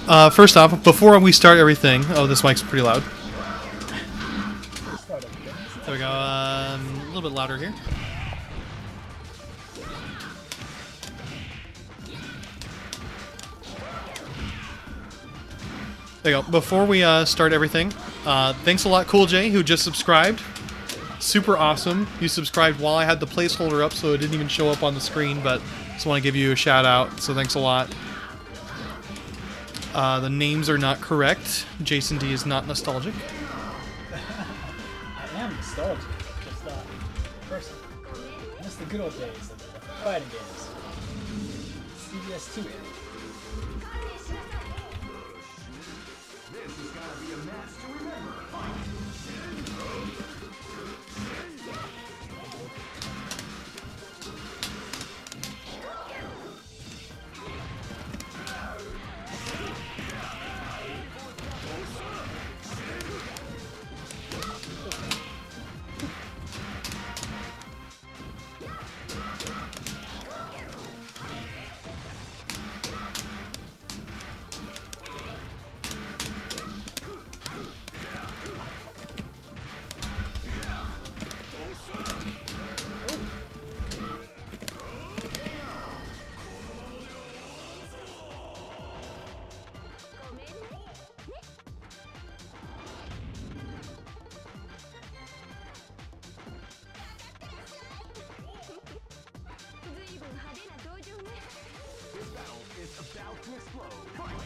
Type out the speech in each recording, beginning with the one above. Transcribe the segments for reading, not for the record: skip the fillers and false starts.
First off, before we start everything, oh, this mic's pretty loud. There we go. A little bit louder here. There you go. Before we start everything, thanks a lot, Cool J, who just subscribed. Super awesome. You subscribed while I had the placeholder up, so it didn't even show up on the screen, but just want to give you a shout out, so thanks a lot. The names are not correct. Jason D is not nostalgic. I am nostalgic. Just person. I miss the good old days of fighting games. CBS 2 era. This is gonna be a match to remember. Fight! About to explode. Fight!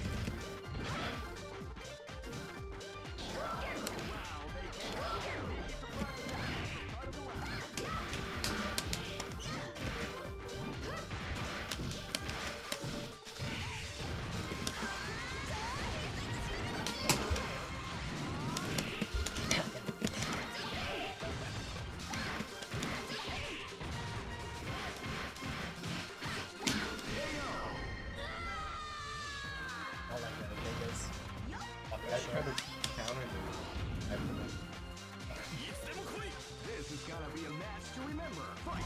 This is gonna be a match to remember. Fight!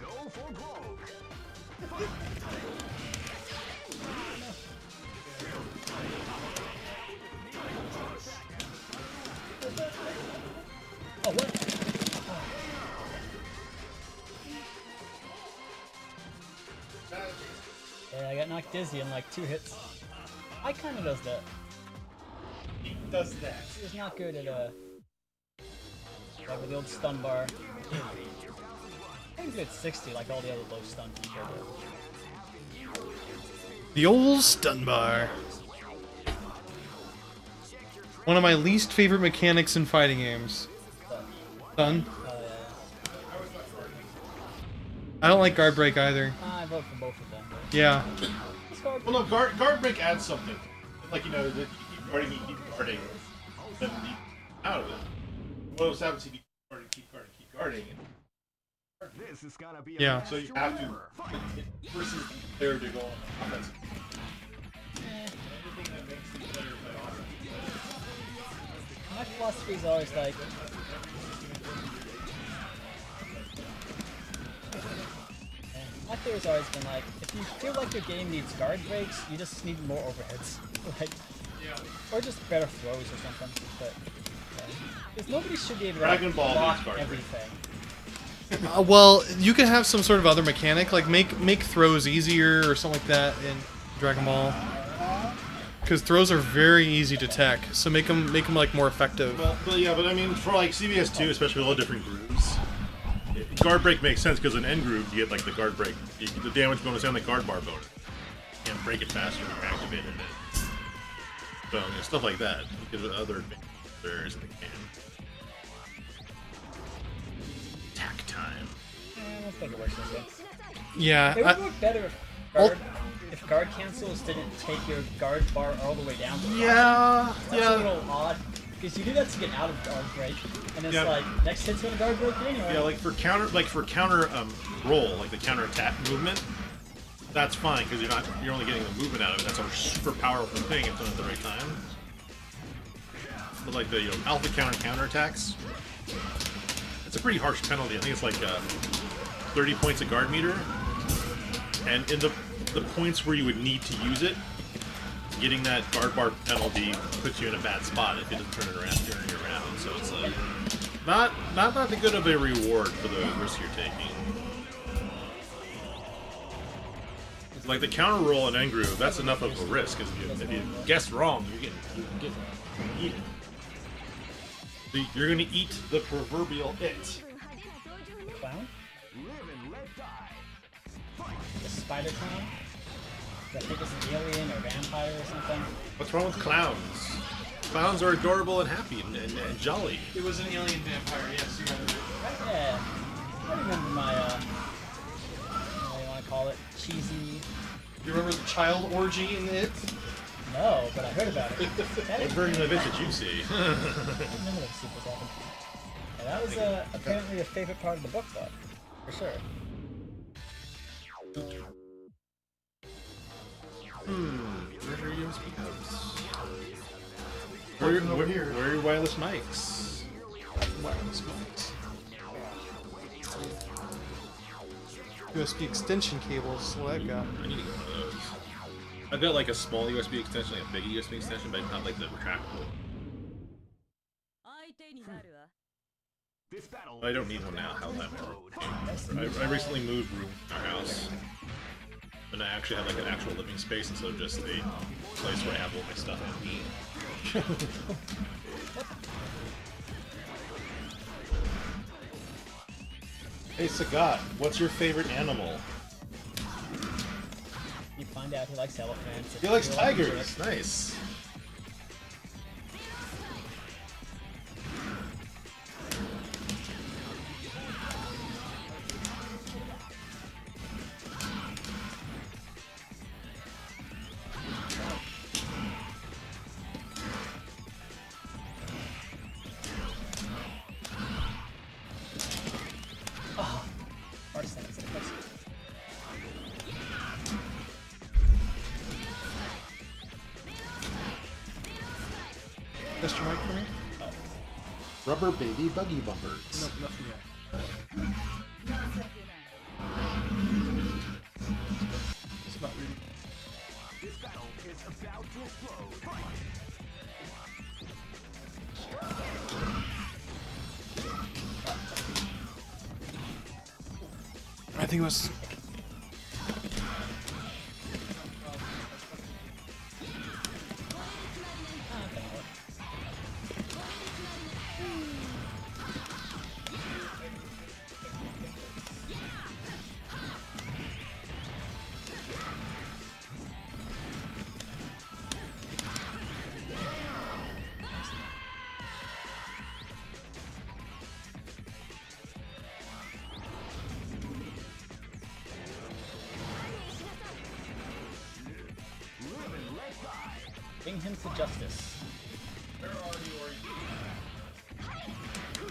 Go for broke. Oh, what? Yeah, I got knocked dizzy in like 2 hits. I kinda does that. He does that. He's not good at like with the old stun bar. I'm good at 60 like all the other low stun people do. The old stun bar. One of my least favorite mechanics in fighting games. Stun. Oh yeah. I don't like guard break either. I vote for both of them. Yeah. Well, no, guard break adds something. Like, you know, that you keep guarding, then you out of it. What happens if you keep guarding? This is gonna be a Yeah. match So you to have to, remember. Fight! it forces the player to go on offense. Everything that makes the player play offense. My philosophy is always like, my theory's always been like, if you feel like your game needs guard breaks, you just need more overheads, like, or just better throws or something. But because nobody should be able to Dragon Ball block needs guard break. everything. Well, you can have some sort of other mechanic, like make throws easier or something like that in Dragon Ball. Because throws are very easy to tech, so make them like more effective. But yeah, but I mean, for like CBS2, especially with all the different grooves, guard break makes sense because in end groove you get like the guard break, the damage bonus and the guard bar bonus. can't break it faster when you're activating it. So, stuff like that. Because of other advantages there isn't the game. Attack time. I don't think it works this way. Yeah. It would work better if guard cancels didn't take your guard bar all the way down. Yeah. That's a little odd. Because you do that to get out of guard break, and it's like next hit's gonna guard break you anyway. Yeah, like for counter roll, like the counter attack movement, that's fine because you're only getting the movement out of it. That's a super powerful thing if done at the right time. But like the alpha counter attacks, it's a pretty harsh penalty. I think it's like 30 points a guard meter, and in the points where you would need to use it, getting that guard bar penalty puts you in a bad spot if it doesn't turn you around. So it's not that good of a reward for the risk you're taking. Like the counter roll in Engru, that's enough of a risk. Because if you guess wrong, you get eaten. So you're gonna eat the proverbial it. Clown? The spider clown? I think it's an alien or vampire or something. What's wrong with clowns? Clowns are adorable and happy and jolly. It was an alien vampire, yes, you remember. Yeah. I remember my, what do you want to call it? Cheesy. You remember the child orgy in it? No, but I heard about it. What version of it did you see? I remember those sequels happened. Yeah, that was apparently a favorite part of the book, though. For sure. Where's your USB hubs? Where are your wireless mics? Wireless mics. USB extension cables, what I got. I need to get one of those. I've got like a small USB extension, like a big USB extension, but not like the retractable. I don't need one now. How's that work? I recently moved room in our house. And I actually have like an actual living space instead of just a place where I have all my stuff in. Hey Sagat, what's your favorite animal? You find out he likes elephants. He likes tigers. Nice. Test your mic for me? Rubber baby buggy bumpers. Nope, nothing yet. It's not reading. This battle is about to explode. I think it was. Bring him to justice. Where are you?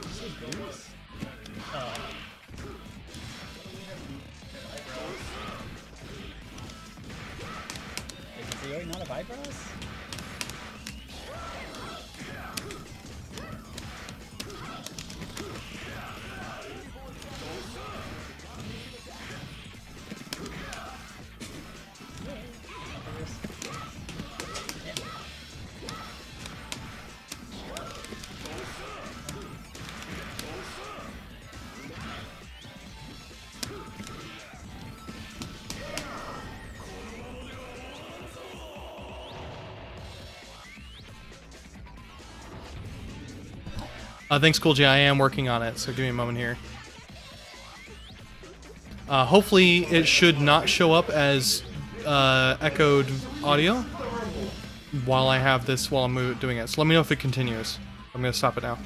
This is boobs. Is Zero not have eyebrows? Thanks, Cool J. I am working on it, so give me a moment here. Hopefully, it should not show up as echoed audio while I have this while I'm doing it. So let me know if it continues. I'm gonna stop it now.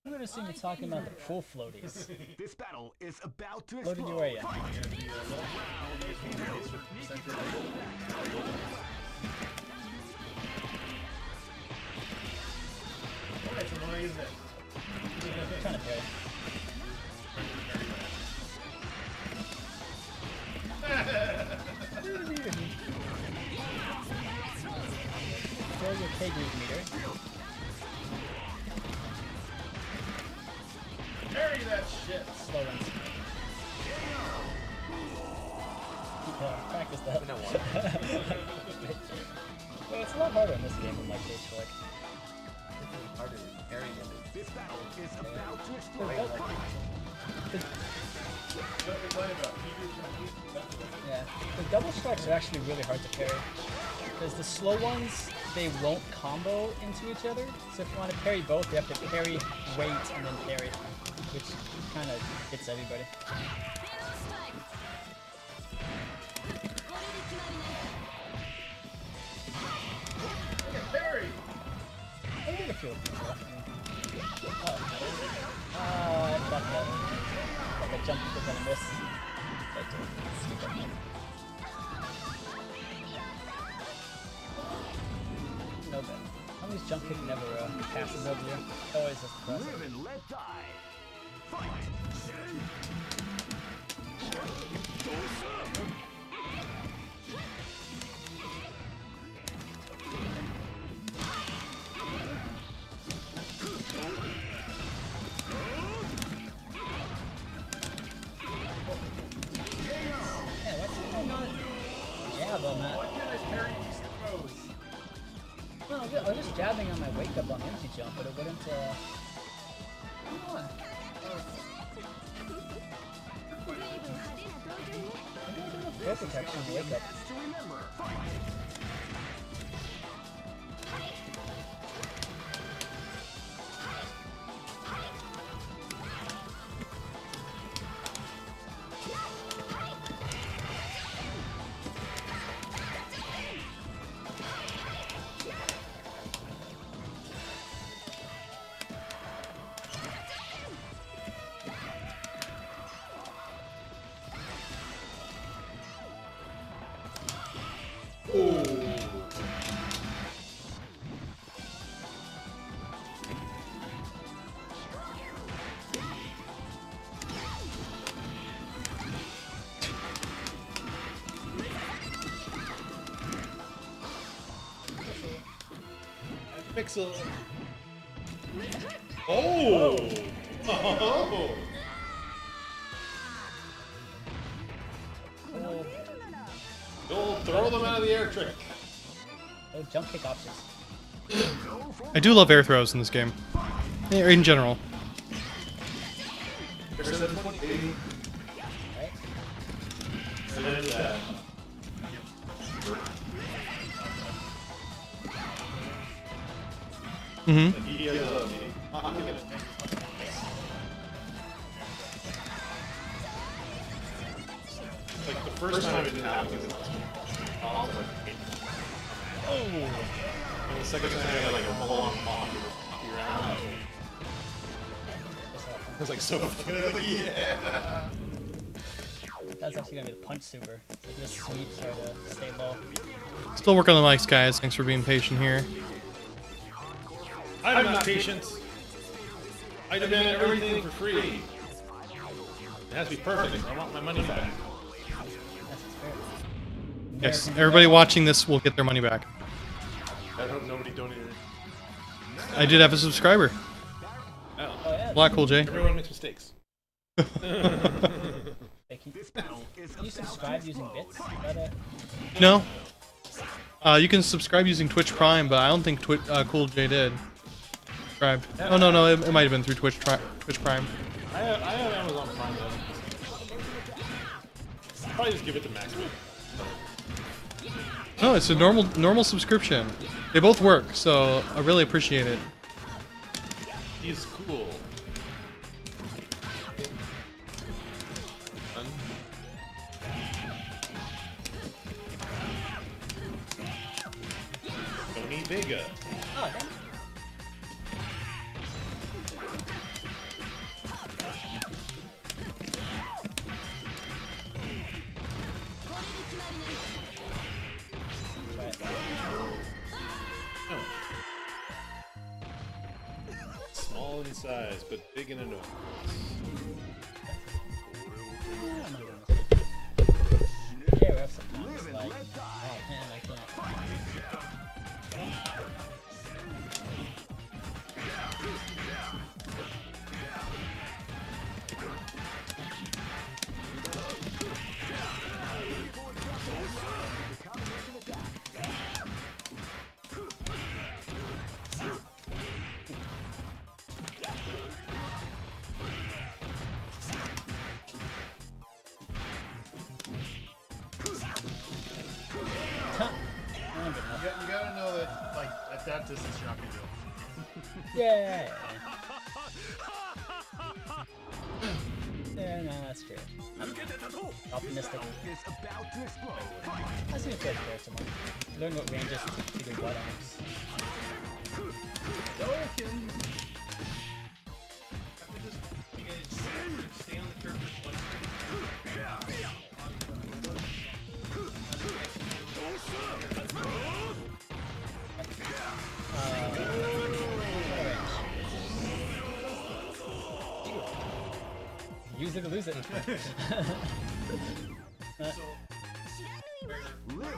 I'm gonna see me talking about the full floaties. This battle is about to Loaded explode. your area. Trying to play. Throw your K-Groove meter. Carry that shit. Slow runs. Practice that. Well, it's a lot harder in this game than like Stage Select. This battle is about to The explode. Yeah, the double strikes are actually really hard to parry. Because the slow ones, they won't combo into each other. So if you want to parry both, you have to parry, wait, and then parry. Which kind of hits everybody. I get a feel of people. Oh. I thought that jump was gonna miss. But, skip it. No bet. Homie's jump kick never passes over you. Always has to cross it. Live and let die. Fight. Yeah, why can't I not jab on that? No, I was just jabbing on my wake up on empty jump, but it wouldn't, Come on. Maybe I didn't have throw protection on wake up. To remember. Fight. Pixel. Oh! Oh! Go throw them out of the air trick. Oh, jump kick options. I do love air throws in this game. Yeah, in general. Right? Mm-hmm. Like the first time it didn't happen. Oh! And the second time I had like a full-on pop. Just have fun. I was like so fucking like, yeah. That's actually gonna be the punch super. So just sweep so to stay low. Still working on the mics, guys. Thanks for being patient here. I'm not patient. I demand everything for free. It has to be perfect. I want my money back. That's fair. Yes, American everybody Girl. watching this will get their money back. I hope nobody donated. I did have a subscriber. Oh. Oh yeah. Black Hole J. Everyone makes mistakes. Hey, can you subscribe using bits? Is that a... No. You can subscribe using Twitch Prime, but I don't think Cool J did. Subscribe. Oh no, it might have been through Twitch Prime. I have Amazon Prime though. Probably just give it to Max. No, it's a normal subscription. They both work, so I really appreciate it. He's cool. Tony Vega. Oh, damn. Oh. Small in size, but big in a nose. Yeah, we have sometimes like, oh man, I can't. You gotta know that, like, at that distance, you're not gonna do it. Yeah. Yeah, no, that's true. I'm optimistic. I see a fair player tomorrow. Learn what ranges to do what arms. Use it or lose it. Live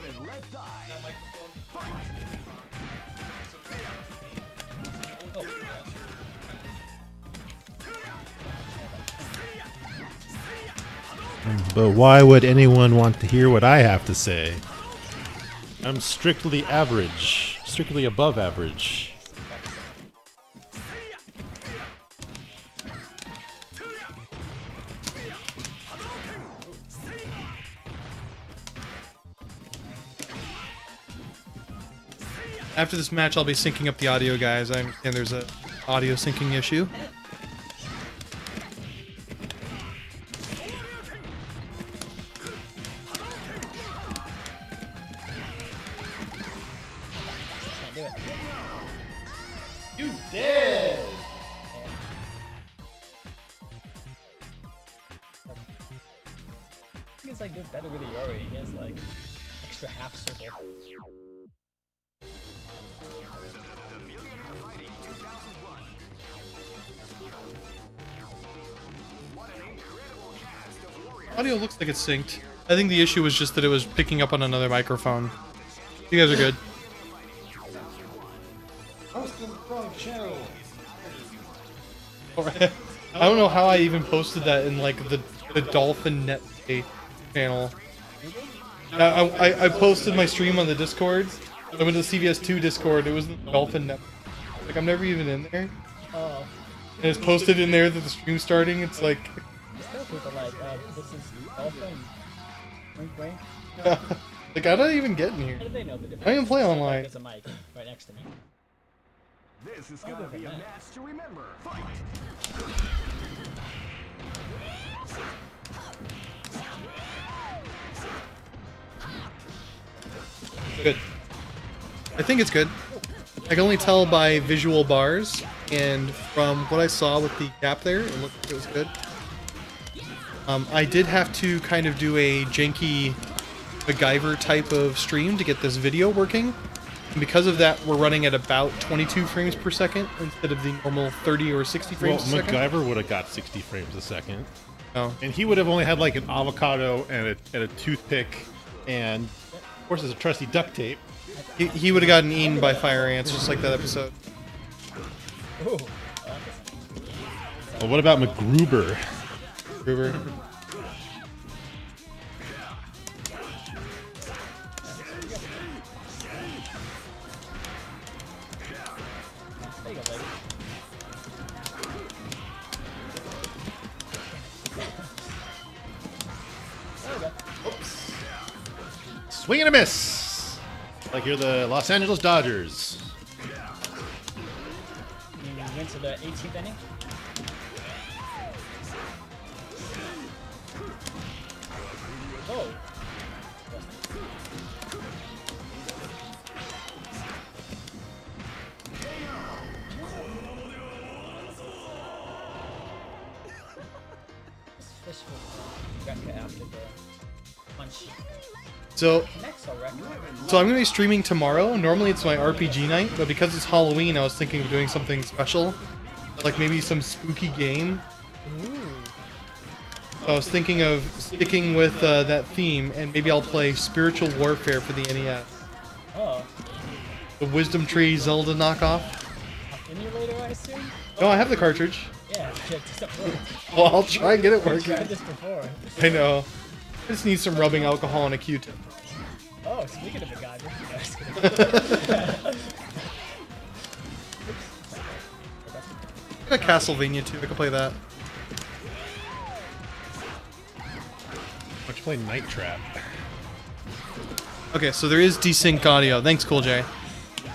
and let die. But why would anyone want to hear what I have to say? I'm strictly average, strictly above average. After this match, I'll be syncing up the audio, guys. I understand there's a audio syncing issue. Can't do it. You dead! I think it's like good better with the Yori. He has like extra half circle. Audio looks like it's synced. I think the issue was just that it was picking up on another microphone. You guys are good. I don't know how I even posted that in like the Dolphin Net channel. I posted my stream on the Discord. I went to the CVS2 Discord. It was the Dolphin Net. Like I'm never even in there. Oh. And it's posted in there that the stream's starting. It's like Still people like, this is Dolphin. Wink wink. like I'm not even getting here. How do they know the difference? I don't even play It's not online. Like there's a mic right next to me. This is gonna be a match to remember. Fight! Good. I think it's good. I can only tell by visual bars, and from what I saw with the gap there, it looked like it was good. I did have to kind of do a janky MacGyver type of stream to get this video working. And because of that, we're running at about 22 frames per second instead of the normal 30 or 60 frames a second. MacGyver would have got 60 frames a second. Oh. And he would have only had like an avocado and a toothpick and, of course, there's a trusty duct tape. He would have gotten eaten by fire ants, just like that episode. Ooh. Well, what about MacGruber? Gruber. There you go, baby. There we go. Swing and a miss! Like you're the Los Angeles Dodgers. You went to the 18th inning. Oh. Fish will wreck it after the punch. So, Next, I'll wreck it. so I'm going to be streaming tomorrow. Normally it's my RPG night, but because it's Halloween, I was thinking of doing something special. Like maybe some spooky game. So I was thinking of sticking with that theme, and maybe I'll play Spiritual Warfare for the NES. Oh. The Wisdom Tree Zelda knockoff. Emulator, I assume? No, I have the cartridge. Yeah, it doesn't work. Well, I'll try and get it I working. tried this before. I know. I just need some rubbing alcohol and a Q-tip. Oh, speaking of MacGyver. I got Castlevania too. I can play that. Why don't you play Night Trap? Okay, so there is desync audio. Thanks, Cool J.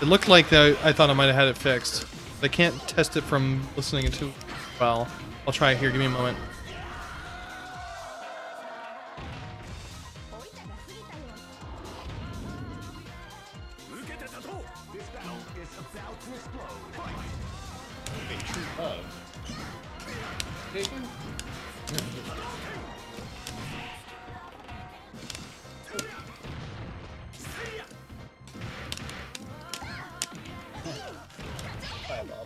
It looked like I thought I might have had it fixed. I can't test it from listening to it well. I'll try it here. Give me a moment. This battle is about to explode. Fight! A true hug. Fireball.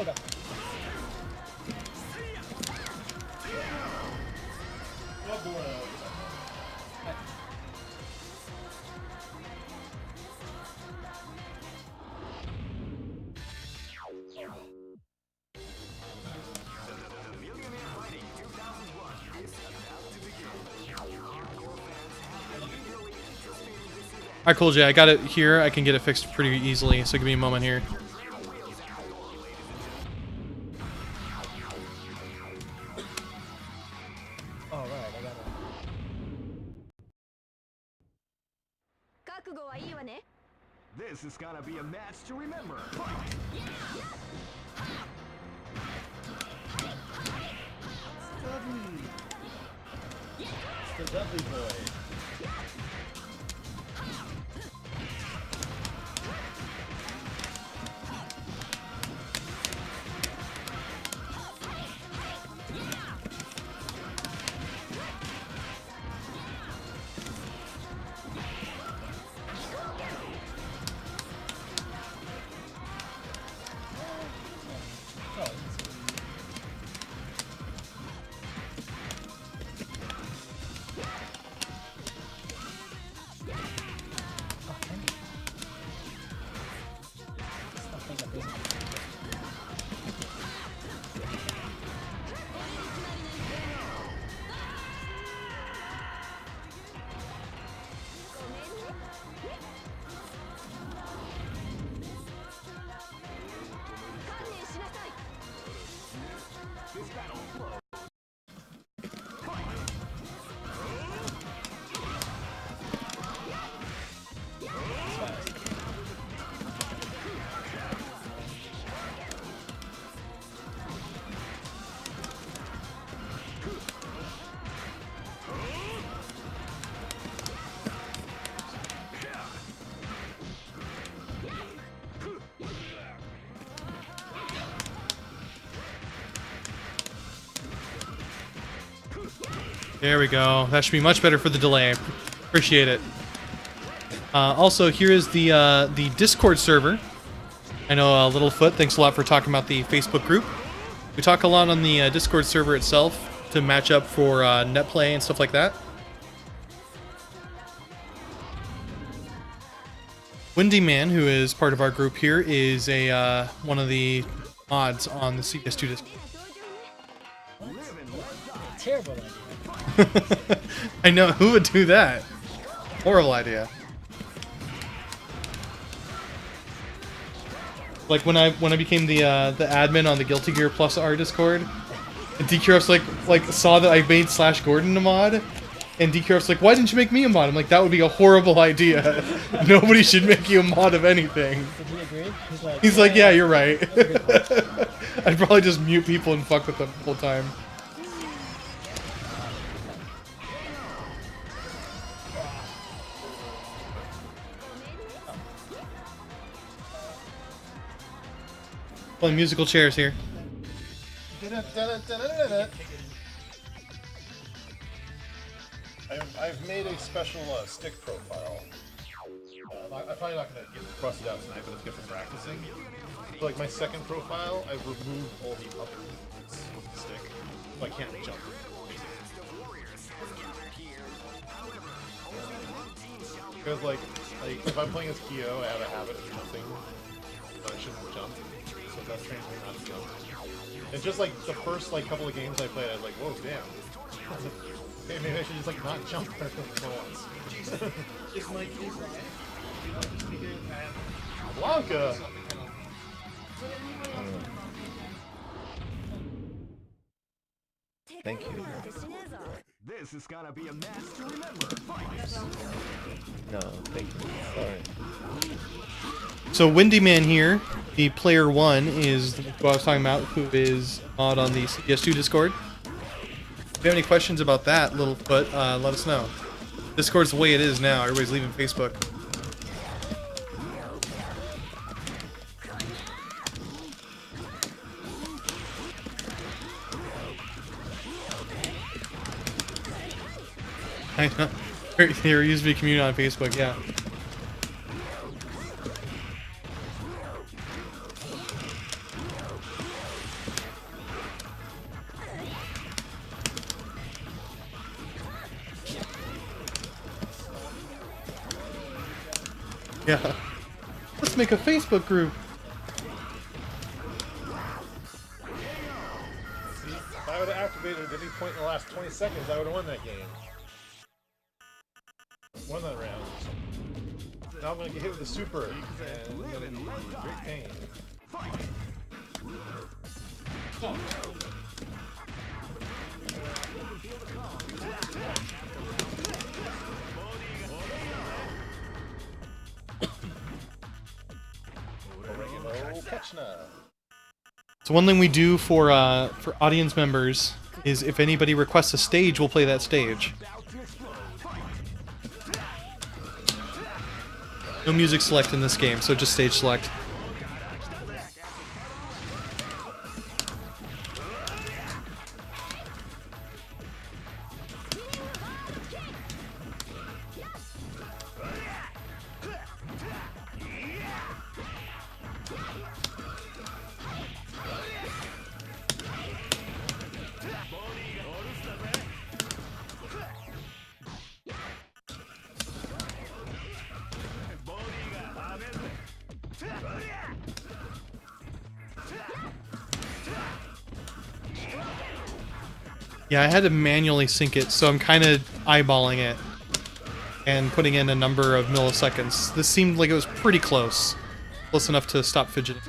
Okay. Alright, Cool J. I got it here. I can get it fixed pretty easily, so give me a moment here. Alright, I got it. 覚悟はいいわね。 This is gonna be a match to remember. Fight! The Dudley Boy. There we go. That should be much better for the delay. Appreciate it. Also, here is the Discord server. I know Littlefoot, thanks a lot for talking about the Facebook group. We talk a lot on the Discord server itself to match up for net play and stuff like that. Windy Man, who is part of our group here, is a one of the mods on the CS2 Discord. Terrible idea. I know, who would do that? Horrible idea. Like when I became the admin on the Guilty Gear Plus R Discord, and DQRF's like saw that I made /Gordon a mod, and DQRF's like, why didn't you make me a mod? I'm like, that would be a horrible idea. Nobody should make you a mod of anything. Did he agree? He's like, yeah, you're right. I'd probably just mute people and fuck with them the whole time. Playing musical chairs here. I've made a special stick profile. I'm probably not going to get busted out tonight, but it's good for practicing. So, like my second profile, I've removed all the upper movements with the stick, so I can't jump. Because like if I'm playing as Kyo, I have a habit of jumping, but I shouldn't jump. So that's training me not to jump. And just like the first couple of games I played, I was like, whoa, damn. Okay, maybe I should just not jump for once. Is my kid Blanca! Thank you. This is gonna be a match to remember. Fight! No, thank you. Sorry. So Windy Man here, the player one, is who I was talking about, who is mod on the CS2 Discord. If you have any questions about that, Littlefoot, let us know. Discord's the way it is now. Everybody's leaving Facebook. I know. There used to be a community on Facebook, yeah. Yeah. Let's make a Facebook group. See, if I would have activated at any point in the last 20 seconds, I would have won that game. Won that round. Now I'm going to get hit with the super, and it's going to be great pain. So one thing we do for audience members is if anybody requests a stage, we'll play that stage. No music select in this game, so just stage select. Yeah, I had to manually sync it, so I'm kind of eyeballing it and putting in a number of milliseconds. This seemed like it was pretty close. Close enough to stop fidgeting.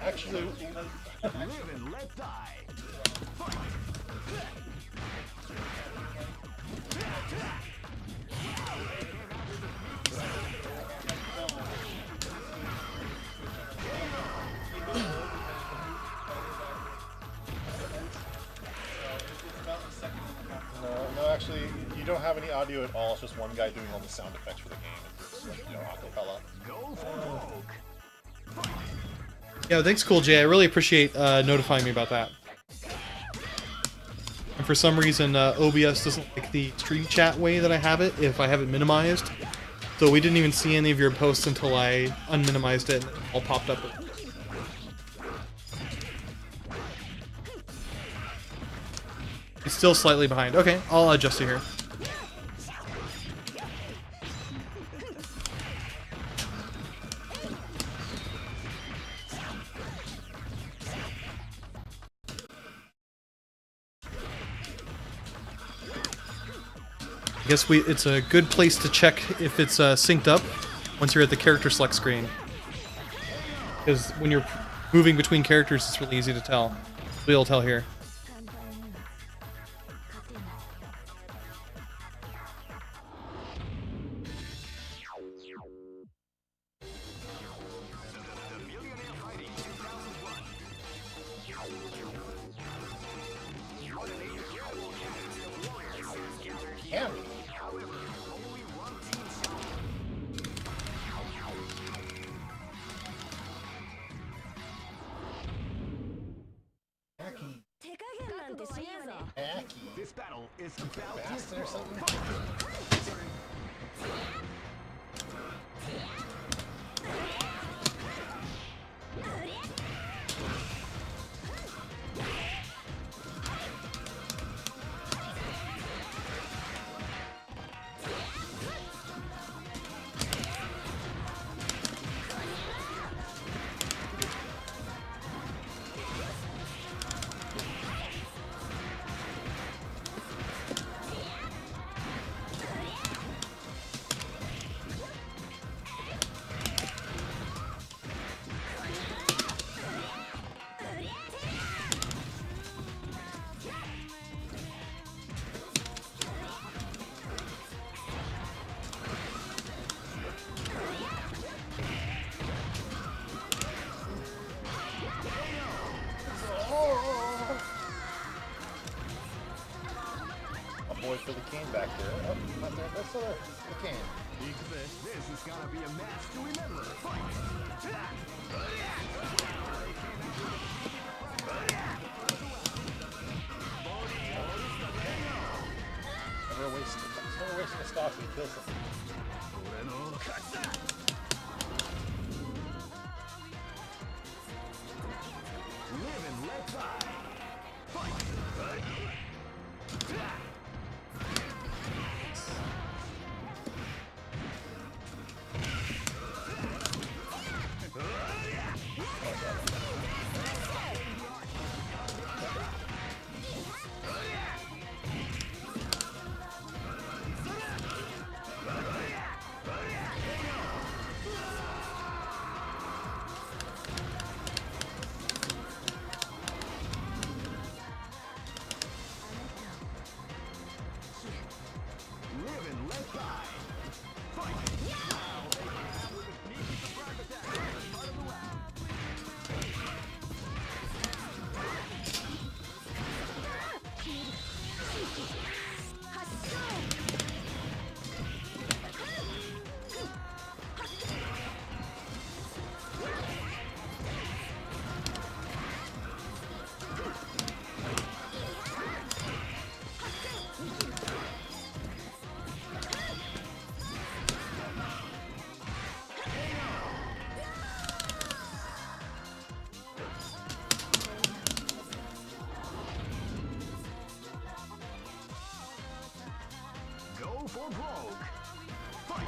Actually, Live and let die. no, actually, you don't have any audio at all. It's just one guy doing all the sound effects for the game. It's acapella. Go for broke. Yeah, thanks, Cool Jay. I really appreciate notifying me about that. And for some reason, OBS doesn't like the stream chat way that I have it if I have it minimized. So we didn't even see any of your posts until I unminimized it and it all popped up. It's still slightly behind. Okay, I'll adjust it here. I guess it's a good place to check if it's synced up once you're at the character select screen. Because when you're moving between characters, it's really easy to tell. We'll tell here. Damn. This battle is about Bastard or something? Boy for the cane back there. Oh, not there. That's the cane. This is gonna be a match to remember. Fight! Never waste a stop and kill something. Live and let die. Fight! Live and let die. Fight! Go for broke. Fight!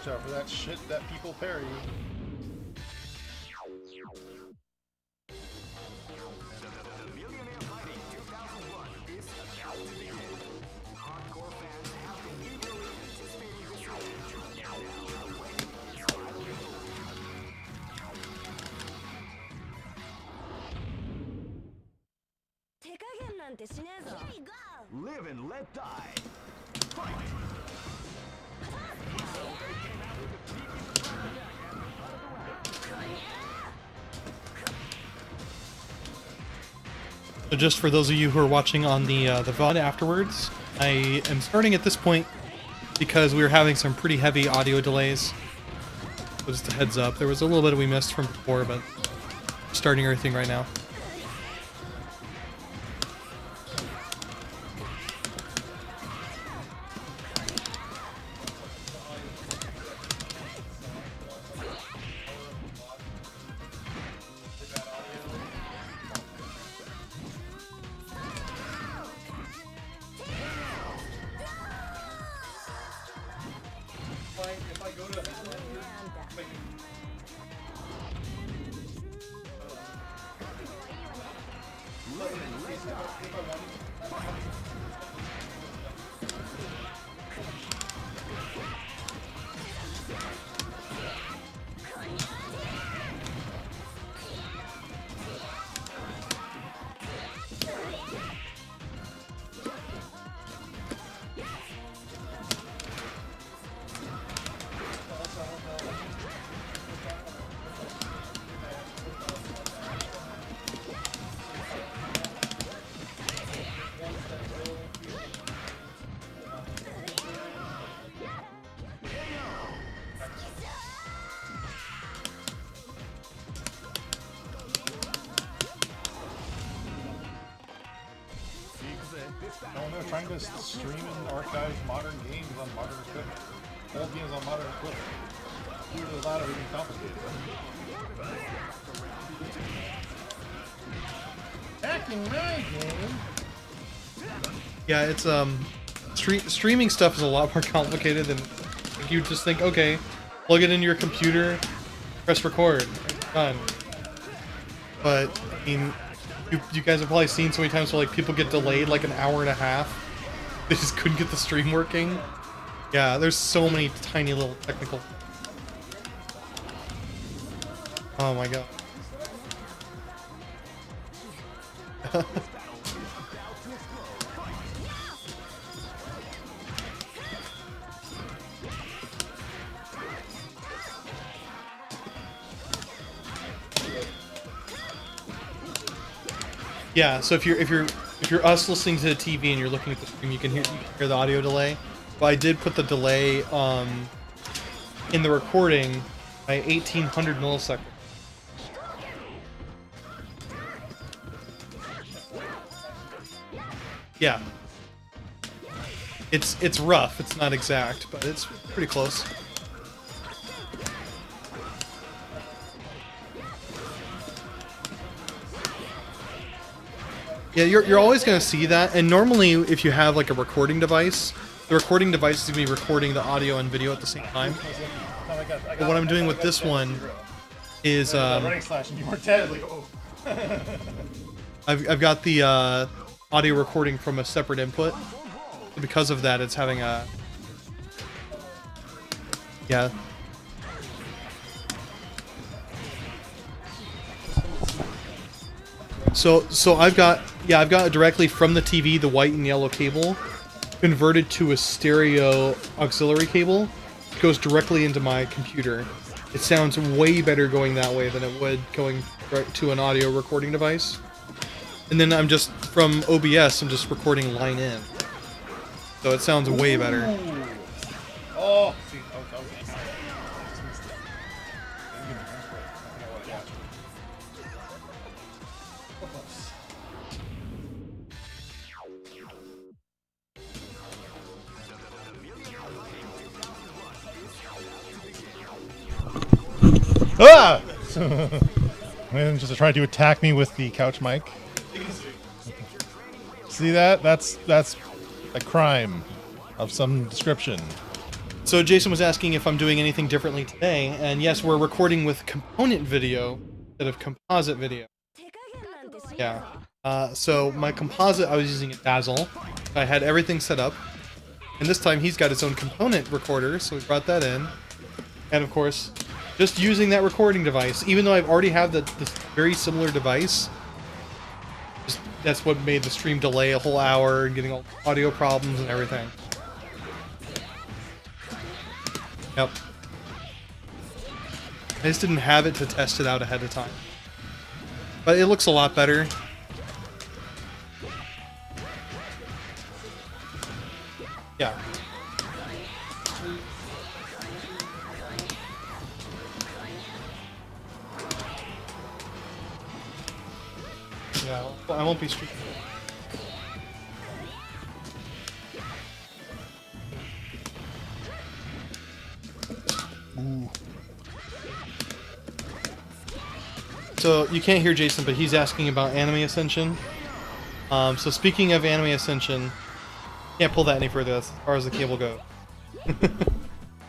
Watch out for that shit that people parry. Live and let die. Fight! So just for those of you who are watching on the VOD afterwards, I am starting at this point because we were having some pretty heavy audio delays. So just a heads up. There was a little bit we missed from before, but starting everything right now. No, they're trying to stream and archive modern games on modern equipment. Old games on modern equipment. Usually a lot of even complicated. Back in my game. Yeah, it's streaming stuff is a lot more complicated than you just think. Okay, plug it into your computer, press record, done. But I mean, you guys have probably seen so many times where like people get delayed like an hour and a half. They just couldn't get the stream working. Yeah, there's so many tiny little technical. Oh my god. Yeah, so if you're us listening to the TV and you're looking at the stream, you can hear the audio delay. But I did put the delay in the recording by 1800 milliseconds. Yeah. It's rough. It's not exact, but it's pretty close. Yeah, you're always going to see that, and normally if you have like a recording device, the recording device is going to be recording the audio and video at the same time. But what I'm doing with this one is running slash and you weren't dead. Like, oh. I've got the audio recording from a separate input. Because of that, it's having a yeah. So I've got it directly from the TV, the white and yellow cable, converted to a stereo auxiliary cable. It goes directly into my computer. It sounds way better going that way than it would going right to an audio recording device. And then I'm just from OBS, I'm just recording line in. So it sounds way better. Oh, see, ah! Man, just trying to attack me with the couch mic. See that? That's a crime of some description. So Jason was asking if I'm doing anything differently today, and yes, we're recording with component video instead of composite video. Yeah. So my composite, I was using a Dazzle. I had everything set up, and this time he's got his own component recorder, so we brought that in. And of course, just using that recording device, even though I've already have this very similar device, that's what made the stream delay a whole hour and getting all audio problems and everything. Yep. I just didn't have it to test it out ahead of time. But it looks a lot better. Yeah. Yeah, well, I won't be streaming. Ooh. So you can't hear Jason, but he's asking about Anime Ascension. So speaking of Anime Ascension, can't pull that any further. That's as far as the cable goes.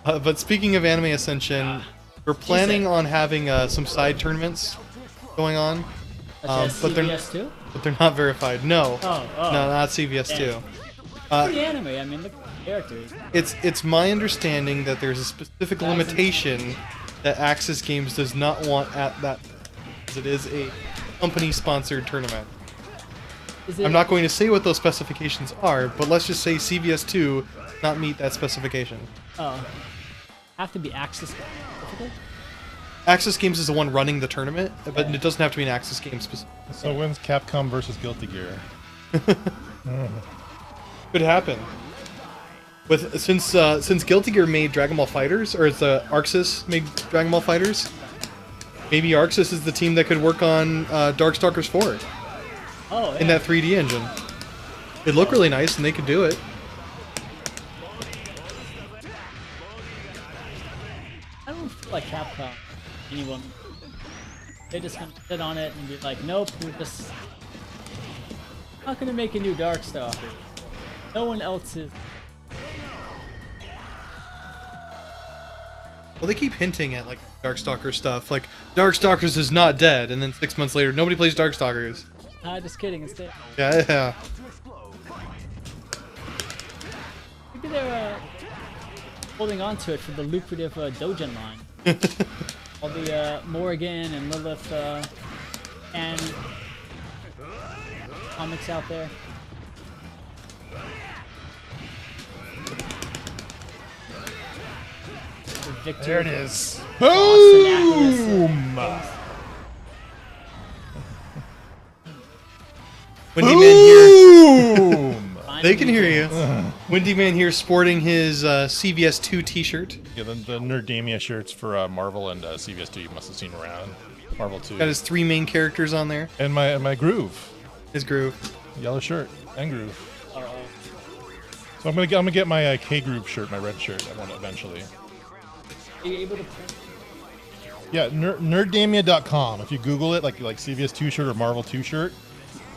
But speaking of Anime Ascension, we're planning on having some side tournaments going on. But they're not verified. No, no, not CVS 2. Pretty anime. I mean, look at the characters. It's my understanding that there's a specific limitation that Axis Games does not want at that. It is a company-sponsored tournament. I'm not going to say what those specifications are, but let's just say CVS 2 not meet that specification. Oh, have to be Axis specifically? Axis Games is the one running the tournament, but it doesn't have to be an Axis Games specific. So when's Capcom versus Guilty Gear? Could happen. With since Guilty Gear made Dragon Ball Fighters, or Arxis made Dragon Ball Fighters, maybe Arxis is the team that could work on Darkstalkers 4. Oh, yeah. In that 3D engine. It'd look really nice, and they could do it. I don't feel like Capcom, anyone. They just kind of sit on it and be like, nope, we're just not gonna make a new Darkstalker. No one else is. Well, they keep hinting at like Darkstalker stuff, like Darkstalkers is not dead, and then 6 months later, nobody plays Darkstalkers. Just kidding, it's dead. Yeah. Maybe they're holding on to it for the lucrative Dojin line. All the Morrigan and Lilith and comics out there. Victor, There it is. Boom! Windy Man here. Boom! They can hear you. Windy Man here sporting his CVS 2 t-shirt. Yeah, the Nerdamia shirts for Marvel and CVS 2 you must have seen around. Marvel 2. Got his 3 main characters on there. And my groove. His groove. Yellow shirt and groove. So I'm gonna get my K Groove shirt, my red shirt. I want it eventually. Are you able to print? Yeah, nerddamia.com. If you Google it, like CVS 2 shirt or Marvel 2 shirt,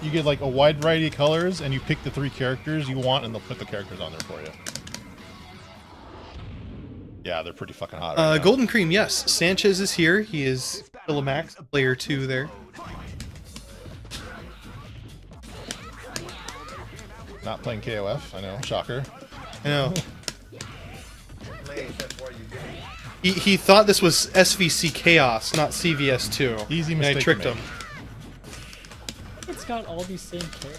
you get like a wide variety of colors, and you pick the 3 characters you want, and they'll put the characters on there for you. Yeah, they're pretty fucking hot. Right now. Golden Cream, yes. Sanchez is here. He is still a max player 2 there. Not playing KOF, I know, shocker. I know. He thought this was SVC Chaos, not CVS 2. Easy and mistake I tricked to him. It's got all these same characters.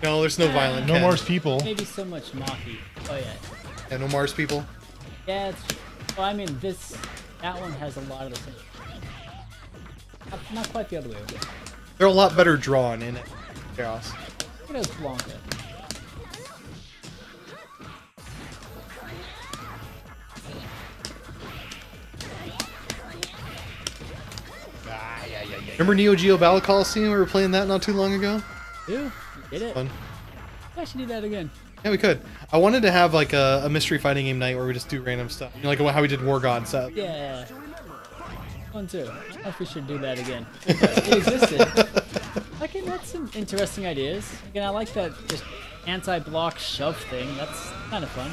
No, there's no violent. No Ken. Mars people. Maybe so much Maki. Oh yeah. Yeah, no Mars people. Yeah, it's, well, I mean, that one has a lot of the same. Not quite the other way around. They're a lot better drawn in it. Chaos. It has Blanca. Remember Neo Geo Battle Coliseum? We were playing that not too long ago. Ew, we did it. Fun. I should do that again. Yeah, we could. I wanted to have like a mystery fighting game night where we just do random stuff, you know, like how we did War God stuff. Yeah. Fun too. I don't know if we should do that again. It existed. Okay, that's some interesting ideas. Again, I like that just anti-block shove thing. That's kind of fun.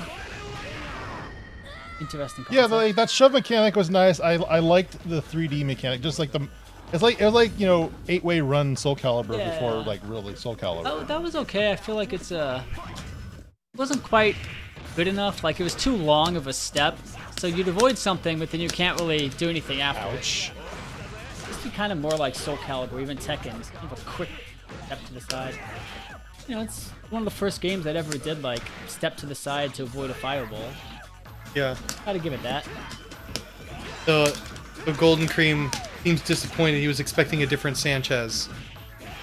Interesting concept. Yeah, that shove mechanic was nice. I liked the 3D mechanic, just like the. It was like 8-way run Soul Calibur Yeah. before like really Soul Calibur. Oh, that was okay. I feel like it wasn't quite good enough. Like it was too long of a step, so you'd avoid something, but then you can't really do anything after. Ouch. This is kind of more like Soul Calibur, even Tekken. Just kind of a quick step to the side. It's one of the first games that ever did like step to the side to avoid a fireball. Yeah. Gotta give it that. The Golden Cream seems disappointed. He was expecting a different Sanchez.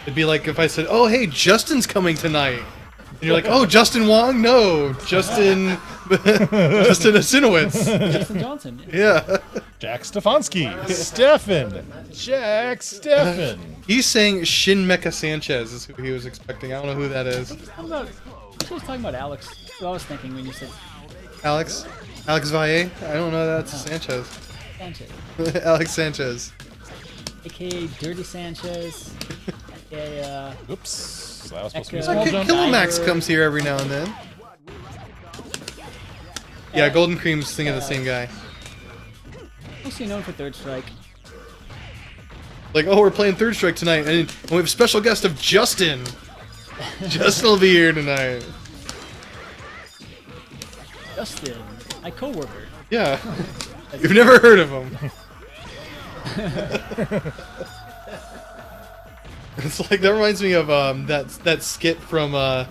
It'd be like if I said, "Oh, hey, Justin's coming tonight," and you're like, "Oh, Justin Wong? No, Justin, Justin Asinowitz." Jason Johnson. Yeah. Jack Stefanski. Stefan. Jack Stefan. He's saying Shin Mecha Sanchez is who he was expecting. I don't know who that is. How about? I was talking about Alex. That's what I was thinking when you said Alex Valle? I don't know. That's Sanchez. Sanchez, Alex Sanchez. aka Dirty Sanchez. aka Oops. That was supposed to be a Echo. small jump. Killimax comes here every now and then. Yeah, Golden Cream's thinking of the same guy. mostly known for Third Strike. Like, oh, we're playing Third Strike tonight, and we have a special guest of Justin. Justin will be here tonight. Justin, my coworker. Yeah. You've never heard of him. It's like, that reminds me of that skit from what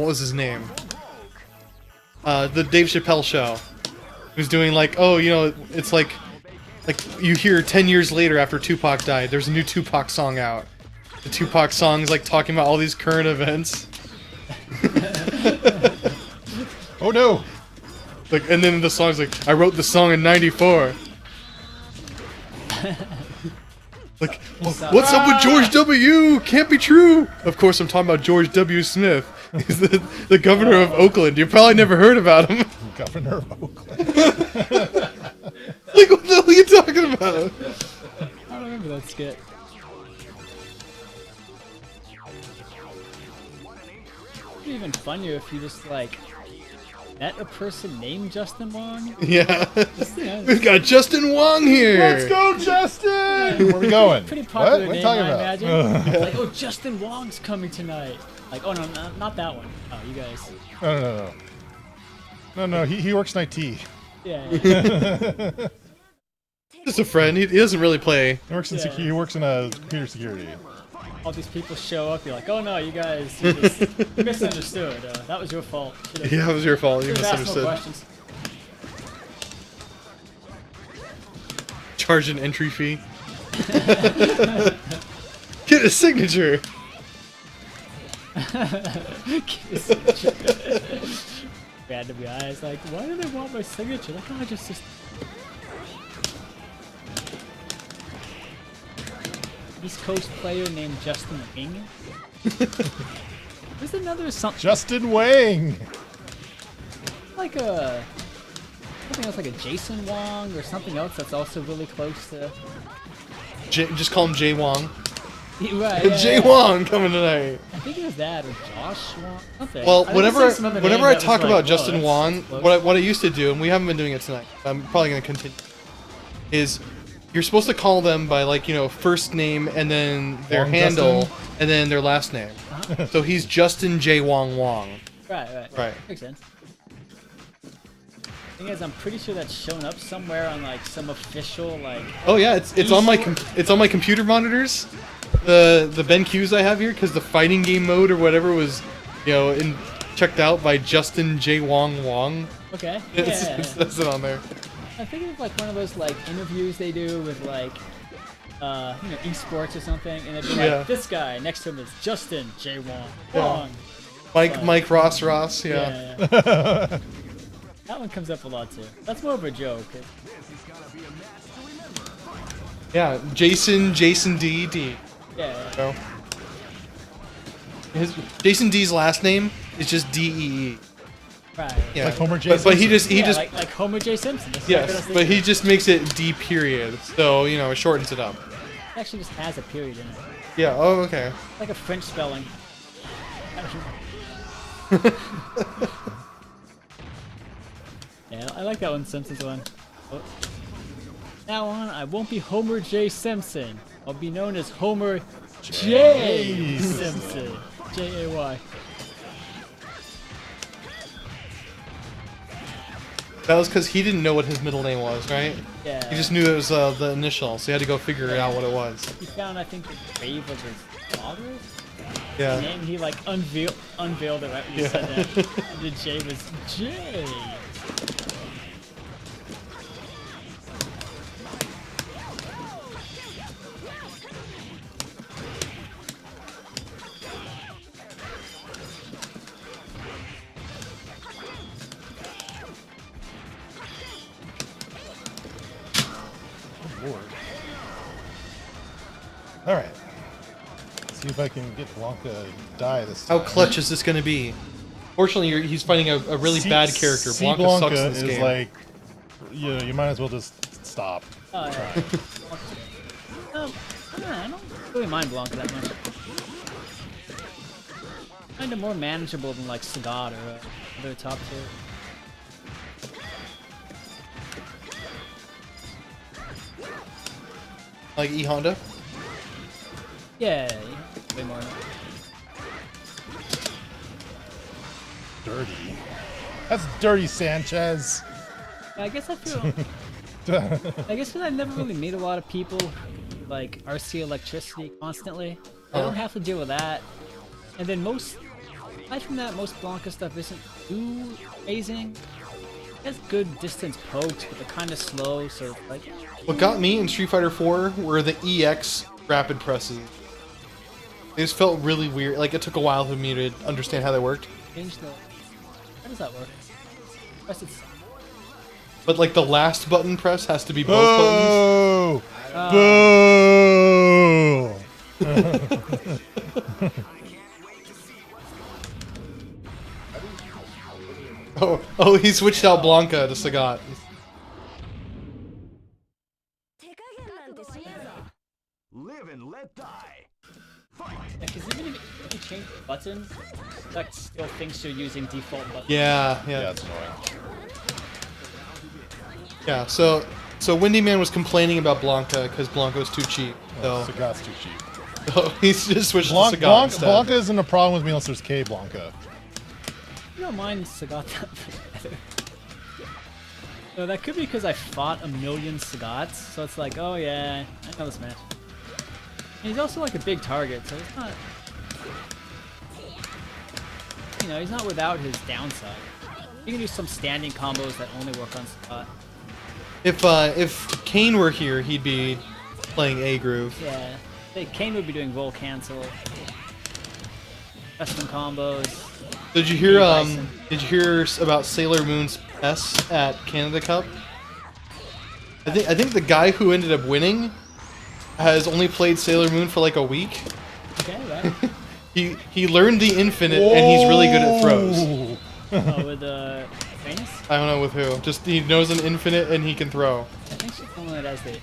was his name? The Dave Chappelle show. He was doing like, oh, it's like you hear 10 years later after Tupac died, there's a new Tupac song out. The Tupac song's like talking about all these current events. Oh no! Like, and then the song's like, I wrote the song in '94. Like, what's up with George W? Can't be true. Of course, I'm talking about George W. Smith. He's the governor of Oakland. You probably never heard about him. Governor of Oakland. Like, what the hell are you talking about? I don't remember that skit. It'd be even funnier if you just like met a person named Justin Wong. Yeah. Just, We've got Justin Wong here. Let's go, Justin! Where are we going? Pretty popular What are you name, talking I about? imagine. Like, oh, Justin Wong's coming tonight. Like, oh no, not that one. Oh, you guys. No, he works in IT. Yeah. Just a friend. He doesn't really play. He works in Yeah. he works in computer security. All these people show up. You're like, oh no, you guys you just misunderstood. That was your fault. Yeah, it was your fault. You Should've asked more misunderstood. questions. Charge an entry fee. Get a signature. Random guys like, why do they want my signature? Like, oh, I just. East Coast player named Justin Wing. There's another something Justin Wang. like something else like a Jason Wong or something else that's also really close to. Just call him Jay Wong. Right, yeah, Jay yeah. Wong coming tonight. I think it was that or Josh Wong. Something. Well, I think whenever it's some other name I that was talk like, about whoa, Justin that's Wong, close. what I used to do, and we haven't been doing it tonight, I'm probably going to continue, is you're supposed to call them by first name and then their Wong handle Justin? and then their last name. So he's Justin J. Wong Wong. Right. Makes sense. Thing is, I'm pretty sure that's shown up somewhere on like some official like. Oh yeah, it's on my computer monitors. The BenQs I have here, because the fighting game mode or whatever was, checked out by Justin J. Wong Wong. Okay. It Yeah. says it on there. I'm thinking of like one of those like interviews they do with like, esports or something, and it'd be like Yeah. this guy next to him is Justin J. Wong. Yeah. Wong. Mike Ross. Yeah. Yeah. That one comes up a lot too. That's more of a joke. Yeah. Jason D. Yeah. So, Jason D's last name is just D-E-E. Right. Yeah. Like Homer J. But he Simpson. just like Homer J. Simpson. That's yes, what I was but he thinking. just makes it D period. So it shortens it up. It actually just has a period in it. Yeah. Oh, okay. Like a French spelling. Yeah, I like that one, Simpsons one. Oh. Now on, I won't be Homer J. Simpson. I'll be known as Homer J. Simpson. J-A-Y. That was because he didn't know what his middle name was, right? Yeah. He just knew it was the initial, so he had to go figure it out what it was. He found, I think, the grave of his father? Yeah. And he like unveiled it right when you said that. The J was J. Alright. See if I can get Blanca to die this time. How clutch is this going to be? Fortunately, he's fighting a really bad character. C Blanca sucks in this is game. like, you might as well just stop. Oh, yeah. I don't really mind Blanca that much. Kind of more manageable than like Sagat or other top tier. Like E Honda. Yeah, way more. Dirty. That's dirty, Sanchez. I guess I feel. I guess because I've never really met a lot of people who, like RC electricity constantly. I don't have to deal with that. And then aside from that, most Blanca stuff isn't too amazing. It has good distance pokes, but they're kind of slow, so like. What got me in Street Fighter 4 were the EX rapid presses. They just felt really weird. Like, it took a while for me to understand how they worked. Change the. How does that work? Press it. But, like, the last button press has to be both buttons. Boo! Oh, he switched out Blanca to Sagat. Live and let die. Fight. Yeah, because even if you change the button, that still thinks you're using default buttons. Yeah. Yeah, it's annoying. Yeah, so Windy Man was complaining about Blanca because Blanca was too cheap. So Sagat's too cheap. he's just switched to Sagat instead. Blanca isn't a problem with me unless there's K Blanca. I don't mind Sagat that better. No, that could be because I fought a million Sagats, so it's like, oh yeah, I know this match. And he's also like a big target, so it's not... You know, he's not without his downside. You can do some standing combos that only work on Sagat. If Kane were here, he'd be playing A groove. Yeah, Kane would be doing roll cancel, custom combos. Did you hear about Sailor Moon's S at Canada Cup? I think the guy who ended up winning has only played Sailor Moon for like a week. Okay, right. he learned the infinite and he's really good at throws. Oh, with Venus? I don't know with who. Just he knows an infinite and he can throw. I think she's the one that has the.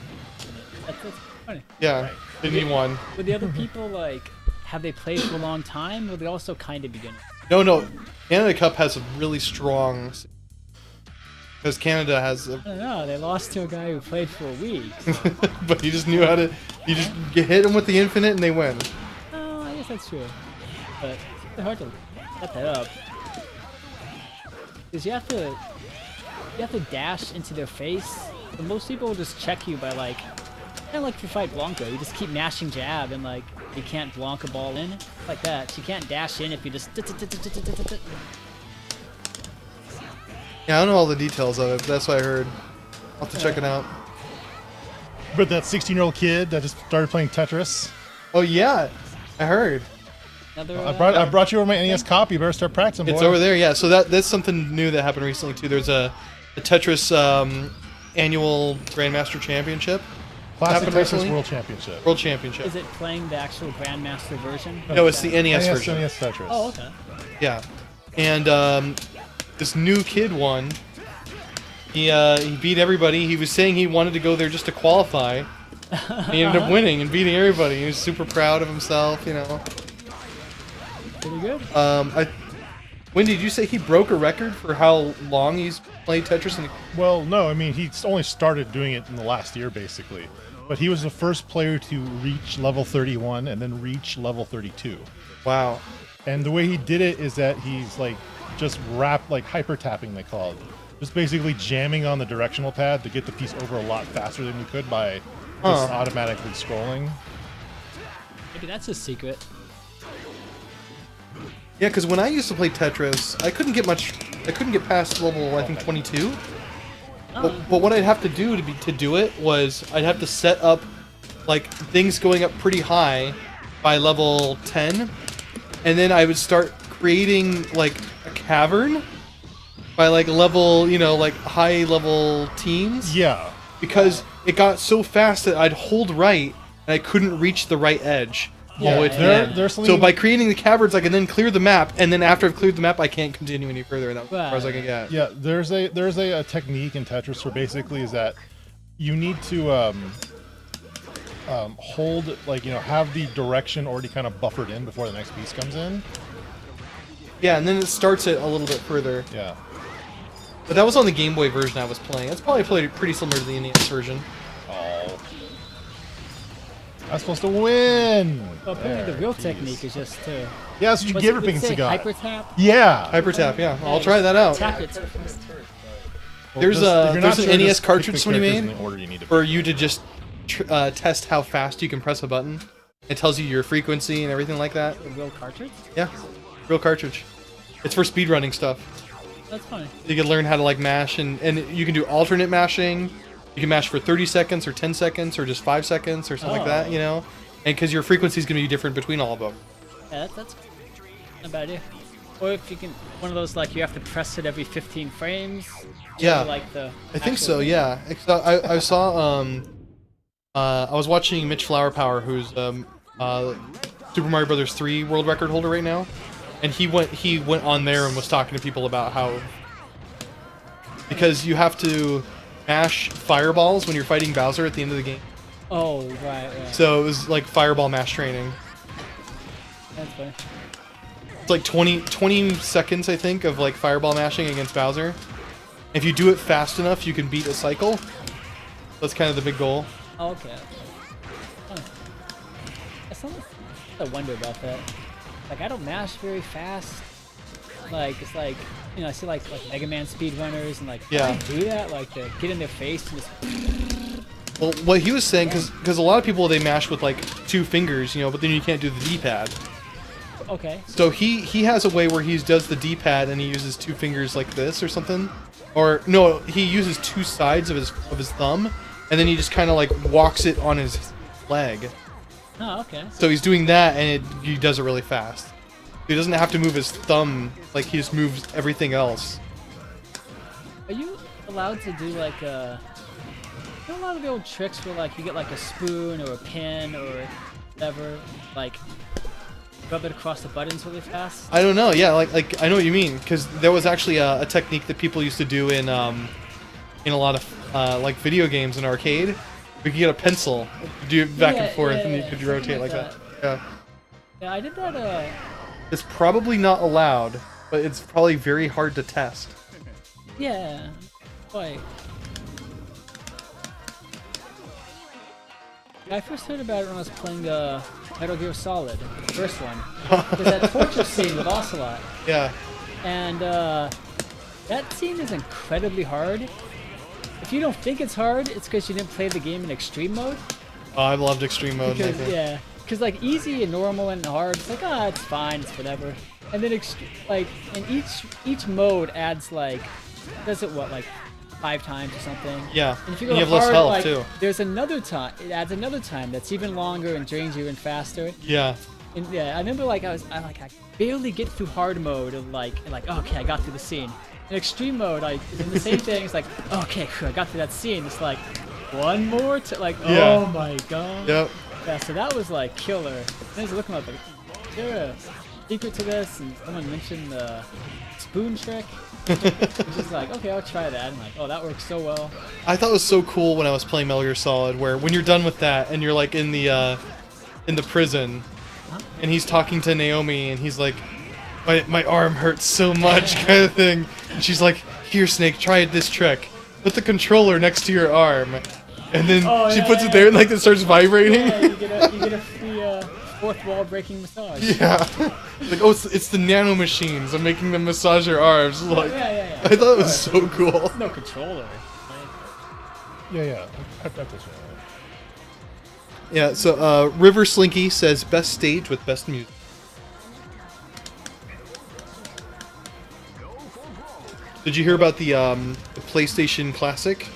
That's funny. Yeah, and he won. Would the other people like have they played for a long time, or they also kind of beginners? No. Canada Cup has a really strong. Because Canada has a... I don't know. They lost to a guy who played for a week. But he just knew how to... You just hit him with the infinite and they win. Oh, I guess that's true. But it's hard to set that up. Because you have to dash into their face. But most people will just check you by like... Kind of like if you fight Blanca. You just keep mashing jab and like... You can't Blanca ball in. Like that. You can't dash in if you just... Yeah, I don't know all the details of it, but that's what I heard. I'll have to check it out. But that 16-year-old kid that just started playing Tetris. Oh yeah, I heard. Another, I brought you over my NES copy. You better start practicing, boy. It's over there, yeah. So that's something new that happened recently too. There's a Tetris annual Grandmaster Championship. Classic happened Tetris recently. World Championship. World Championship. Is it playing the actual Grandmaster version? No, it's the NES version. NES Tetris. Oh, okay. Yeah, and this new kid won. He beat everybody. He was saying he wanted to go there just to qualify. He ended up winning and beating everybody. He was super proud of himself, you know. Pretty good. Wendy, did you say he broke a record for how long he's play Tetris? Well, no, I mean, he's only started doing it in the last year, basically. But he was the first player to reach level 31 and then reach level 32. Wow. And the way he did it is that he's like just like hyper tapping, they call it. Just basically jamming on the directional pad to get the piece over a lot faster than you could by just automatically scrolling. Maybe that's a secret. Yeah, because when I used to play Tetris, I couldn't get past level, I think, 22. But what I'd have to do to do it was I'd have to set up like things going up pretty high by level 10, and then I would start creating like a cavern by like level, like high level teens. Yeah. Because it got so fast that I'd hold right and I couldn't reach the right edge. all the way to the end. So by creating the caverns, I can then clear the map, and then after I've cleared the map, I can't continue any further, and that's as far as I can get. Yeah, there's a technique in Tetris where basically is that you need to hold, like, have the direction already kind of buffered in before the next piece comes in. Yeah, and then it starts it a little bit further. Yeah. But that was on the Game Boy version I was playing. That's probably pretty similar to the NES version. Oh. I'm supposed to win! Well, apparently the real technique is just to... Yeah, that's what you give everything say a cigar. hyper tap? Yeah! Hyper tap, yeah. I'll try that out. Tap it. There's an NES cartridge somebody made you for you to just test how fast you can press a button. It tells you your frequency and everything like that. The real cartridge? Yeah, real cartridge. It's for speedrunning stuff. That's funny. You can learn how to like mash, and you can do alternate mashing. You can mash for 30 seconds or 10 seconds or just 5 seconds or something like that, And because your frequency is going to be different between all of them. Yeah, that's not a bad idea. Or if you can, one of those like you have to press it every 15 frames. Yeah, like the I think so. Yeah, I saw. I was watching Mitch Flowerpower, who's Super Mario Brothers 3 world record holder right now, and he went on there and was talking to people about how, because you have to mash fireballs when you're fighting Bowser at the end of the game. Oh, right. So it was like fireball mash training. That's funny. It's like 20 seconds, I think, of like fireball mashing against Bowser. If you do it fast enough, you can beat a cycle. That's kind of the big goal. Oh, okay. Huh. Something I wonder about that. Like, I don't mash very fast. Like, it's like, I see like Mega Man speedrunners and like, yeah, how do they do that? Like, to get in their face and just... Well, what he was saying, because a lot of people, they mash with like 2 fingers, but then you can't do the D-pad. Okay. So he has a way where he does the D-pad and he uses 2 fingers like this or something. Or no, he uses 2 sides of his thumb, and then he just kind of like walks it on his leg. Oh, okay. So he's doing that, and he does it really fast. He doesn't have to move his thumb, like he just moves everything else. Are you allowed to do like a lot of the old tricks where like you get like a spoon or a pin or whatever, like rub it across the buttons really fast? I don't know. Yeah, like I know what you mean, because there was actually a technique that people used to do in a lot of like video games in arcade. We could get a pencil, do it back and forth, and you could rotate like that. Yeah. Yeah, I did that. It's probably not allowed, but it's probably very hard to test. Yeah. Quite. I first heard about it when I was playing Metal Gear Solid, the first one. There's that torture scene with Ocelot. Yeah. And that scene is incredibly hard. If you don't think it's hard, it's because you didn't play the game in extreme mode. Oh, I loved extreme mode. Because like easy and normal and hard, it's like it's fine, it's whatever. And then and each mode adds like, does it what, like 5 times or something? Yeah. And if you go have hard, less health too. There's another time. It adds another time that's even longer and drains you even faster. Yeah. And yeah, I remember like I barely get through hard mode and like okay, I got through the scene. In extreme mode, it's the same thing. It's like, okay, I got through that scene. It's like one more oh my god. Yep. Yeah, so that was like killer. And I was looking up like, is there a secret to this? And someone mentioned the spoon trick. It's just like, okay, I'll try that. I'm like, oh, that works so well. I thought it was so cool when I was playing Metal Gear Solid, where when you're done with that and you're like in the prison, and he's talking to Naomi, and he's like, my arm hurts so much, kind of thing. And she's like, Here, Snake, try this trick. Put the controller next to your arm. And then Oh, she yeah, puts yeah. it there and like it starts vibrating. Yeah, you get a free fourth wall breaking massage. Yeah. Like, oh, it's the nano machines. I'm making them massage your arms. Like, Yeah. I thought it was so cool. No controller. Yeah. I've got this one. Yeah, so River Slinky says best stage with best music. Did you hear about the PlayStation Classic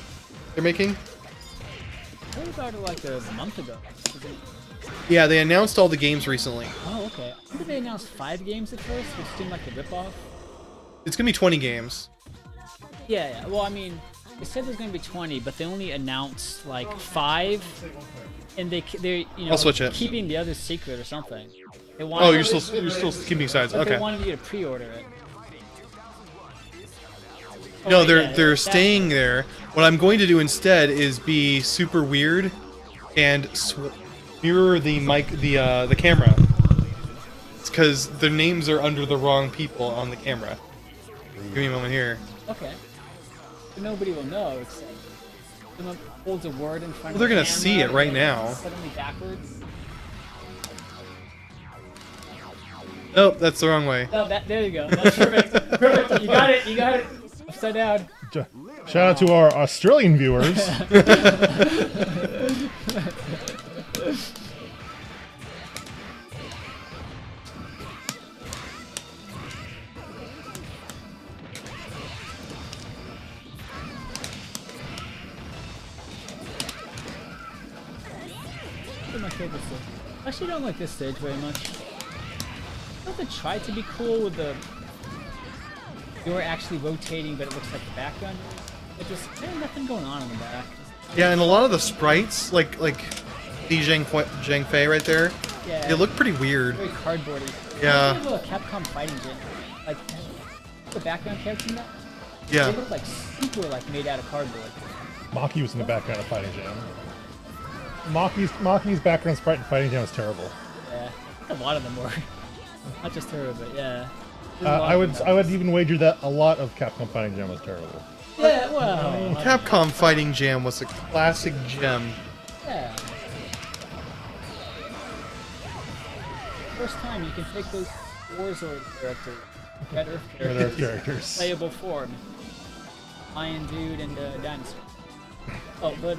they're making? I heard about it like a month ago. Yeah, they announced all the games recently. Oh, okay. I think they announced 5 games at first, which seemed like a ripoff. It's gonna be 20 games. Yeah. Well, I mean, they said there's gonna be 20, but they only announced like 5, and they're I'll switch it. keeping the others secret or something. They Oh, wanted, you're still keeping sides. but Okay. They wanted you to pre-order it. No, Oh, they're yeah, staying there. What I'm going to do instead is be super weird and mirror the mic, the camera. It's because their names are under the wrong people on the camera. Give me a moment here. Okay. But nobody will know except someone holds a word in front Well, they're of the gonna see camera it right and now. Suddenly backwards. Nope, that's the wrong way. Oh, there you go. That's perfect. Perfect. You got it. Upside down. Shout out to our Australian viewers. This is my favorite stage. I actually don't like this stage very much. I thought they tried to be cool with the... You're actually rotating, but it looks like the background. It just there's nothing going on in the back. Yeah, and a lot of the sprites, like the Zhang Fei right there, Yeah. they look pretty weird. Very cardboardy. Yeah. Kind of a Capcom fighting game. Like the background characters in that. Yeah. They look like super like made out of cardboard. Maki was in the background of Fighting Jam. Maki's background sprite in Fighting Jam is terrible. Yeah. A lot of them were. Not just her, but yeah. There's a lot I of would them. I would even wager that a lot of Capcom Fighting Jam was terrible. Yeah, well. Capcom Fighting Jam was a classic gem. Yeah. First time you can take those Warzord characters, Red Earth Red Earth characters, characters. playable form. Lion Dude and Dinosaur. Oh, but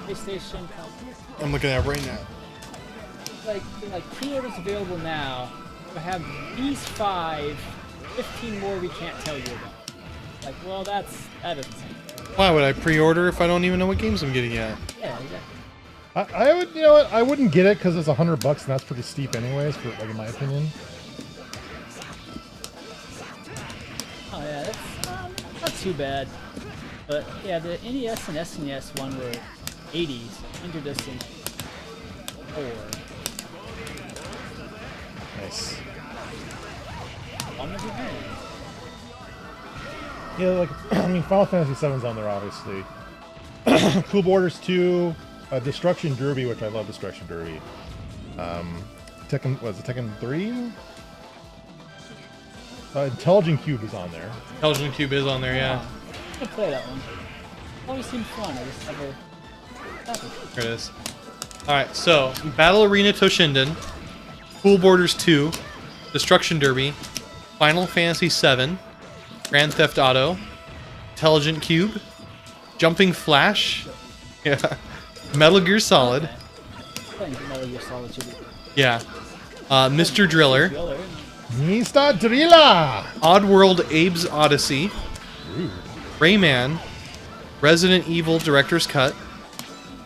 PlayStation. I'm looking at it right now. Like pre-orders available now. We have these 5, 15 more we can't tell you about. Like, well, that doesn't seem fair. Why would I pre-order if I don't even know what games I'm getting yet? Yeah, exactly. I would, you know what? I wouldn't get it because it's $100 and that's pretty steep, anyways. For like in my opinion. Oh yeah, that's not too bad. But yeah, the NES and SNES one were 80s, interdistant 4. Nice. On the hand. Yeah, like I mean, Final Fantasy VII's on there, obviously. Cool Borders 2, Destruction Derby, which I love. Destruction Derby. Tekken 3? Intelligent Cube is on there. Intelligent Cube is on there, yeah. I play that one. Always seemed fun. I just never. There it is. Alright, so Battle Arena Toshinden, Cool Borders 2, Destruction Derby, Final Fantasy VII, Grand Theft Auto, Intelligent Cube, Jumping Flash, yeah, Metal Gear Solid, Playing Metal Gear Solid 2. yeah, Mr. Driller, Driller. Mr. Drilla! Oddworld Abe's Odyssey, Rude. Rayman, Resident Evil Director's Cut,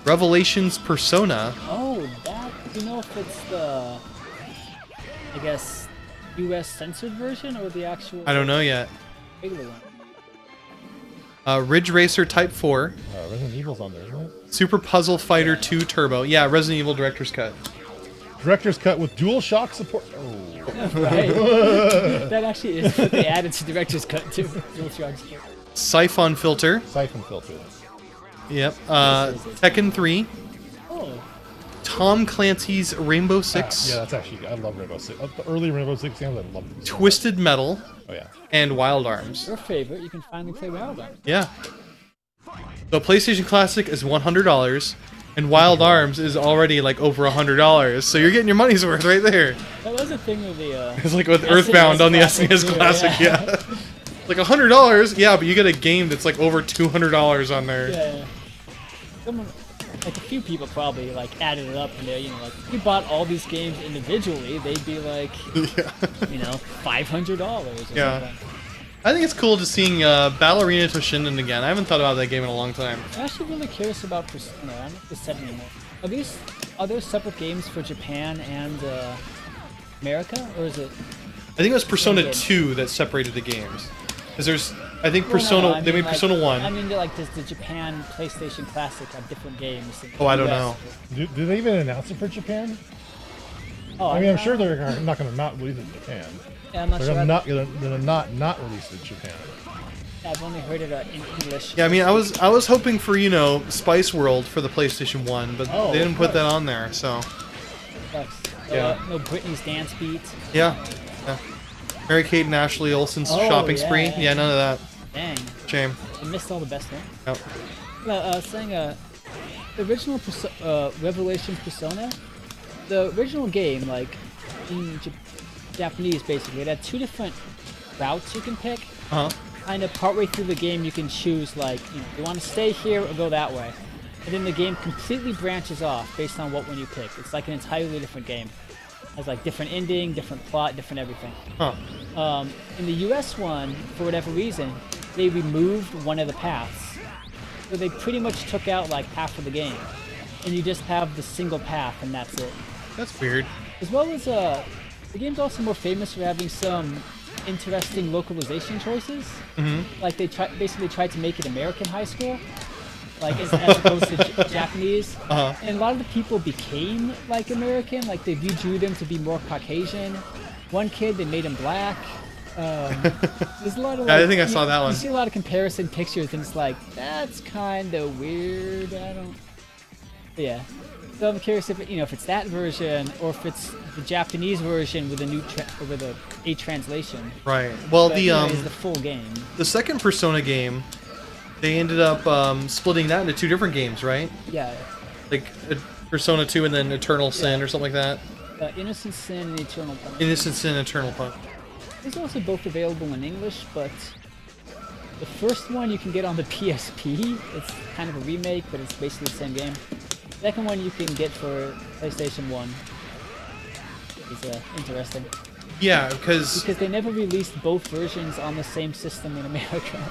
Revelations Persona, Oh, that. Do you know if it's the, I guess, US censored version or the actual I don't know yet, regular one? Ridge Racer Type 4, Resident Evil's on there, isn't it? Super Puzzle Fighter 2 Turbo, yeah, Resident Evil Director's Cut. Director's Cut with Dual Shock support. Oh. Right. That actually is what they added to Director's Cut too. Dual Shock support. Siphon Filter, Siphon Filter. yep, Tekken 3, Oh, Tom Clancy's Rainbow Six, Yeah, that's actually, I love Rainbow Six. The early Rainbow Six games, I love them. Twisted Metal, Oh yeah. and Wild Arms. Your favorite, you can finally play Wild Arms. Yeah. The PlayStation Classic is $100, and Wild Arms is already like over $100. So you're getting your money's worth right there. That was the thing with the. It's like with SNES Earthbound on the Classic SNES too, Classic, yeah. Like $100, yeah, but you get a game that's like over $200 on there. Yeah. Someone, like a few people probably like added it up, and they, you know, like if you bought all these games individually, they'd be like, Yeah. you know, $500 or Yeah. something. I think it's cool just seeing Ballerina Toshinden again. I haven't thought about that game in a long time. I'm actually really curious about Persona. I don't know if they said anymore. Are there separate games for Japan and America, or is it? I think it was Persona game. 2 that separated the games. Because there's, I think Well, no, Persona, I they mean, made Persona 1. I mean, like, does the Japan PlayStation Classic have different games? than Oh, I the don't US? know. Did they even announce it for Japan? Oh, I mean, I'm sure they're not going to not release it in Japan. Yeah, I'm not They're sure. gonna not release it in Japan. I've only heard it in English. Yeah, I mean, I was hoping for, you know, Spice World for the PlayStation 1, but Oh, they didn't of put that course. on there, so. Sucks. Yeah. No Britney's dance beat. Yeah. Yeah. Mary Kate and Ashley Olsen's Oh, shopping yeah. spree. Yeah, none of that. Dang. Shame. I missed all the best one. Yep. Saying the original Revelations Persona, the original game, like in Japanese, basically, it had two different routes you can pick. Uh-huh. Kind of partway through the game, you can choose like, you know, you want to stay here or go that way, and then the game completely branches off based on what one you pick. It's like an entirely different game. It has like different ending, different plot, different everything. Huh. In the US one, for whatever reason, they removed one of the paths. So they pretty much took out like half of the game. And you just have the single path and that's it. That's weird. As well as, the game's also more famous for having some interesting localization choices. Mm-hmm. Like they basically tried to make it American high school. Like as opposed to Japanese. Uh-huh. And a lot of the people became like American, like they drew them to be more Caucasian. One kid, they made him black. There's a lot of. Yeah, I like, think I saw that one. You see a lot of comparison pictures, and it's like that's kind of weird. I don't. Yeah. So I'm curious if if it's that version or if it's the Japanese version with a new with a translation. Right. Well, But, the you know, is the full game. the second Persona game, they ended up splitting that into two different games, right? Yeah. Like Persona 2 and then Eternal Sin or something like that. Innocent Sin and Eternal Punishment. Innocent Sin, Eternal Punishment. These are also both available in English, but the first one you can get on the PSP. It's kind of a remake, but it's basically the same game. The second one you can get for PlayStation 1. Is interesting. Yeah, because Because they never released both versions on the same system in America.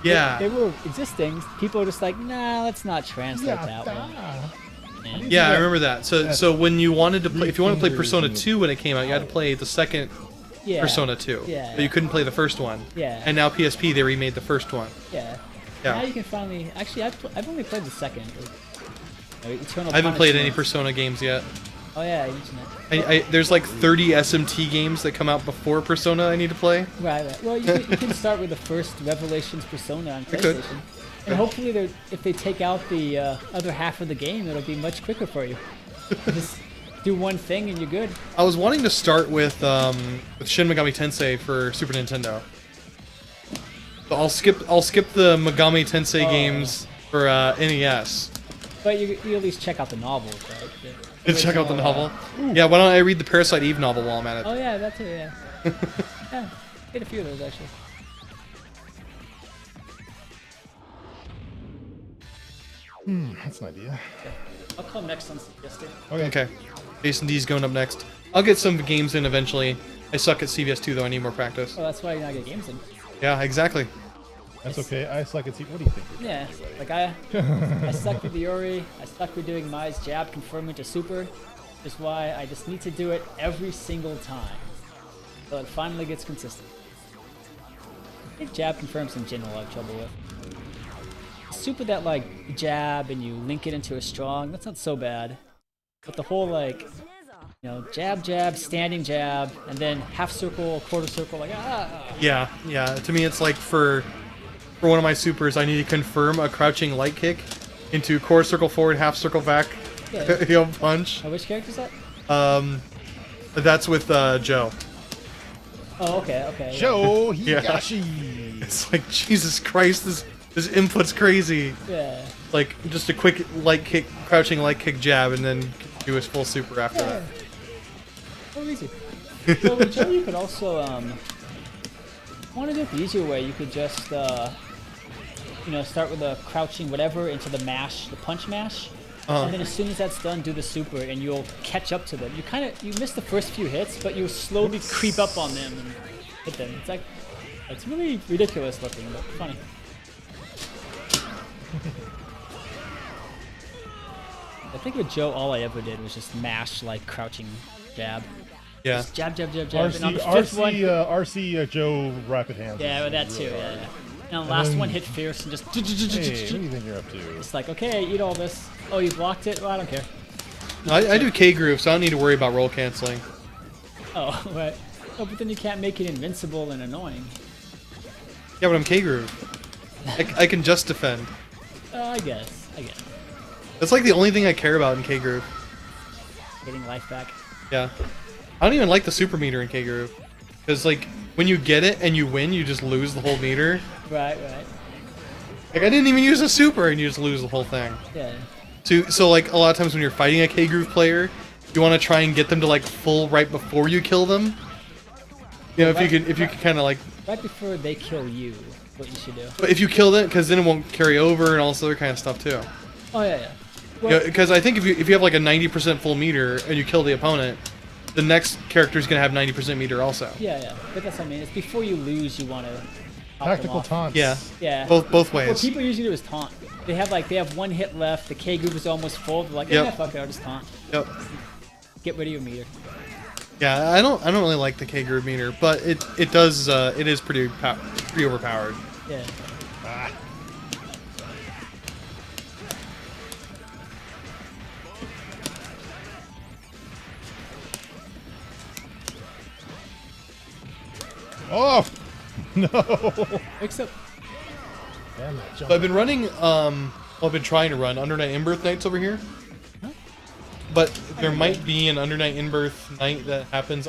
yeah, They were existing. People were just like, nah, let's not translate that one. yeah, I remember that. So when you wanted to play, if you wanted to play Persona 2 when it came out, you had to play the second Yeah. Persona 2. Yeah. But you couldn't play the first one. Yeah. And now PSP they remade the first one. Yeah. Yeah. Now you can finally. Actually, I've only played the second. Eternal I haven't played any Punishment. Persona games yet. Oh yeah, you mentioned it. There's like 30 SMT games that come out before Persona I need to play. Right. Well, you can start with the first Revelations Persona on I could. PlayStation, and hopefully, if they take out the other half of the game, it'll be much quicker for you. Just do one thing and you're good. I was wanting to start with Shin Megami Tensei for Super Nintendo. So I'll skip the Megami Tensei games for NES. But you at least check out the novels, right? And check out the novel. Yeah, why don't I read the Parasite Eve novel while I'm at it? Oh yeah, that's it. Yeah. Yeah, get a few of those actually. That's an idea. I'll come next on suggested. Okay. Jason D's going up next. I'll get some games in eventually. I suck at CVS2 though, I need more practice. Oh, that's why you're not getting games in. Yeah, exactly. That's okay. I suck at What do you think? Yeah, like I suck with the Ori. I suck with doing Mai's jab confirming to super. Which is why I just need to do it every single time. So it finally gets consistent. I think jab confirms in general I have trouble with. Super that like jab and you link it into a strong, that's not so bad. But the whole like, jab, jab, standing jab, and then half circle, quarter circle, like Yeah. To me, it's like for one of my supers, I need to confirm a crouching light kick into quarter circle forward, half circle back, Yeah. He'll punch. Which character is that? That's with Joe. Oh, okay, okay. Joe Yeah. Higashi. It's like Jesus Christ, this input's crazy. Yeah. Like just a quick light kick, crouching light kick jab, and then do his full super after Yeah. that. Oh, easy. So with Joe, you could also, want to do it the easier way. You could just, you know, start with a crouching whatever into the mash, the punch mash. And then as soon as that's done, do the super, and you'll catch up to them. You miss the first few hits, but you slowly creep up on them and hit them. It's like, it's really ridiculous looking, but funny. I think with Joe, all I ever did was just mash like crouching jab. Yeah. Just jab, jab, jab, jab. And on the RC, fifth one, RC Joe Rapid Hands. yeah, is with that too. really Yeah, hard. yeah. And on the last one hit fierce and just. Hey, what do you think you're up to? It's like, okay, eat all this. Oh, you blocked it? Well, I don't care. I do K groove, so I don't need to worry about roll canceling. Oh, right. Oh, but then you can't make it invincible and annoying. Yeah, but I'm K groove. I can just defend. I guess. That's like the only thing I care about in K groove. Getting life back. Yeah. I don't even like the super meter in K groove, because like when you get it and you win, you just lose the whole meter. Right. Like I didn't even use a super, and you just lose the whole thing. Yeah. So like a lot of times when you're fighting a K groove player, you want to try and get them to like full right before you kill them. You know, if you can kind of like. Right before they kill you, what you should do. But if you kill them, because then it won't carry over and all this other kind of stuff too. Oh yeah. Well, Because I think if you have like a 90% full meter and you kill the opponent, the next character is gonna have 90% meter also. yeah. But that's what I mean. It's before you lose, you want to. Tactical taunts. Yeah. Yeah. Both What ways. people usually do is taunt. They have one hit left. The K group is almost full. They're like, Yep. yeah, fuck it, I'll just taunt. Yep. Get rid of your meter. Yeah, I don't really like the K groove meter, but it is pretty overpowered. Yeah. Oh no! Except. Damn it, jump. So I've been running I've been trying to run Under Night In-Birth nights over here. But there might be an Under Night In-Birth night that happens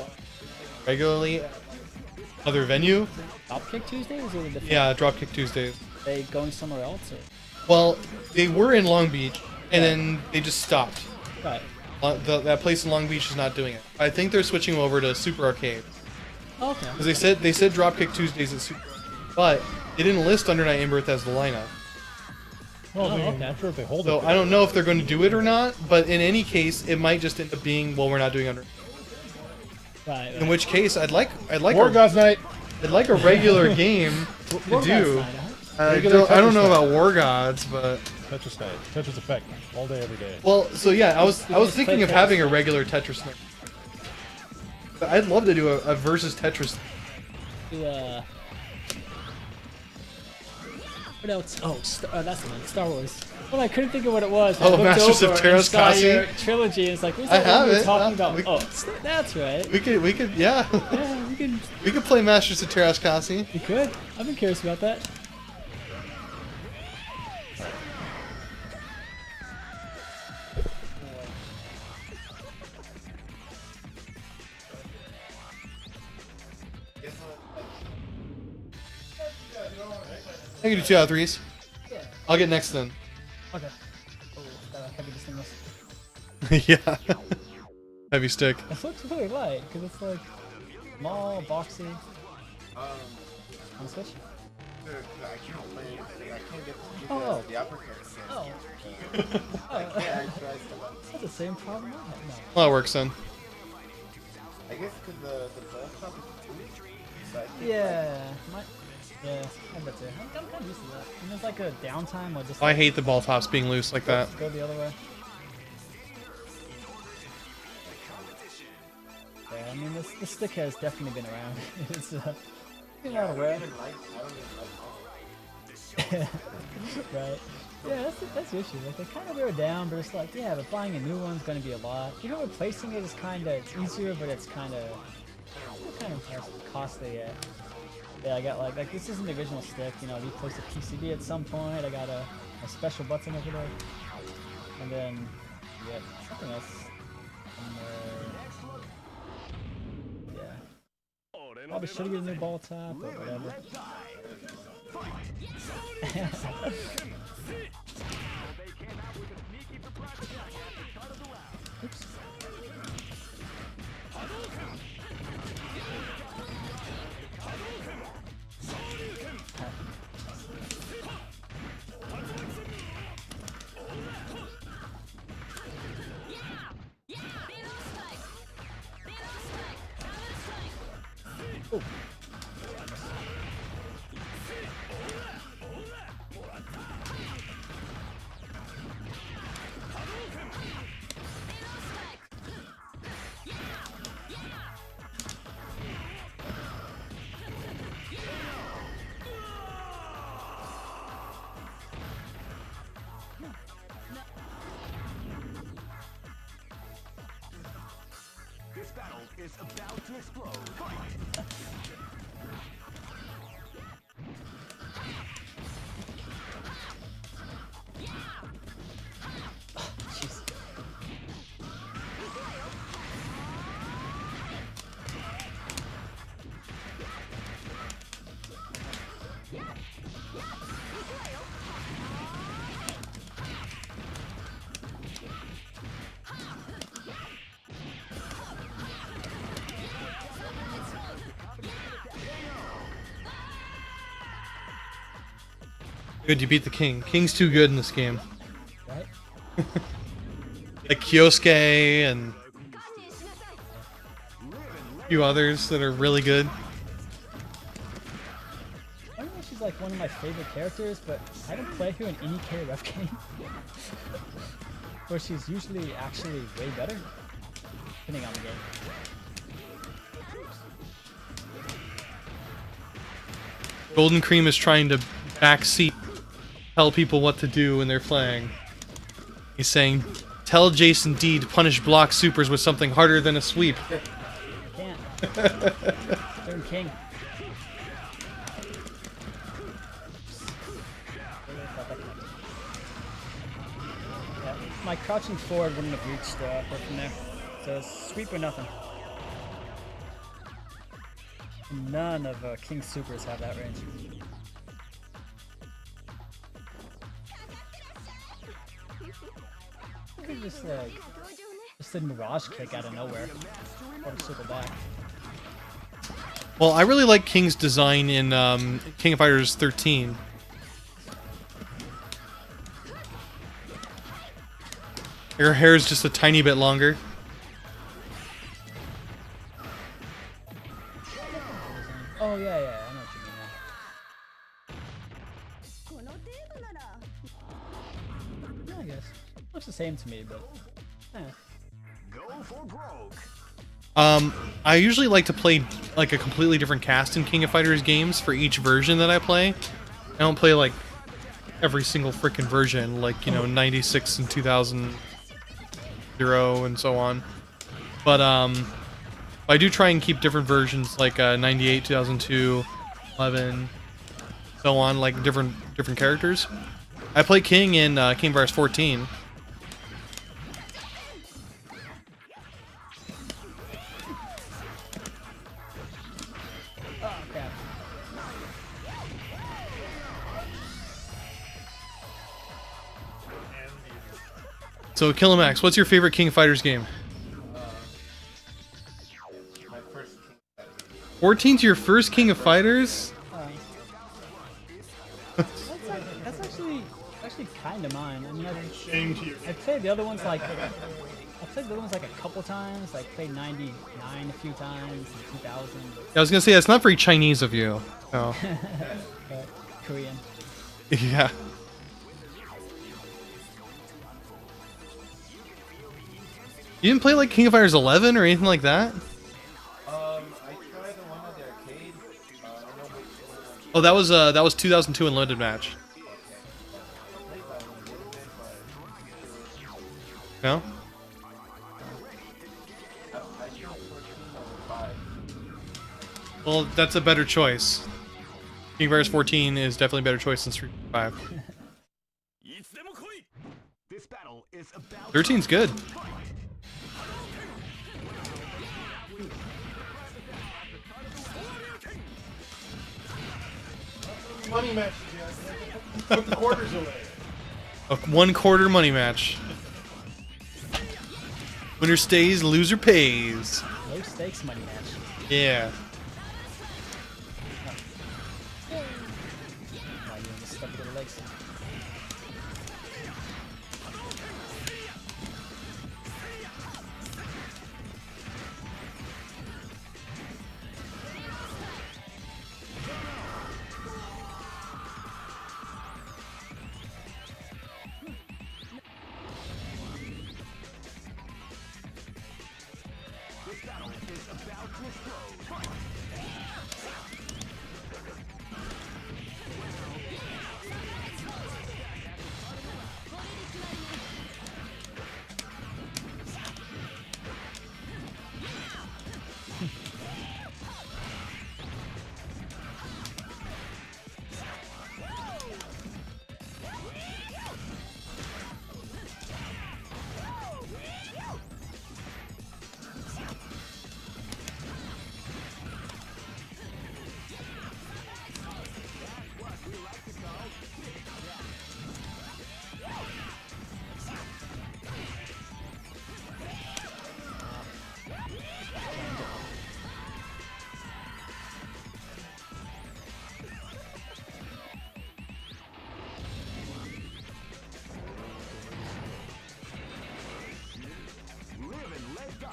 regularly at another venue. Dropkick Tuesdays or the Yeah, Dropkick Tuesdays. Are they going somewhere else or? Well, they were in Long Beach, and then they just stopped. Right. That place in Long Beach is not doing it. I think they're switching over to Super Arcade. Oh, okay. Because they said Dropkick Tuesdays at Super Arcade, but they didn't list Under Night In-Birth as the lineup. Well, I mean, okay. I'm sure if they hold So it. I don't know if they're going to do it or not, but in any case, it might just end up being, well, we're not doing Under. Right. In which case, I'd like War Gods Night. I'd like a regular game to War do. Gods Night, huh? Regular I don't Tetris know night. about War Gods, but Tetris Night. Tetris Effect. All day, every day. well, so yeah, I was just play thinking of Tetris having a night. regular Tetris night. But I'd love to do a versus Tetris. What else? Oh, that's the one. Star Wars. Well, I couldn't think of what it was. I Oh, looked Masters of over and Terra's saw your Kasi? trilogy. It's like, what's I that one have we were it. talking about? We- Oh, that's right. We could, yeah. Yeah, we can. We could play Masters of Terra's Kasi. We could. I've been curious about that. I can do 2 out of 3s. I'll get next then. Okay. Oh, that heavy this thing was. Yeah. Heavy stick. It looks really light because it's like small, boxy. On Switch? I can't play it. I can't get Oh. the uppercuts. Oh. I tried to. That's the same problem I had. No. Well, that works then. I guess because the ball top is too. So I think Yeah, I bet too. I'm kind of used to that. And there's like a downtime or just I hate the ball tops being loose like that. go the other way. Yeah, I mean this stick has definitely been around. It's been a lot of wear. I don't even like Right. Yeah, that's the issue. Like they kind of wear down, but it's like, yeah, but buying a new one's gonna be a lot. Even replacing it is kind of easier, but it's kind of costly. Yeah, I got like this isn't the original stick. You know, we replaced a PCB at some point. I got a special button over there, and then be it. Something else. Yeah. Probably should get a new ball tap, but whatever. Oops. Oh. This battle is about to explode. Fight! Jeez. Good, you beat the king. King's too good in this game. Right? Like Kyosuke and a few others that are really good. I don't know if she's like one of my favorite characters, but I don't play her in any KRF game. Where she's usually actually way better, depending on the game. Golden Cream is trying to backseat, tell people what to do when they're playing. He's saying, tell Jason D to punish block supers with something harder than a sweep. Can't. Turn king. Yeah, my crouching forward wouldn't have reached her from there. So sweep or nothing. None of King's supers have that range. You could just like a mirage kick out of nowhere. Or circle back. Well, I really like King's design in King of Fighters 13. Her hair is just a tiny bit longer. Oh yeah, I know what you mean now. Yeah, I guess. Looks the same to me, but Go for broke. I usually like to play like a completely different cast in King of Fighters games for each version that I play. I don't play like every single freaking version, like, you know, 96 and 2000 and so on. But I do try and keep different versions, like 98, 2002, 11, so on, like different characters. I play King in King of Fighters 14. oh crap. So, Killimax, what's your favorite King of Fighters game? My first King Fighter. 14's your first King of Fighters? That's actually kind of mine. I mean, Shame to you. I played the other ones like a couple times. Like played 99 a few times, and 2000. I was gonna say, that's not very Chinese of you. Oh. But Korean. Yeah. You didn't play like King of Fighters 11 or anything like that? I tried the one at the arcade. I don't know which one. Oh, that was 2002 Unlimited match. I played that one a little bit, but No? I chose 14 over 5. Well, that's a better choice. King of Fighters 14 is definitely a better choice than Street Fighter 5. This This battle is about 13's good. Money match, put the quarters away. A 1/4 money match. Winner stays, loser pays. Low stakes money match. Yeah. Why you just stuck to the legs? this battle is about to explode. Live and let die.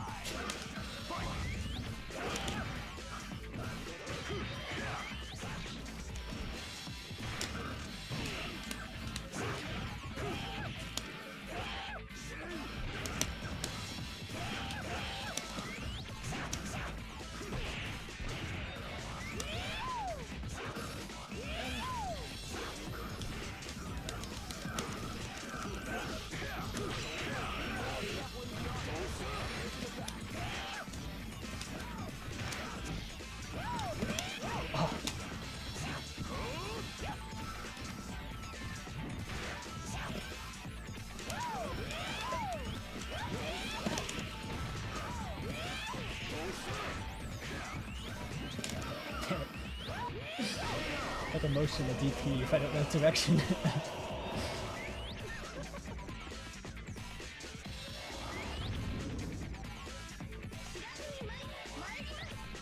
Like a motion of DP if I don't know the direction.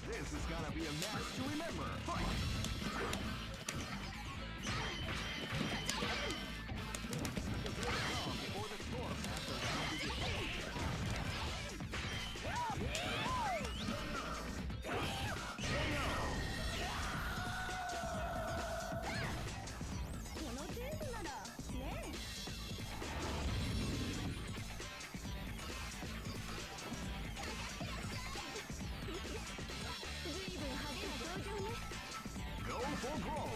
This is gonna be a match to remember. Fight! Go for broke.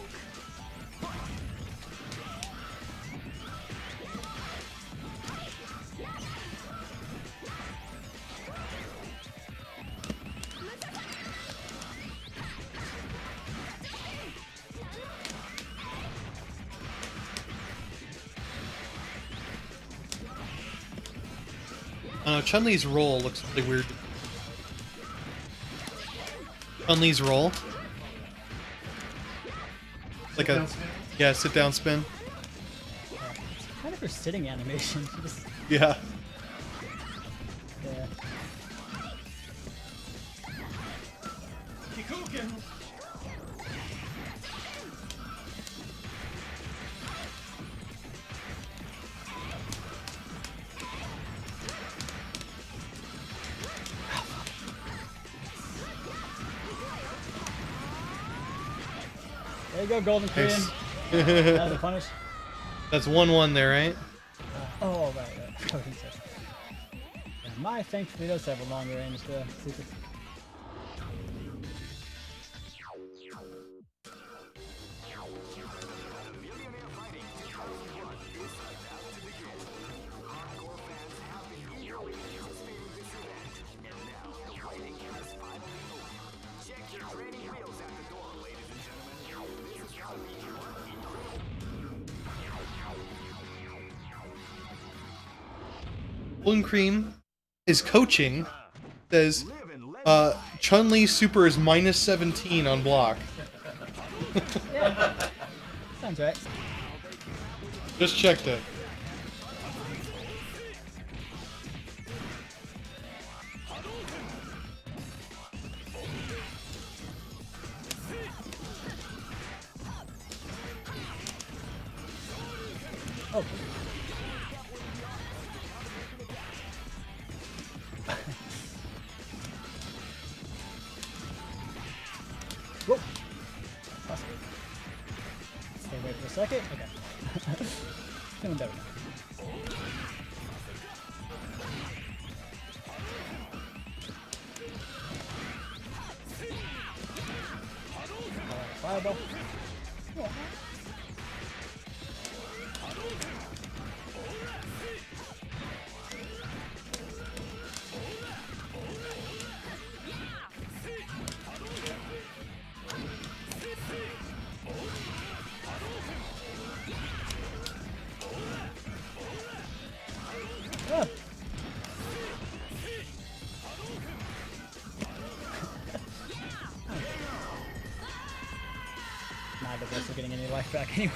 I don't know, Chun-Li's roll looks really weird. Chun-Li's roll. Like a, yeah, sit down spin. It's kind of her sitting animation. She just, Yeah. yeah. There you go, Golden Korean. Nice. That was a punish. That's 1-1 there, right? Oh, right. Yeah, my thankfully does have a longer range to super. Golden Cream is coaching. Says Chun-Li Super is minus 17 on block. Yeah. Sounds right. Just checked it. Oh. Whoa. Awesome. Okay, wait for a second. Okay. Feeling better now. Fireball. Yeah. Ah. Not the best for getting any life back anyway.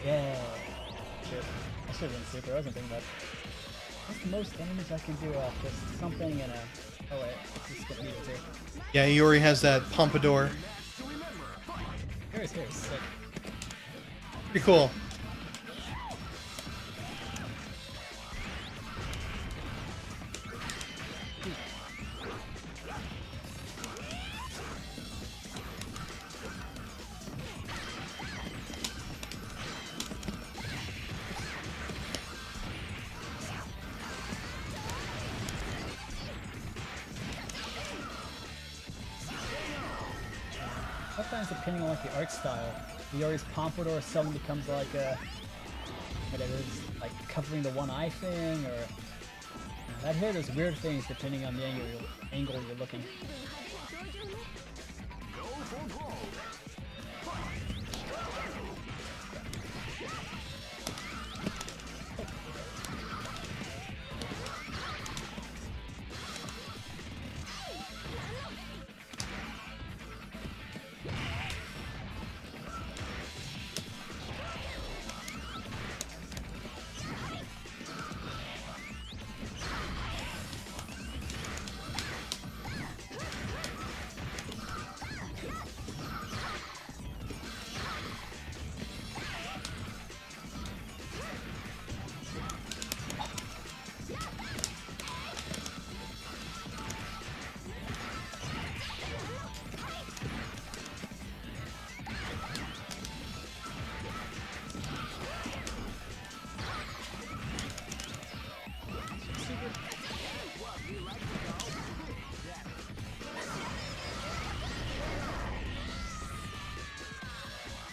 Yeah. Shit. I should have been super. I wasn't thinking about what's the most damage I can do off just something in a. Oh wait, let's just get needed too. Yeah, Iori has that pompadour. Here's sick. Pretty cool. Sometimes depending on like the art style, Iori's pompadour suddenly becomes like a whatever it is, like covering the one eye thing, or that hair does weird things depending on the angle you're looking.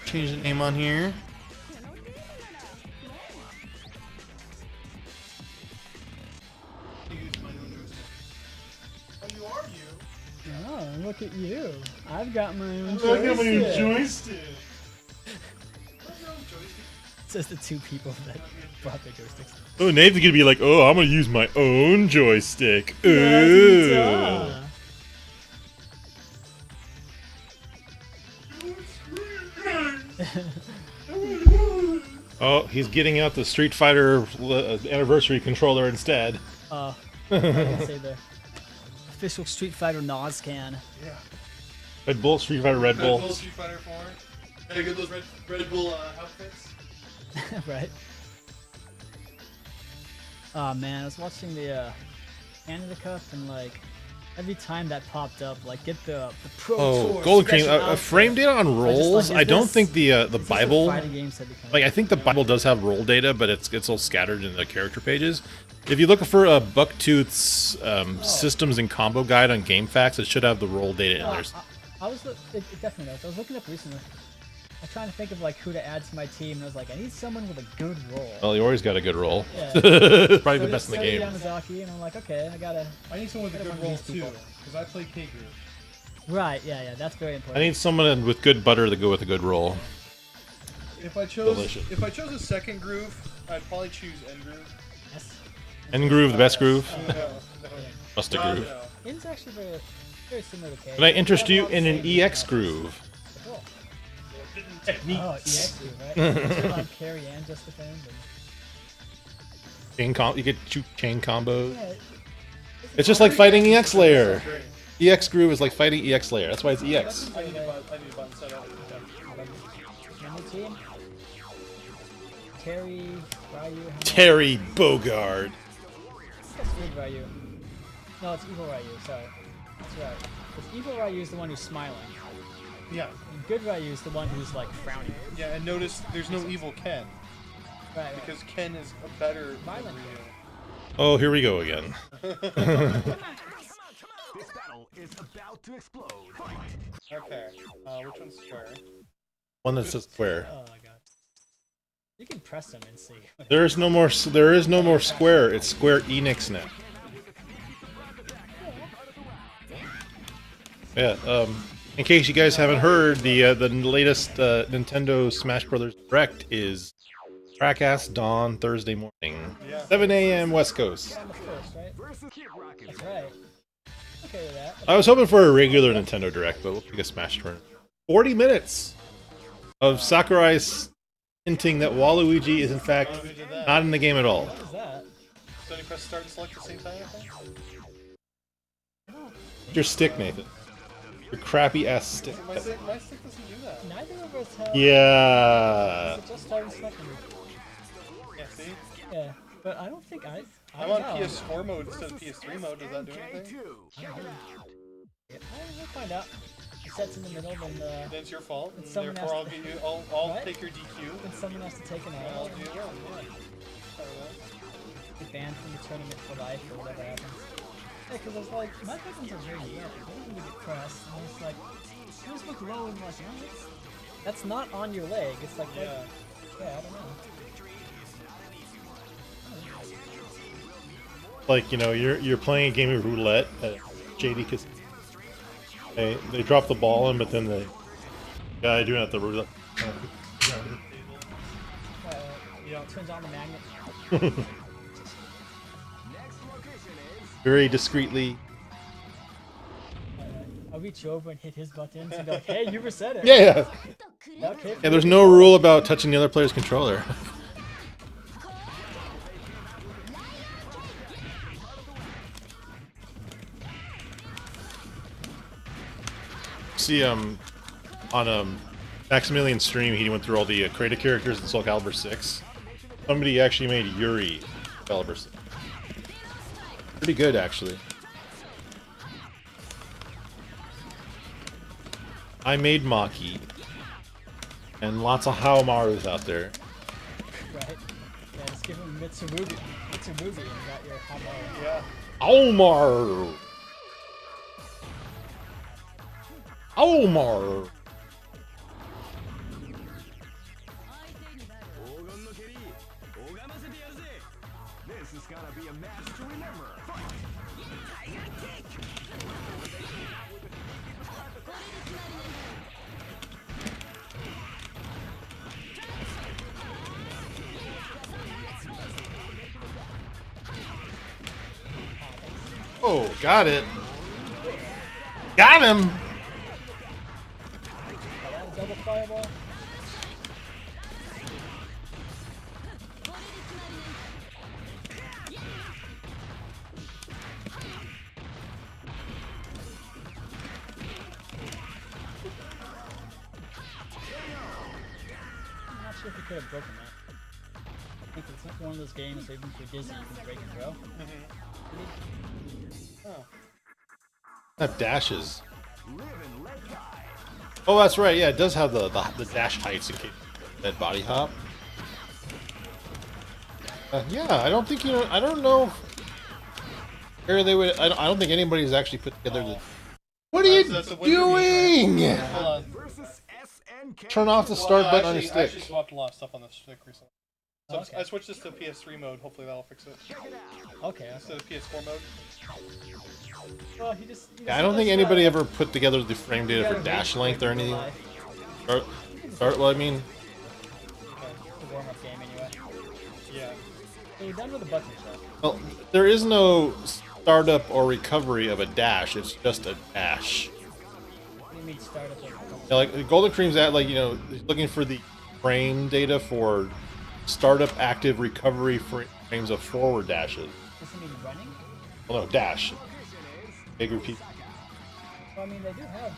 Change the name on here. Oh, look at you! I've got my own Look at my joystick. joystick. says the two people that brought their joysticks. Oh, Nathan's gonna be like, oh, I'm gonna use my own joystick. Ooh. Oh, he's getting out the Street Fighter anniversary controller instead. I can say the official Street Fighter Nas can. Yeah. Red Bull, Street Fighter, Red Bull. Red Bull Street Fighter 4. Gotta get those Red Bull outfits. Right. Oh man, I was watching the Canada Cup and like every time that popped up, like get the Pro Tour Golden Cream, special a outfit. frame data on I just rolls. thought, I don't this- think the is this what Bible, fighting games have become? like I think the Bible does have roll data, but it's all scattered in the character pages. If you look for a Bucktooth's systems and combo guide on GameFAQs, it should have the roll data in there. I was it definitely does. I was looking up recently. I was trying to think of like who to add to my team, and I was like, I need someone with a good roll. Well, you always got a good roll. Yeah. Probably the best in the game. Yamazaki, and I'm like, okay, I need someone with a Gotta good run roll these too, people. because I play K group. right, yeah, that's very I important. need someone with good butter to go with a good roll. If I chose Delicious. a second groove, I'd probably choose N groove. Yes. N groove, the best groove. No. Must a God, groove. no. In's actually very similar to K. Can I interest you in an EX groove? Cool. Techniques. Oh, EX, right? So, like carry and just defend. And, You get two chain combos. yeah, It's just like fighting EX layer. Great. EX groove is like fighting EX layer. That's why it's EX. I need a button set up. my new team. Terry, Ryu. Terry Bogard. That's good Ryu. No, it's Evil Ryu. Sorry. That's right. Because Evil Ryu is the one who's smiling. Yeah. And good Ryu is the one who's like frowning. Yeah, and notice there's no evil Ken, Right. because Ken is a better Violent Ryu. Oh, here we go again. This battle is about to explode. Okay. Which one's square? One that says square. Oh my god. You can press them and see. There is no more. There is no more square. It's Square Enix now. Yeah. In case you guys haven't heard, the latest Nintendo Smash Brothers Direct is Track-Ass Dawn Thursday morning, Yeah. 7 a.m. West Coast. On the first, right? Versus Kid Rocket. That's right. Okay with that. I was hoping for a regular Nintendo Direct, but we'll take a Smash tournament. 40 minutes of Sakurai hinting that Waluigi is in fact Oh, who did that? not in the game at all. What is that? So you press start and select at the same time, I think? Your stick, Nathan. Your crappy ass stick. My stick doesn't do that. Neither of us have. Yeah. Is it just starting second? Yeah, see? Yeah. But I don't think I I'm don't on know. PS4 mode instead of PS3 mode. Does that do anything? Yeah, we'll find out. It sets in the middle, then Then it's your fault. And Someone therefore, has I'll to- give you. I'll Right? take your DQ. then someone has to take an And I'll L. do it. Yeah. Get banned from the tournament for life or whatever happens. Yeah, because it's like, my buttons are very low. They don't really get pressed. And it's like, those look low and like, oh, that's not on your leg. It's like, Yeah. yeah, I don't know. Like, you know, you're playing a game of roulette at JD because they drop the ball in, but then the guy doing it at the roulette. You know, it turns on the magnet. Very discreetly. I'll reach over and hit his buttons and be like, hey, you reset it. Yeah. Okay. Yeah, there's no rule about touching the other player's controller. See, on Maximilian's stream, he went through all the creative characters in Soul Calibur 6. Somebody actually made Yuri Calibur 6. Pretty good, actually. I made Maki. And lots of Haomarus out there. Right. Yeah, just give him Mitsurugi. Mitsurugi and you got your Hamaro. Yeah. Haomaru! Haomaru! This is gonna be a match to remember. Oh, got it. Got him. Double fireball. I'm not sure if he could have broken that. I think it's like one of those games where even if you're dizzy, you can break and throw. Oh. That dashes. Oh, that's right. Yeah, it does have the dash heights in case that body hop. Yeah, I don't think I don't know where they would. I don't think anybody's actually put together the. What are you That's a win for me, doing? Hold on. Versus SNK. Turn off the start button on your I stick. actually swapped a lot of stuff on the stick recently. So Okay. I switched this to PS3 mode. Hopefully that'll fix it. Okay. Instead of PS4 mode. Well, he just. Yeah, I don't think anybody ever put together the frame data for dash length or anything. Start. Well, I mean, The warm-up game anyway. Yeah. So you're done with the button stuff. well, there is no startup or recovery of a dash. It's just a dash. What do you mean startup? Yeah, like Golden Cream's at looking for the frame data for startup, active, recovery frames of forward dashes. Does it mean running? Well, no, dash. Big repeat. Well, I mean, they do have.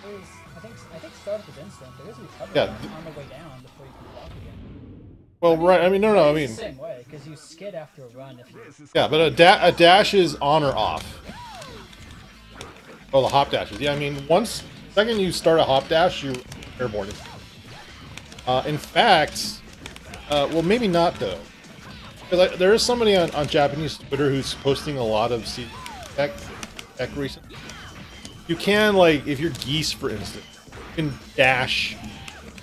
There's, I think startup is instant. There is a recovery Yeah, on the way down before you can walk again. Well, right. I mean, no. I mean, It's the same way because you skid after a run. If you yeah, but a dash is on or off. Oh, the hop dashes. Yeah, I mean, second you start a hop dash, you're airborne. In fact, well, maybe not though. Because there is somebody on Japanese Twitter who's posting a lot of tech recently. You can, like, if you're geese, for instance, you can dash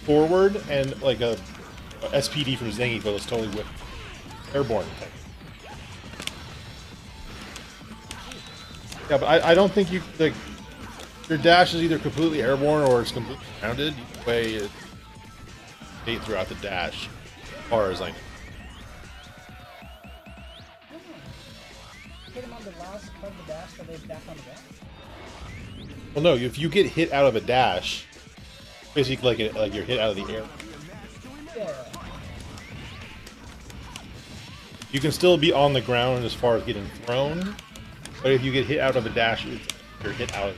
forward and like a SPD from Zengi goes totally with airborne. Yeah, but I don't think like your dash is either completely airborne or it's completely grounded. Either way, it's eight throughout the dash, as far as I know. hit them on the last part of the dash, are they back on the ground? Well, no, if you get hit out of a dash, basically like you're hit out of the air. Yeah. You can still be on the ground as far as getting thrown, but if you get hit out of a dash, you're hit out of.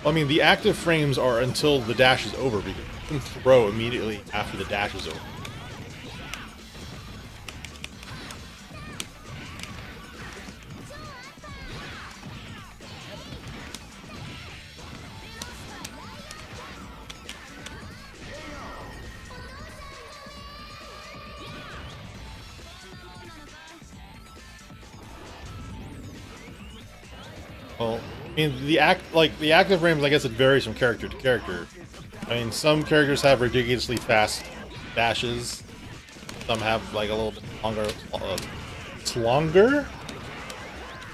I mean, the active frames are until the dash is over, because you can throw immediately after the dash is over. Well, I mean, the active frames, I guess it varies from character to character. I mean, some characters have ridiculously fast dashes. Some have like a little bit longer,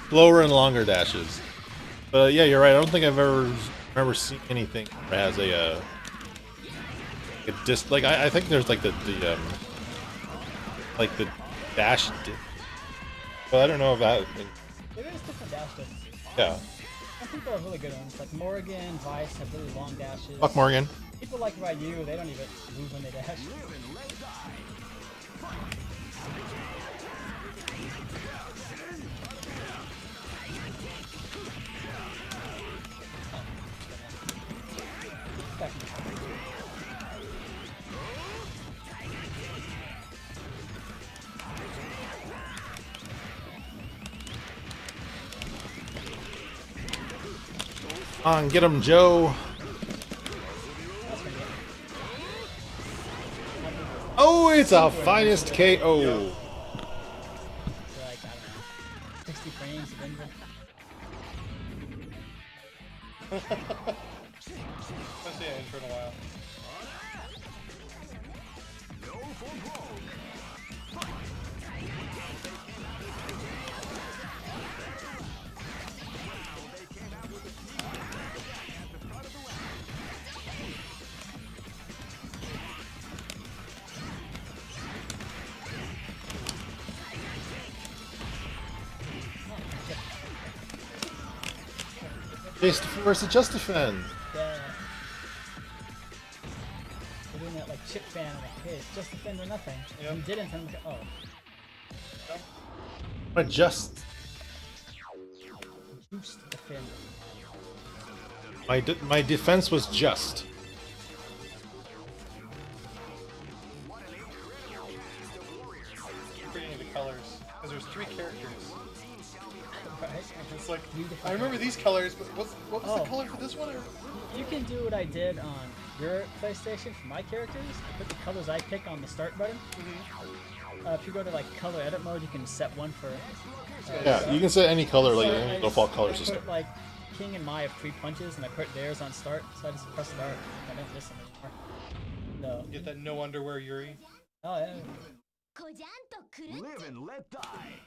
slower and longer dashes. But yeah, you're right. I don't think I've ever seen anything that has a like I think there's like the dash dip. But I don't know if that. There is different dash dips. Yeah. Some people are really good ones, like Morrigan, Vice have really long dashes. Fuck Morgan. People like Ryu, they don't even move when they dash. On, get him, Joe. Oh, it's a finest KO. Like, I don't know, 60 frames of input. Let's see an intro in a while. Face to force it, just defend. Yeah. We're doing that like chip fan, like, hey, it's just defend or nothing. Yep. And you didn't, and I'm like, oh, But just boost defend. my defense was just. Creating the colors because there's 3 characters. Right? It's like You defend. I remember these colors, but what was Oh. the color for this one? Or... You can do what I did on your PlayStation for my characters. Put the colors I pick on the start button. If you go to like color edit mode, you can set one for. Yeah, you can set any color, like So any I default color put, system. like King and Mai have 3 punches, and I put theirs on start, so I just press start. I don't miss them anymore. No. Get that no underwear Yuri. Oh yeah. Live and let die.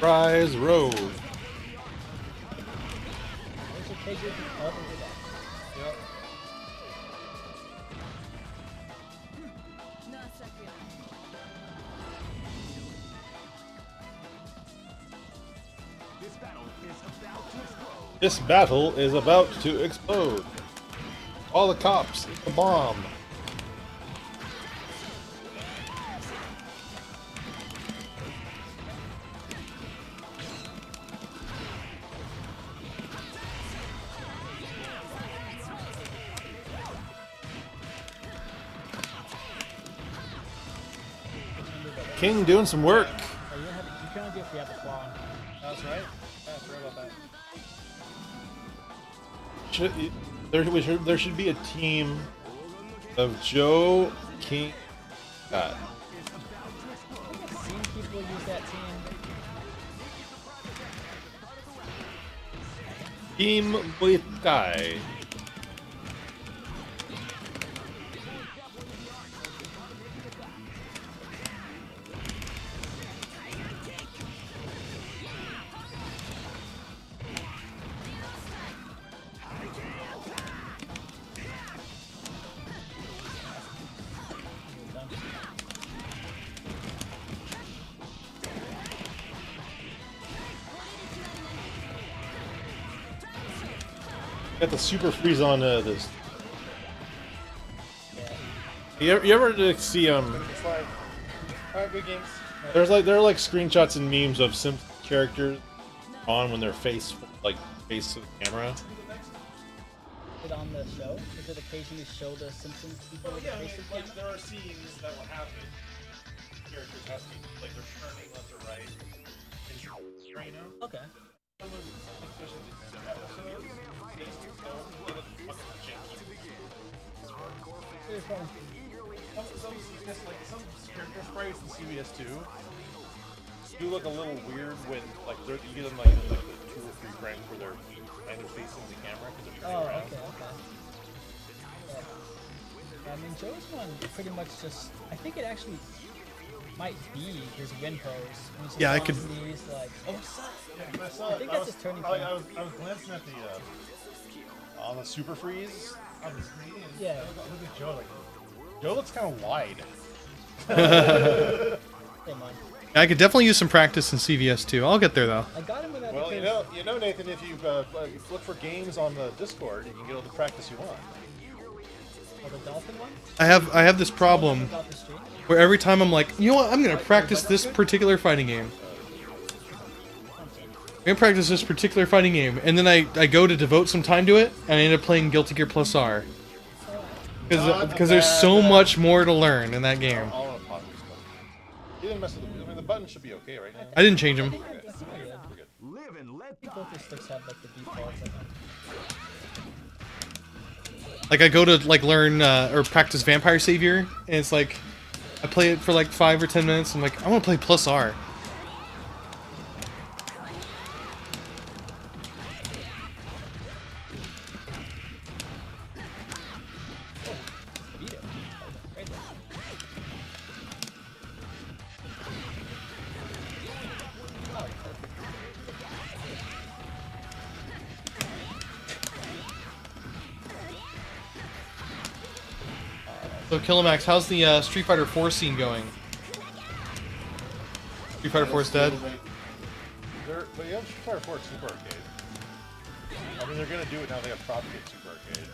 Rise Road. There's a page you can all the way back. Yep. This battle is about to explode. All the cops, the bomb. King doing some work. Oh, you can only do it if you have the claw on. That's right. I forgot about that. There should be a team of Joe, King, God. I've seen people use that team. Team with Guy. Got the super freeze on this. You ever see It's like, alright, good games. there are like screenshots and memes of Simpsons characters on when they're face to the camera. Is it on the show? Is it occasionally show the Simpsons people with the faces? like there are scenes that will happen. Characters have to be like they're turning left or right. You know? Okay. Here's one. Some character sprites in CVS2 do look a little weird when you get them like 2 or 3 frames where they're kind of facing the camera because they're turning Oh, around. okay. Yeah. I mean, Joe's one pretty much just. I think it actually might be his win pose. When he's just Yeah, I on could- his knees, like, I saw I it. think that's his turning I point. was glancing at the on the super freeze on the screen. And Yeah. Look at Joe. Like Joe looks kind of wide. hey man. I could definitely use some practice in CVS too. I'll get there though. I got him with that Well, because you know, Nathan, if you look for games on the Discord, you can get all the practice you want. oh, the dolphin one. I have this problem About the street. where every time I'm like, you know what, I'm gonna practice this particular fighting game. I'm gonna practice this particular fighting game, and then I go to devote some time to it, and I end up playing Guilty Gear Plus R. Because there's so much more to learn in that game. All on positive stuff. You didn't mess with the. I mean, the button should be okay, right? I didn't change them. Live and let die. Both the sticks have like the defaults. I think. Like I go to like learn or practice Vampire Savior, and it's like I play it for like 5 or 10 minutes. I'm like, I want to play Plus R. Beat it. Right there. So Killimax, how's the Street Fighter 4 scene going? Street Fighter 4 is dead. But you have Street Fighter 4 Super Arcade. I mean, they're gonna do it now. They have Dropkick Super Arcade.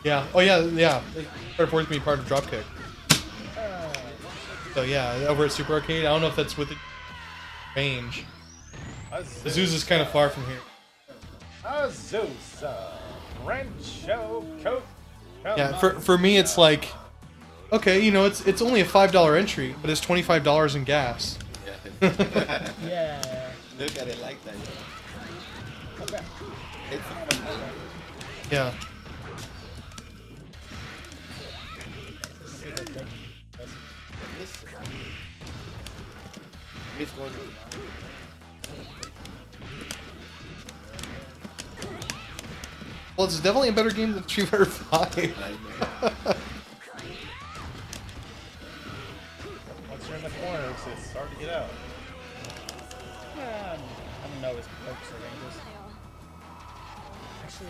Yeah. Oh yeah, yeah. Street Fighter 4 is being part of Dropkick. So yeah, over at Super Arcade. I don't know if that's with the range. Azusa's kind of far from here. Azusa, Rancho Coke. Yeah, for me it's like, okay, you know, it's only a $5 entry, but it's $25 in gas. Yeah. Look at it like that. Okay. It's Yeah. it's going to Well, it's definitely a better game than Street Fighter 5. Once you're in the corner, it's hard to get out. I don't know his pokes or ranges. Actually,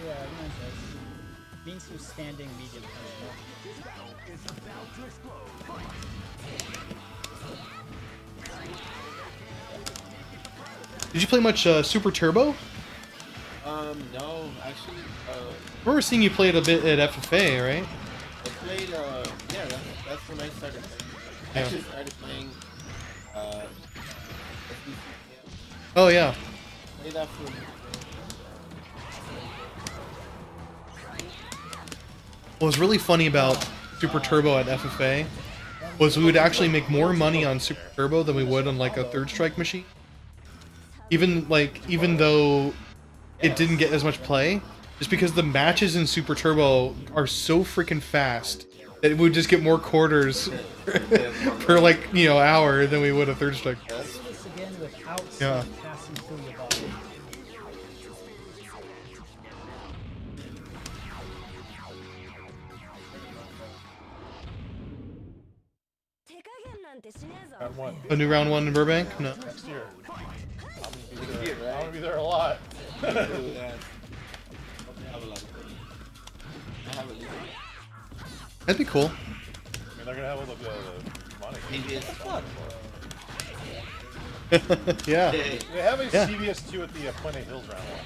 means he was standing medium. Did you play much Super Turbo? no, actually, I remember seeing you play it a bit at FFA, right? I played, yeah, that's when I started playing. I Yeah. actually started playing, Oh yeah. played that for, What was really funny about Super Turbo at FFA was we would actually make more money on Super Turbo than we would on like a Third Strike machine. Even though it didn't get as much play, just because the matches in Super Turbo are so freaking fast that we would just get more quarters per like, you know, hour than we would a Third Strike. Do this again without Yeah. stuff passing through your body. Round one. A new round 1 in Burbank? No. Next year. I'm gonna be there a lot. do that. I have a lot of I have a little. That'd be cool. I mean, they're gonna have all the money. Maybe it's fun. Yeah. They have a Yeah. CVS2 at the Point Hills round one.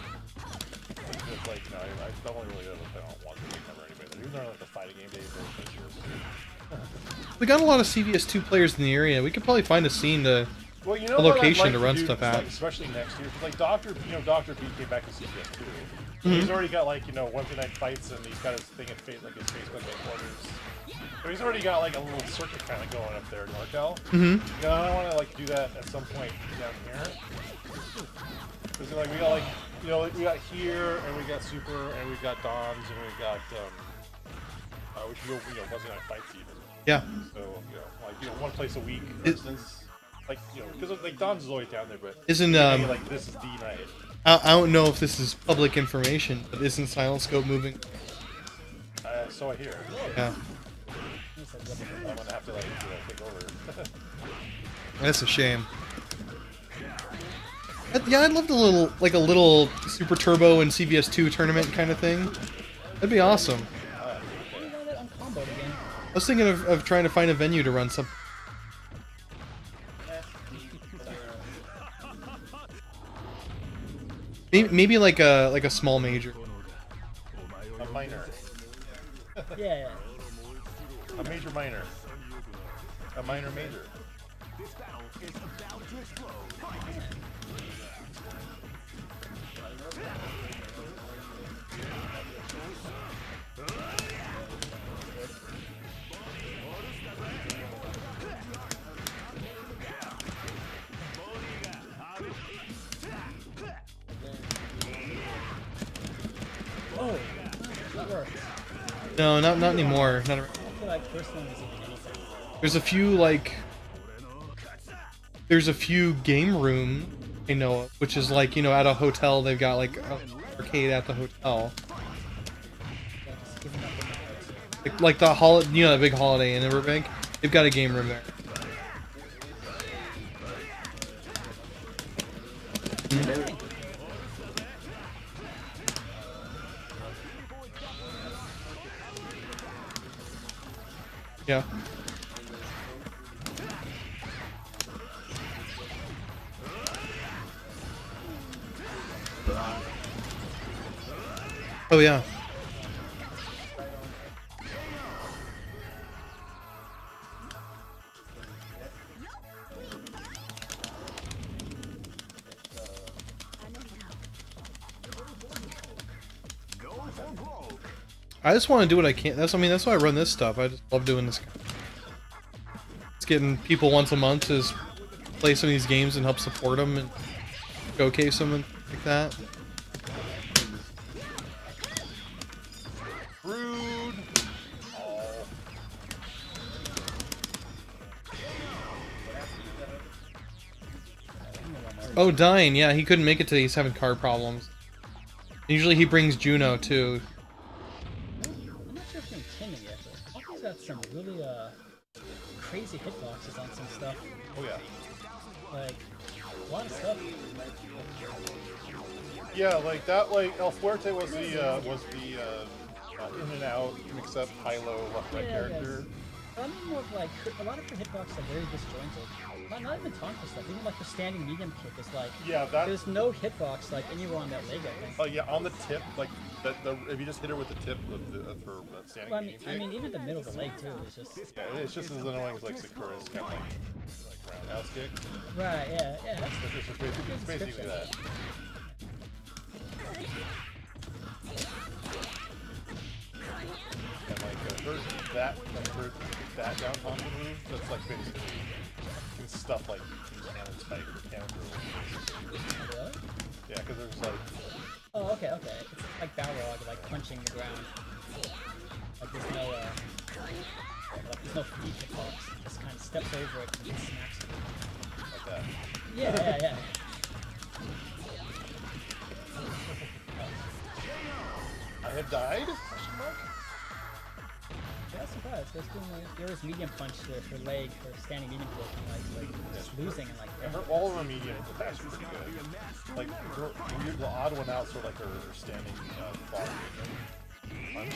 It's like, you know, I don't really know if I don't want to remember anybody. Even though like the fighting game days or We got a lot of CVS2 players in the area. We could probably find a scene to... well, you know A what location I'd like to run do, stuff like, at. especially next year, because like Dr. P came back to CVS2. So he's already got like, you know, Wednesday night fights, and he's got his thing at like his Facebook headquarters. So he's already got like a little circuit kind of going up there in NorCal. You know, I want to like do that at some point down here. Because like we got like, you know, like, we got here, and we got Super, and we got Don's, and we got we should go, you know, Wednesday night fights even. Yeah. So, you know, like, you know, one place a week, for instance. Like, you know, because like Don's is always down there, but Isn't, maybe, like this is the night. I don't know if this is public information, but isn't Silent Scope moving? So I hear. Yeah. I'm gonna have to like, you know, take over. That's a shame. Yeah, I'd love a little Super Turbo and CVS2 tournament kind of thing. That'd be awesome. You know that I'm comboed again. I was thinking of trying to find a venue to run some. Maybe like a small major. A minor. Yeah. A major minor. A minor major. Oh, that worked. No, not anymore. Not. I feel like first one isn't anything. There's a few game room I know of, which is like, you know, at a hotel they've got like an arcade at the hotel. Yeah, just giving up on the cards. Like the you know, that big Holiday Inn in Burbank. They've got a game room there. Yeah. Oh yeah. I just want to do what I can. That's that's why I run this stuff. I just love doing this. It's getting people once a month to play some of these games and help support them and showcase them and like that. Rude. Oh, Dying. Yeah, he couldn't make it today. He's having car problems. Usually he brings Juno too. I'm not sure if I'm kidding yet, but Hawkins got some really crazy hitboxes on some stuff. Oh yeah. Like a lot of stuff. Yeah, like that. Like El Fuerte was the in and out mix up high-low left-right character. I mean more of like a lot of her hitboxes are very disjointed. Not even taunting stuff. Even like the standing medium kick is like there's no hitbox like anywhere on that leg. I think. Oh yeah, on the tip, like if you just hit her with the tip of her standing Well, medium kick. I mean even the middle of the leg too is just. Yeah, it's just as annoying as like Sakura's kind of like roundhouse kick. Right. Yeah. Yeah. It's just basically that. And like that down combo move, that's like basically can stuff like cannon spike or cannon through. Really? Yeah, because there's like Oh, okay, okay. It's like Balrog, like punching the ground. Like there's no, there's no free hitbox. It just kind of steps over it and just smacks it. like that. Yeah. I have died? Question mark? Yeah, surprised. There was medium punch to her leg, her standing medium kick, and like just losing and like. Yeah, all of her medium attacks are pretty good. Like the odd one out, sort of like her standing bottom punch.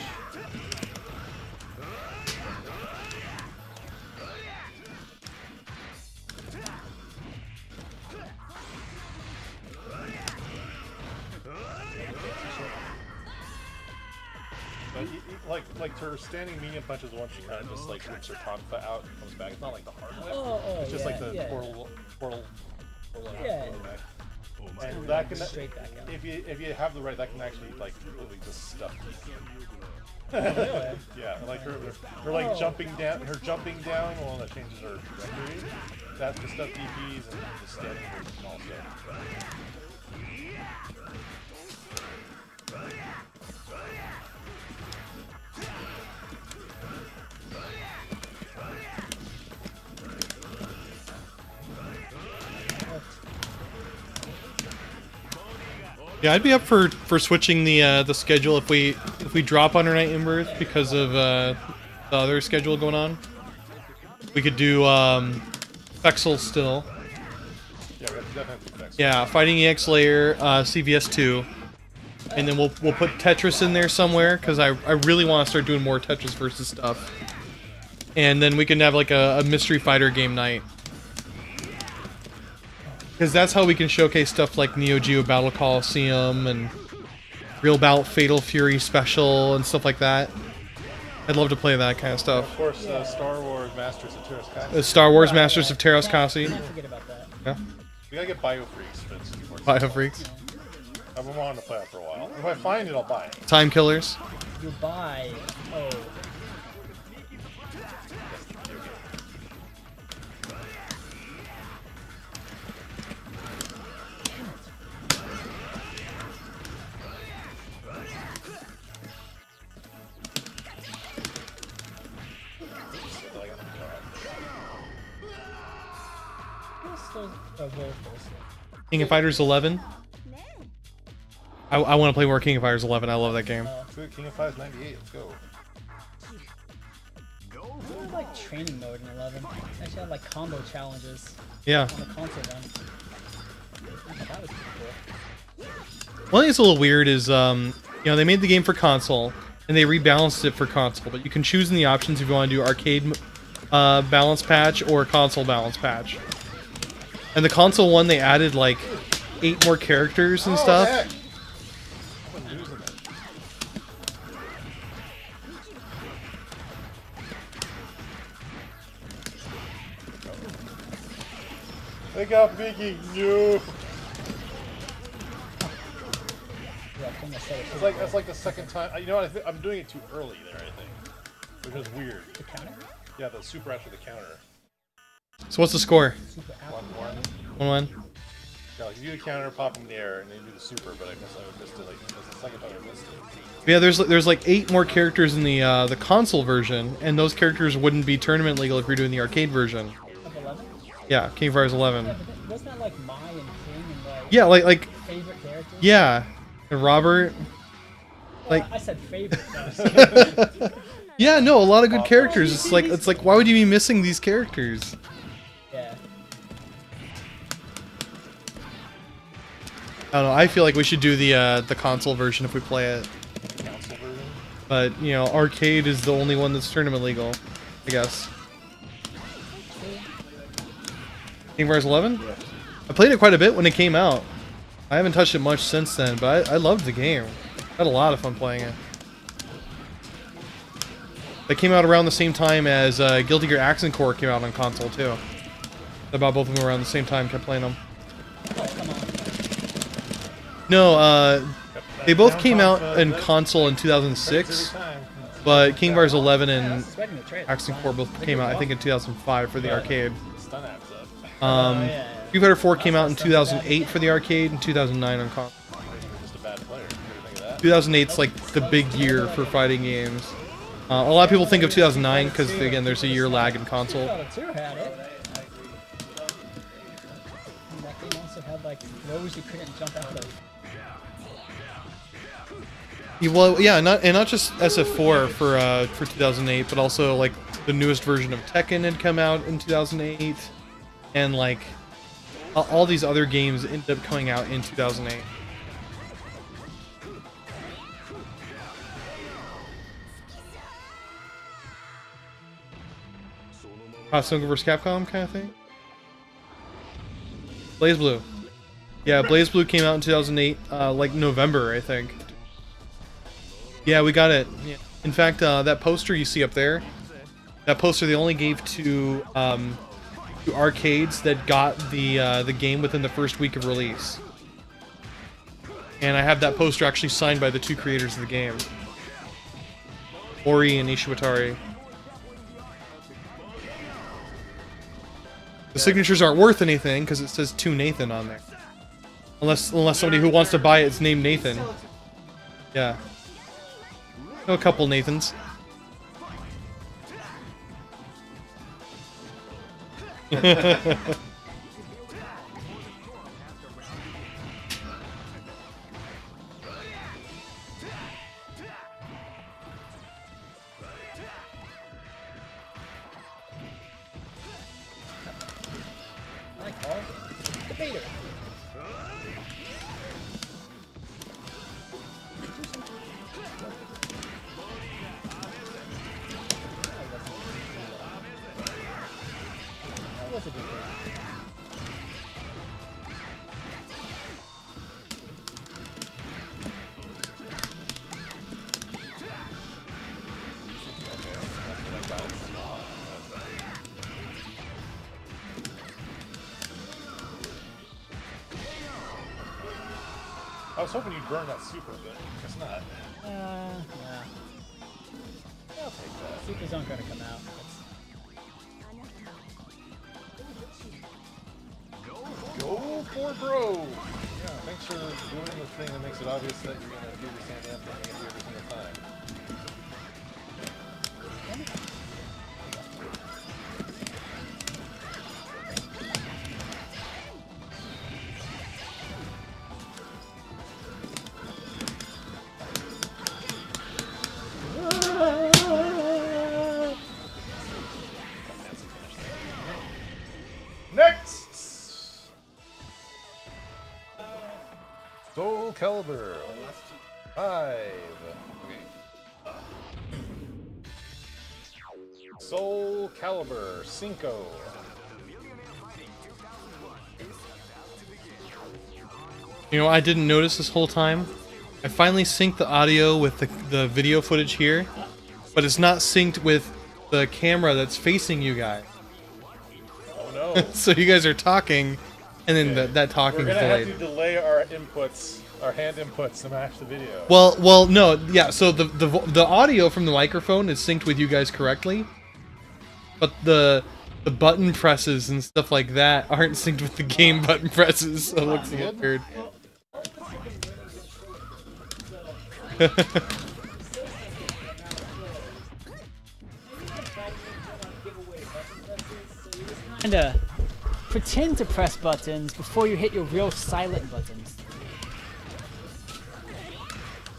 But like her standing medium punch is the one she kind of just like whips her top foot out and comes back. It's not like the hard whip. It's just like the portal Yeah. back. And that can Straight back out. if you have the right, that can actually like really just stuff you. Really? Yeah, like her like jumping down, well, that changes her trajectory. That's the stuff DPs and the standing and all stuff. Yeah, I'd be up for switching the schedule if we drop Under Night Embers because of the other schedule going on. We could do Fexel still. Yeah, we definitely Fexel. Yeah, Fighting EX Layer, CVS 2, and then we'll put Tetris in there somewhere because I really want to start doing more Tetris versus stuff. And then we can have like a Mystery Fighter game night. Because that's how we can showcase stuff like Neo Geo Battle Coliseum and Real Bout Fatal Fury Special and stuff like that. I'd love to play that kind of stuff. Of course, Star Wars Masters of Terras Kasi. Star Wars Masters of Terras Kasi. Can't forget about that. Yeah. We gotta get Biofreaks, Vince. Biofreaks. I've been wanting to play it for a while. If I find it, I'll buy it. Time Killers. You buy. Oh. King of Fighters 11. I want to play more King of Fighters 11. I love that game. King of Fighters 98. Let's go. I really like training mode in 11. Actually, I had like combo challenges. Yeah. On the console run. I thought that was pretty cool. One thing that's a little weird is, you know, they made the game for console, and they rebalanced it for console. But you can choose in the options if you want to do arcade balance patch or console balance patch. And the console one, they added like 8 more characters and stuff. Heck. I'm losing it. They got Biggie. No. Yeah, I think I said it. It's like that's like the second time. You know what? I'm doing it too early there. I think, which is weird. The counter? Yeah, the super after the counter. So what's the score? Super out. 1-1. 1-1. Yeah, like you do the counter, pop in the air, and then you do the super. But I guess I missed it. Like that's the second time I missed it. Yeah, there's like 8 more characters in the console version, and those characters wouldn't be tournament legal if you're doing the arcade version. Of 11? Yeah, King of Fighters 11. Yeah, but wasn't that like Mai and King and like Yeah, like favorite characters? yeah, and Robert. Well, like- I said favorite. No. Yeah, no, a lot of good characters. It's like why would you be missing these characters? Yeah. I don't know. I feel like we should do the console version if we play it. Console version. But you know, arcade is the only one that's tournament legal, I guess. King of Fighters 11? Yeah. I played it quite a bit when it came out. I haven't touched it much since then, but I loved the game. I had a lot of fun playing it. That came out around the same time as Guilty Gear Accent Core came out on console too. About both of them around the same time, kept playing them. Oh, come on. No, they both came out Down in top, console in Every 2006, time. but King of Fighters 11 and Sweating the trade. Accent Core both came out, I think, in 2005 for the arcade. Stun apps up. Yeah. Street Fighter 4 came out in 2008 for the arcade and 2009 on console. You're just a bad player. You ever think of that? 2008's like the big year for fighting games. A lot of people think of 2009 because again, there's a year lag in console. Dota 2 had it. And that game also had like rows you couldn't jump out of. Well, yeah, not just SF4 for 2008, but also like the newest version of Tekken had come out in 2008, and like all these other games ended up coming out in 2008. SNK vs Capcom kind of thing. Blaze Blue. Yeah, Blaze Blue came out in 2008, like November, I think. Yeah, we got it. Yeah. In fact, that poster you see up there, that poster they only gave to arcades that got the game within the first week of release. And I have that poster actually signed by the 2 creators of the game, Ori and Ishiwatari. The signatures aren't worth anything because it says to Nathan on there, unless somebody who wants to buy it is named Nathan. Yeah. Know a couple Nathans. Like all debater. That was a good game. I was hoping you'd burn that super, but guess not. Yeah. I'll take that. Supers aren't gonna come out. Go for bro! Yeah, thanks for doing the thing that makes it obvious that you're gonna do the same damn thing every single time. Next! Soul Calibur. 5. Okay. Soul Calibur Cinco. You know, I didn't notice this whole time. I finally synced the audio with the video footage here, but it's not synced with the camera that's facing you guys. Oh no. So you guys are talking, and then that talking We're is gonna have delayed. to delay our inputs, our hand inputs to match the video. Well, no, yeah. So the audio from the microphone is synced with you guys correctly, but the button presses and stuff like that aren't synced with the game button presses. So it looks a little weird. Kinda pretend to press buttons before you hit your real silent buttons.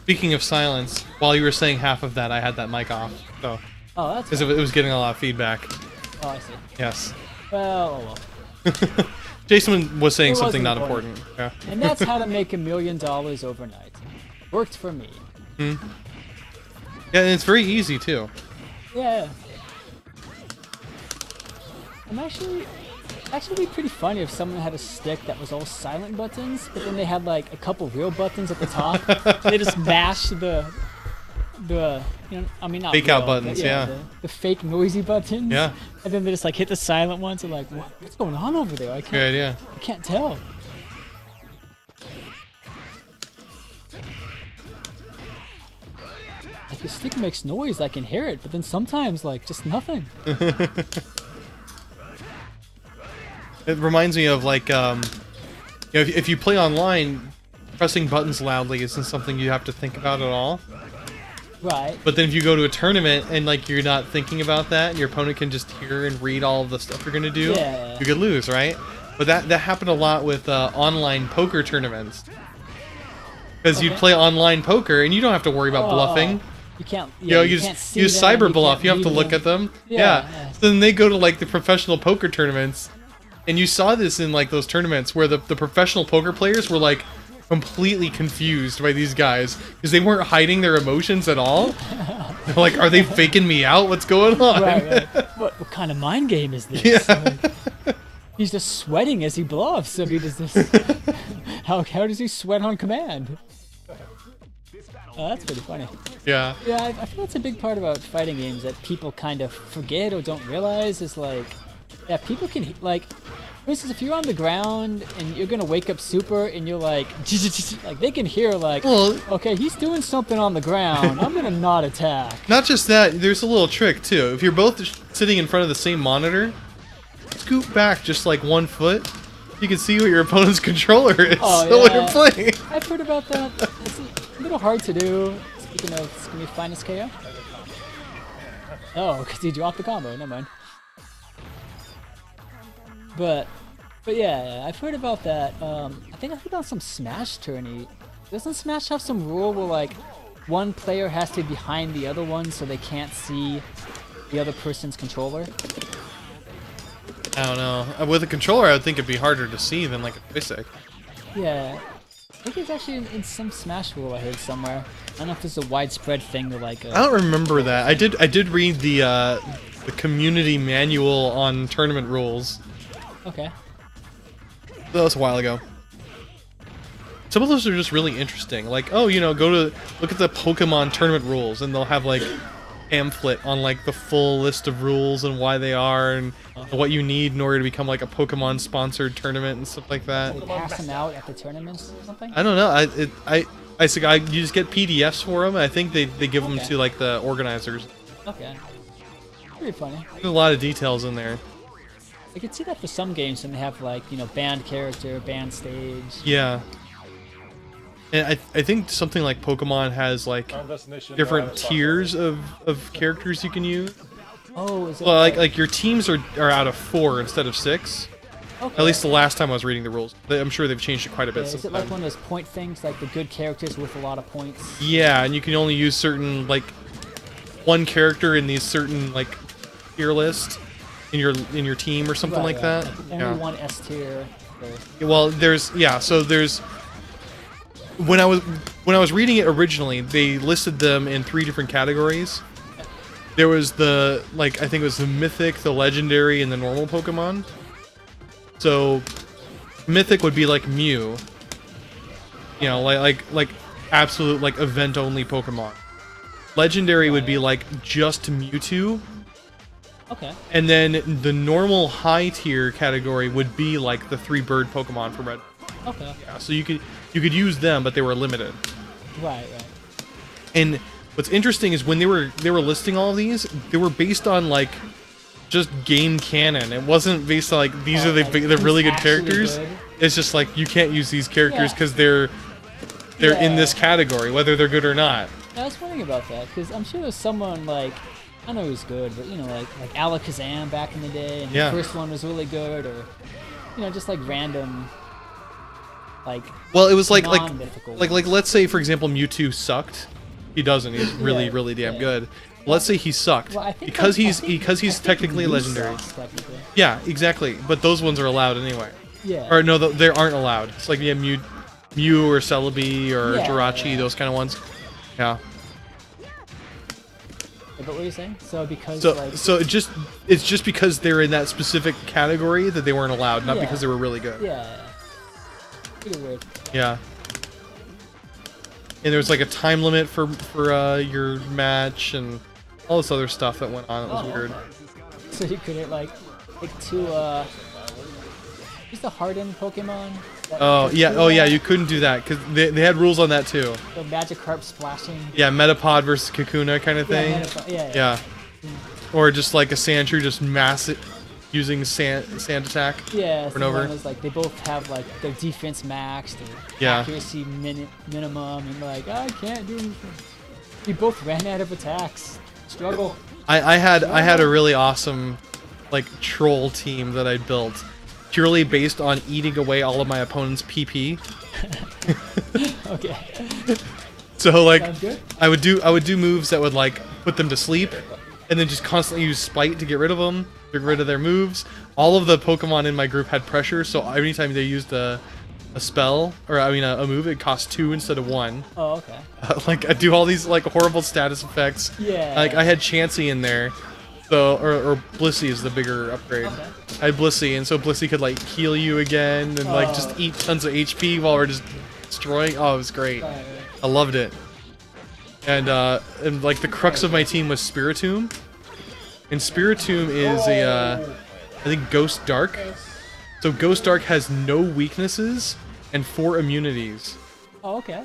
Speaking of silence, while you were saying half of that, I had that mic off, so Oh, that's because it was getting a lot of feedback. Oh, I see. Yes. Well, oh well. Jason was saying It something wasn't not important. important. Yeah. And that's how to make $1 million overnight. Worked for me. Yeah, and it's very easy too. Yeah. I'm actually be pretty funny if someone had a stick that was all silent buttons, but then they had like a couple real buttons at the top. They just mash the you know, I mean not Fake real, out but buttons, yeah. the fake noisy buttons. Yeah. And then they just like hit the silent ones and like, what's going on over there? I Good idea. can't tell. Like the stick makes noise, I can hear it, but then sometimes like just nothing. It reminds me of like, you know, if you play online, pressing buttons loudly isn't something you have to think about at all. Right. But then if you go to a tournament and like you're not thinking about that, and your opponent can just hear and read all of the stuff you're gonna do, Yeah. you could lose, right? But that happened a lot with online poker tournaments. Because you'd Okay. play online poker and you don't have to worry about bluffing. You can't. You know, you can't just see use them, cyber bluff. can't You have to read look them. at them. Yeah, Yeah. yeah. So then they go to like the professional poker tournaments, and you saw this in like those tournaments where the professional poker players were like completely confused by these guys because they weren't hiding their emotions at all. They're like, are they faking me out? What's going on? Right. What kind of mind game is this? Yeah. Like, he's just sweating as he bluffs. I mean, is this how does he sweat on command? That's pretty funny. Yeah. Yeah, I feel that's a big part about fighting games that people kind of forget or don't realize is like, yeah, people can like, for instance, if you're on the ground and you're gonna wake up super and you're like they can hear like, Well- okay, he's doing something on the ground. I'm gonna not attack. Not just that, there's a little trick too. If you're both sitting in front of the same monitor, scoot back just like 1 foot. You can see what your opponent's controller is Oh, while yeah. you're playing. I've heard about that. It's a little hard to do. Speaking of, it's gonna be finest KO. Oh, because he dropped the combo. Never mind. But yeah, I've heard about that. I think I've heard about some Smash tourney. Doesn't Smash have some rule where like one player has to be behind the other one so they can't see the other person's controller? I don't know. With a controller, I would think it'd be harder to see than like a joystick. Yeah. I think it's actually in some Smash rule I heard somewhere. I don't know if this is a widespread thing or like I don't remember that. I did read the community manual on tournament rules. Okay. That was a while ago. Some of those are just really interesting. Like, oh, you know, look at the Pokemon tournament rules, and they'll have like pamphlet on like the full list of rules and why they are and what you need in order to become like a Pokemon sponsored tournament and stuff like that. They pass them out at the tournaments or something? I don't know. You just get PDFs for them. And I think they give them Okay. to like the organizers. Okay. Pretty funny. There's a lot of details in there. I could see that for some games when they have like, you know, banned character, banned stage. Yeah. And I think something like Pokemon has like different tiers of characters you can use. Oh, is it Well, like your teams are out of 4 instead of 6. okay. At least the last time I was reading the rules. I'm sure they've changed it quite a bit Is since it like then. one of those point things, like the good characters with a lot of points? Yeah, and you can only use certain like one character in these certain like tier list in your team or something Right, like right. that. Only Yeah. one S tier. Well, there's when I was reading it originally, they listed them in 3 different categories. there was the, like, I think it was the mythic, the legendary, and the normal Pokemon. So mythic would be like Mew. You know, like absolute like event only Pokemon. Legendary would be like just Mewtwo. Okay. And then the normal high tier category would be like the 3 bird Pokemon from Red. Okay. Yeah, so you could use them, but they were limited. Right. And what's interesting is when they were listing all of these, they were based on like just game canon. It wasn't based on like these are the really good characters. Good. It's just like you can't use these characters because they're in this category, whether they're good or not. I was wondering about that because I'm sure there's someone like I know who's good, but you know like Alakazam back in the day, and the first one was really good, or you know just like random. Like well, it was like let's say for example Mewtwo sucked. He doesn't. He's really damn good. Let's say he sucked because he's technically legendary. Technically. Yeah, exactly. But those ones are allowed anyway. Yeah. Or no, they aren't allowed. It's like Mew or Celebi or Jirachi, those kind of ones. Yeah. But what were you saying? So because it's just because they're in that specific category that they weren't allowed, not because they were really good. Yeah. Pretty weird. Yeah. And there was like a time limit for your match and all this other stuff that went on. It was weird. So you couldn't like two just the hardened Pokemon. Oh yeah, you couldn't do that because they had rules on that too. The Magikarp splashing. Yeah, Metapod versus Kakuna kind of thing. Yeah. Or just like a Sandshrew, just massive using sand attack. Yeah. Over and over. Was like they both have like their defense maxed, their accuracy minimum, and like I can't do anything. We both ran out of attacks. Struggle. I had a really awesome like troll team that I built. Purely based on eating away all of my opponent's PP. Okay. So like I would do moves that would like put them to sleep, and then just constantly use spite to get rid of them, get rid of their moves. All of the Pokemon in my group had pressure, so anytime they used a spell or a move, it cost 2 instead of 1. Oh, okay. Like I do all these like horrible status effects. Yeah. Like I had Chansey in there. So, or Blissey is the bigger upgrade. Okay. I had Blissey, and so Blissey could like heal you again and like just eat tons of HP while we're just destroying. Oh, it was great. I loved it. And like the crux of my team was Spiritomb. And Spiritomb is I think Ghost Dark. So Ghost Dark has no weaknesses and 4 immunities. Oh, okay.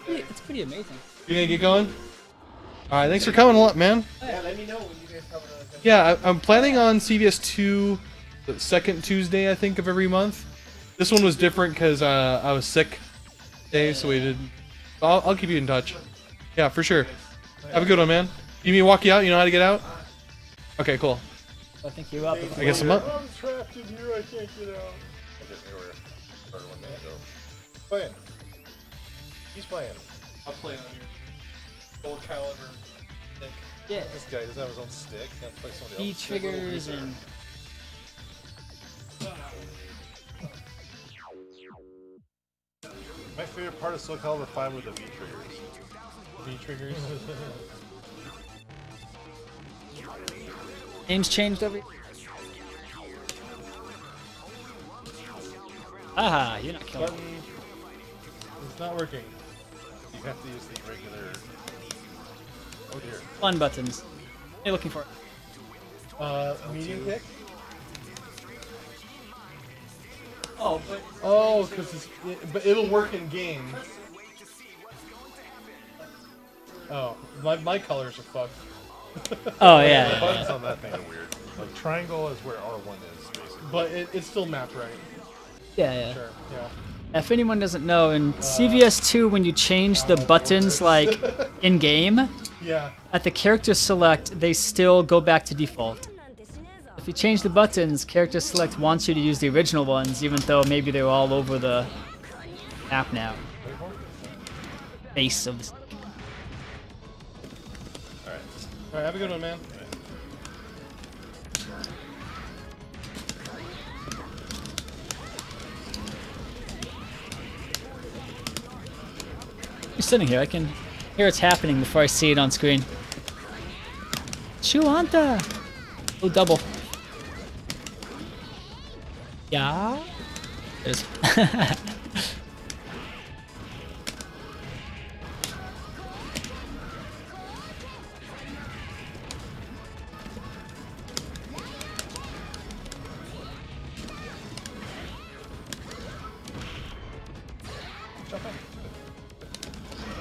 It's pretty amazing. You gonna get going? All right, thanks for coming, man. Yeah, let me know when you guys come. Yeah, I'm planning on CVS 2 the second Tuesday, I think, of every month. This one was different because I was sick today, so we didn't. I'll keep you in touch. Yeah, for sure. Have a good one, man. You mean walk you out? You know how to get out? Okay, cool. I think you're up. I guess I'm up. I'm trapped in here. I can't get out. I guess we were started one minute ago. Playing. He's playing. I'm playing on your gold caliber stick. Yeah. This guy doesn't have his own stick. He has to play somebody E else's triggers stick. and. My favorite part of Soul Calibur 5 were the V triggers. V triggers. Names changed every. Aha, you're not killing me. Button. It's not working. You have to use the regular. Oh dear. Fun buttons. What are you looking for? Medium kick? Oh, but. Oh, because but it'll work in game. Oh, my colors are fucked. Oh, The yeah. buttons on that thing are weird. Like triangle is where R1 is, basically. But it's still mapped right. Yeah. Sure. Yeah. If anyone doesn't know, in CVS2, when you change the buttons like in game, Yeah. at the character select, they still go back to default. If you change the buttons, character select wants you to use the original ones, even though maybe they're all over the map now. Base of the. Alright, have a good one, man. You're sitting here. I can hear what's happening before I see it on screen. Chuanta! Oh, double. Yeah. There's.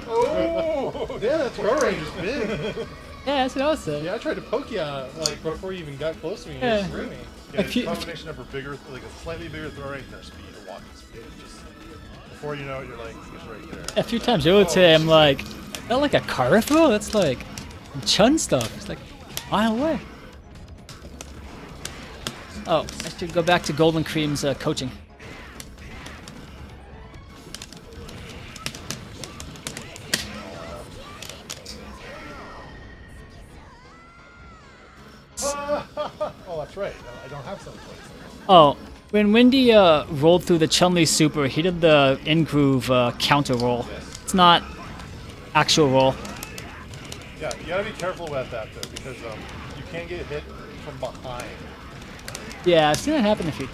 Oh, Yeah, that throw range is big. Yeah, that's what I was saying. Yeah, I tried to poke you like before you even got close to me. Yeah. You were screaming. Yeah, If it's you- a combination of a bigger, like a slightly bigger throw rate and their speed, or walking speed. Just before you know it, you're like, it's right there. A few times over today, I'm like, is that like a car throw? That's like Chun stuff. It's like a mile away. Oh, I should go back to Golden Cream's coaching. Oh, that's right. I don't have some place. Oh, when Windy rolled through the Chun-Li super, he did the in-groove counter roll. It's not actual roll. Yeah, you gotta be careful about that though, because you can get hit from behind. Yeah, I've seen that happen a few.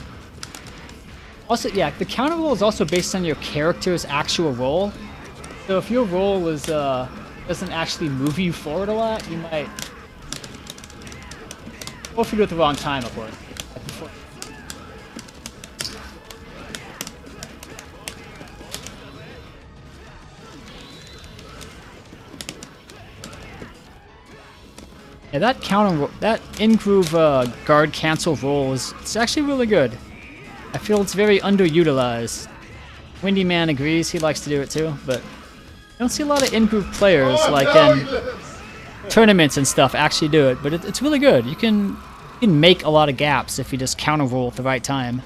Also, yeah, the counter roll is also based on your character's actual roll. So if your roll was doesn't actually move you forward a lot, you might. Or if you do it at the wrong time, of course. Yeah, that that in-groove guard cancel roll it's actually really good. I feel it's very underutilized. Windy Man agrees, he likes to do it too, but I don't see a lot of in-groove players like in tournaments and stuff actually do it, but it's really good. You can make a lot of gaps if you just counter roll at the right time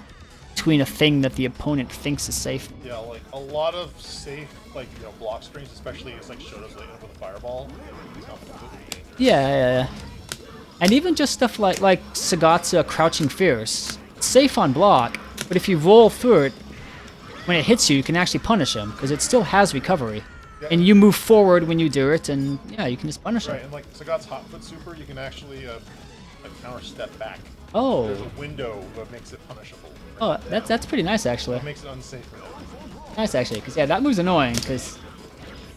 between a thing that the opponent thinks is safe. Yeah, like a lot of safe, like block screens, especially it's like Shoto's late up with a fireball. It's not completely dangerous. Yeah. And even just stuff like Sagat's Crouching Fierce. It's safe on block, but if you roll through it, when it hits you, you can actually punish him, because it still has recovery. Yeah. And you move forward when you do it, and yeah, you can just punish him. Right, and like Sagat's hot foot super, you can actually like counter step back. Oh. There's a window that makes it punishable. Oh, that's pretty nice, actually. That makes it unsafe for them. Nice, actually, because yeah, that move's annoying, because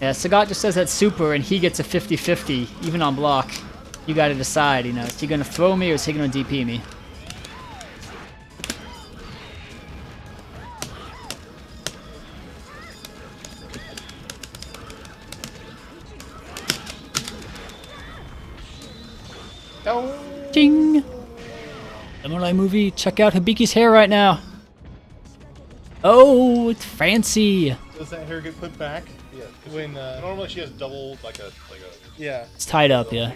yeah, Sagat just says that super, and he gets a 50-50, even on block. You gotta decide, is he gonna throw me or is he gonna DP me? Ding! Samurai movie, check out Hibiki's hair right now. Oh, it's fancy. Does that hair get put back? Yeah, When normally she has double yeah. It's tied up, yeah.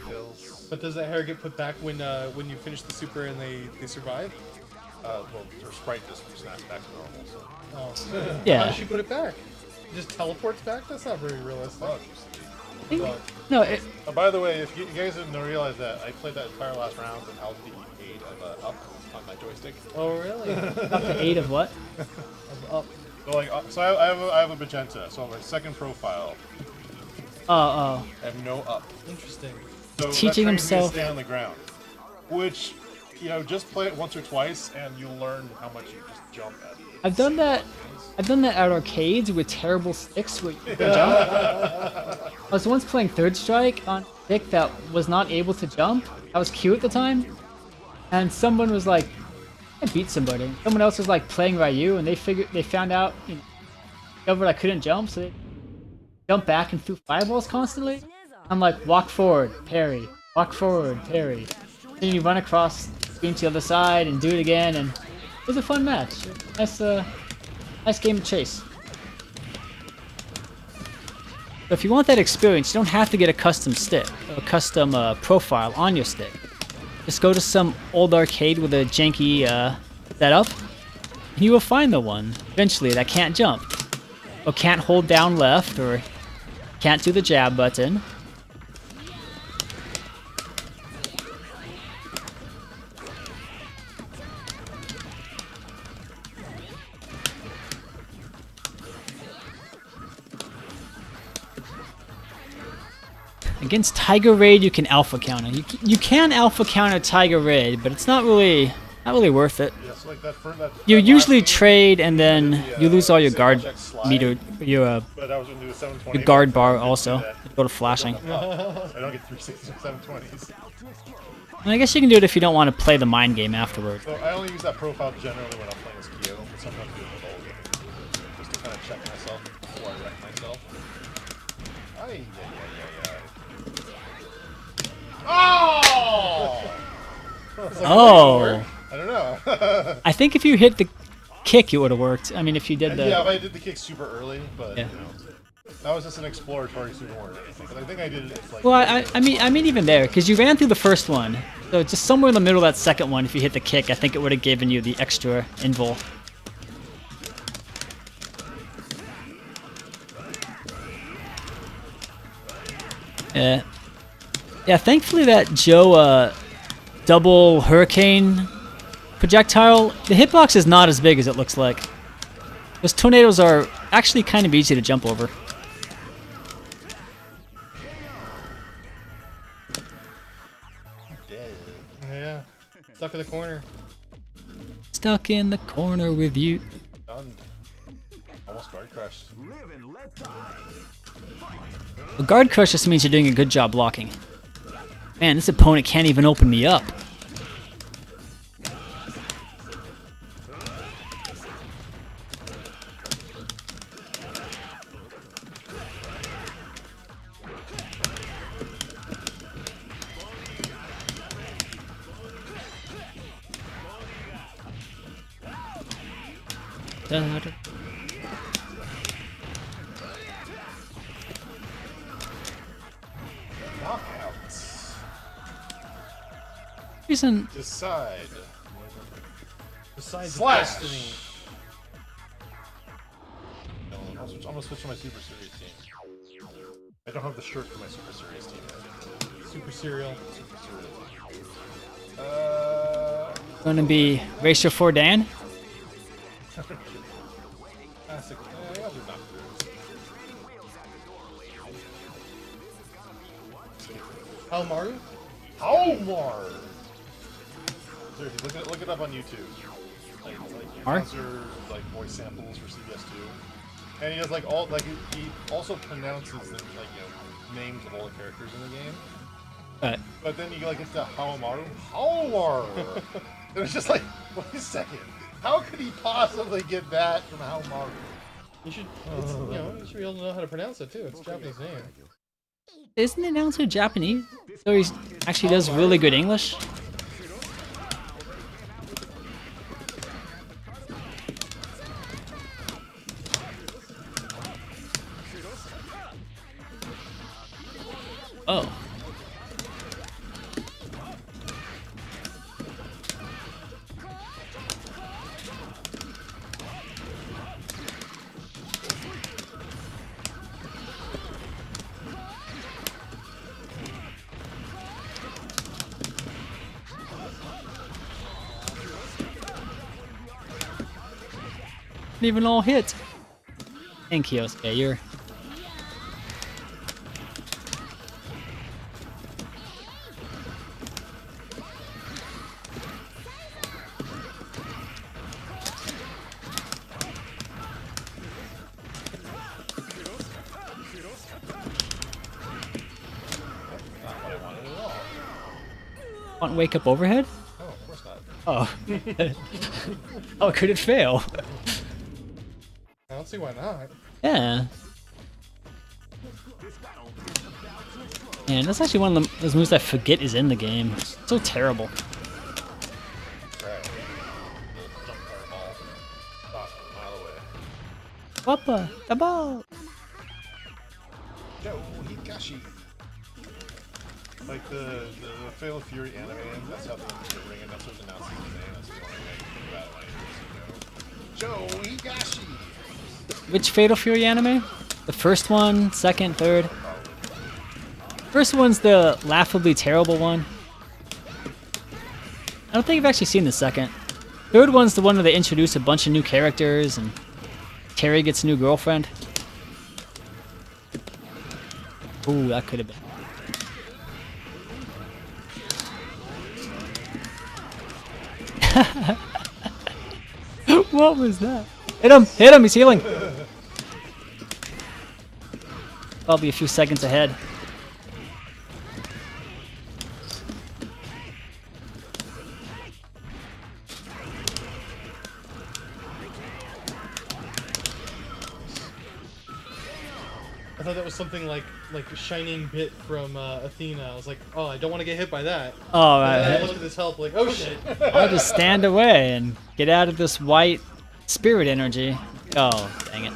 But does that hair get put back when you finish the super and they survive? well, her sprite just snaps back to normal. So. Oh. How Yeah. does she put it back? It just teleports back? That's not very realistic. No, By the way, if you guys didn't realize that, I played that entire last round and held the 8 of up on my joystick. Oh, really? up to 8 of what? Up. So like, I have a magenta. So on my second profile, Oh. I have no up. Interesting. So Teaching that trains me to himself- stay on the ground, which just play it once or twice and you'll learn how much you just jump at. I've done that at arcades with terrible sticks where you can jump. I was once playing Third Strike on a stick that was not able to jump. I was Q at the time, and someone was like, I beat somebody. Someone else was like playing Ryu, and they found out, discovered I couldn't jump, so they jumped back and threw fireballs constantly. I'm like, walk forward, parry, walk forward, parry. Then you run across the screen to the other side and do it again, and it was a fun match. Nice game of chase. But if you want that experience, you don't have to get a custom stick, a custom profile on your stick. Just go to some old arcade with a janky setup, and you will find the one, eventually, that can't jump, or can't hold down left, or can't do the jab button. Against Tiger Raid, you can alpha counter. You can alpha counter Tiger Raid, but it's not really worth it. Yeah, so like that You that usually last game, trade and then you lose all your single guard check slide, meter, your But I was gonna do a 720. guard but I bar didn't do also. that. Go to flashing. I don't get 360s or 720s. And I guess you can do it if you don't want to play the mind game afterward. So I only use that profile generally when I'm playing as Kyo, but sometimes I do it with all of them. Just to kind of check myself before I wreck myself. Ay, Oh! It's like, Oh! I don't know. I think if you hit the kick, it would have worked. I mean, if you did the... Yeah, if I did the kick super early, but Yeah. you know, that was just an exploratory super more than anything. But I think I did it like. Well, I mean even there, because you ran through the first one. So just somewhere in the middle of that second one, if you hit the kick, I think it would have given you the extra invul. Yeah, thankfully that Joe double hurricane projectile, the hitbox is not as big as it looks like. Those tornadoes are actually kind of easy to jump over. Yeah. Stuck in the corner. Stuck in the corner with you. Done. Almost guard crushed. A guard crush just means you're doing a good job blocking. Man, this opponent can't even open me up. Da-da. Knockouts. Reason Decide. Besides Slash. Destiny. No, I'm gonna switch to my Super Series team. I don't have the shirt for my Super Series team yet. Super Serial. Super Series. gonna be Ratio 4 Dan. Classic. I'll do knockouts. Almaru? Omar! Seriously, look it up on YouTube. Like Mar? announcer, like voice samples for CBS2. And he does like all like he also pronounces the names of all the characters in the game. But then you like get to Haomaru. Haomaru! And it's just like, wait a second. How could he possibly get that from Haomaru? You should, you should be able to know how to pronounce it too. It's a Japanese name. Isn't the announcer Japanese? So he actually does really good English. Oh. Didn't even all hit. And Kyosuke, you're... Want to wake up overhead? Oh, of course not. Oh. How could it fail? I don't see why not. Yeah. Man, that's actually one of those moves I forget is in the game. It's so terrible. Right. Little jump fireball. About a mile away. Wappa, the ball. Joe Higashi. Like the Fatal Fury anime, that's how the ring announcers announce his name. That's the only way to think about it. Joe Higashi. Which Fatal Fury anime? The first one, second, third? First one's the laughably terrible one. I don't think I've actually seen the second. Third one's the one where they introduce a bunch of new characters and Terry gets a new girlfriend. Ooh, that could have been. What was that? Hit him! Hit him! He's healing! I'll be a few seconds ahead. I thought that was something like a shining bit from Athena. I was like, oh, I don't want to get hit by that. Oh, And then I right. looked at this help, like, oh shit. I'll just stand away and get out of this white spirit energy. Oh, dang it.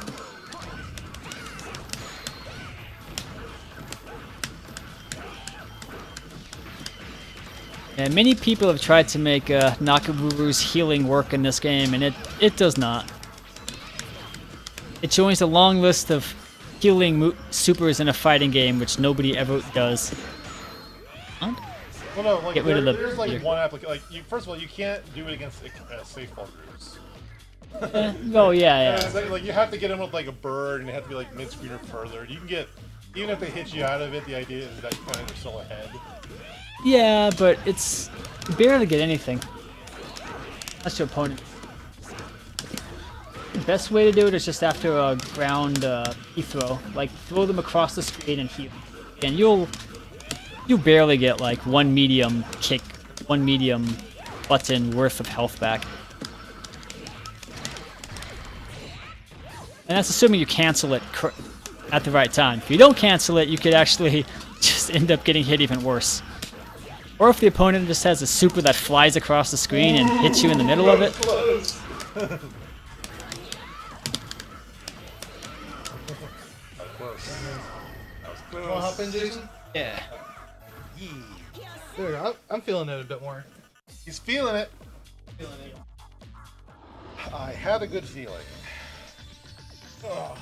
And many people have tried to make Nakaburu's healing work in this game, and it does not. It joins a long list of healing supers in a fighting game, which nobody ever does. Huh? Well, no, like Get rid of the- there's like your- one application. Like, first of all, you can't do it against safe ball groups. Oh yeah, It's yeah. like you have to get in with like a bird, and you have to be like mid-screen or further. You can get, even if they hit you out of it, the idea is that you kind of are still ahead. Yeah, but it's you barely get anything. That's your opponent. The best way to do it is just after a ground E-throw. Like, throw them across the screen and heal. And you barely get like one medium kick, one medium button worth of health back. And that's assuming you cancel it at the right time. If you don't cancel it, you could actually just end up getting hit even worse. Or if the opponent just has a super that flies across the screen and hits you in the middle of it. You want to hop in, Jason? Yeah. There we go. I'm feeling it a bit more. He's feeling it. Feeling it. I had a good feeling. Oh,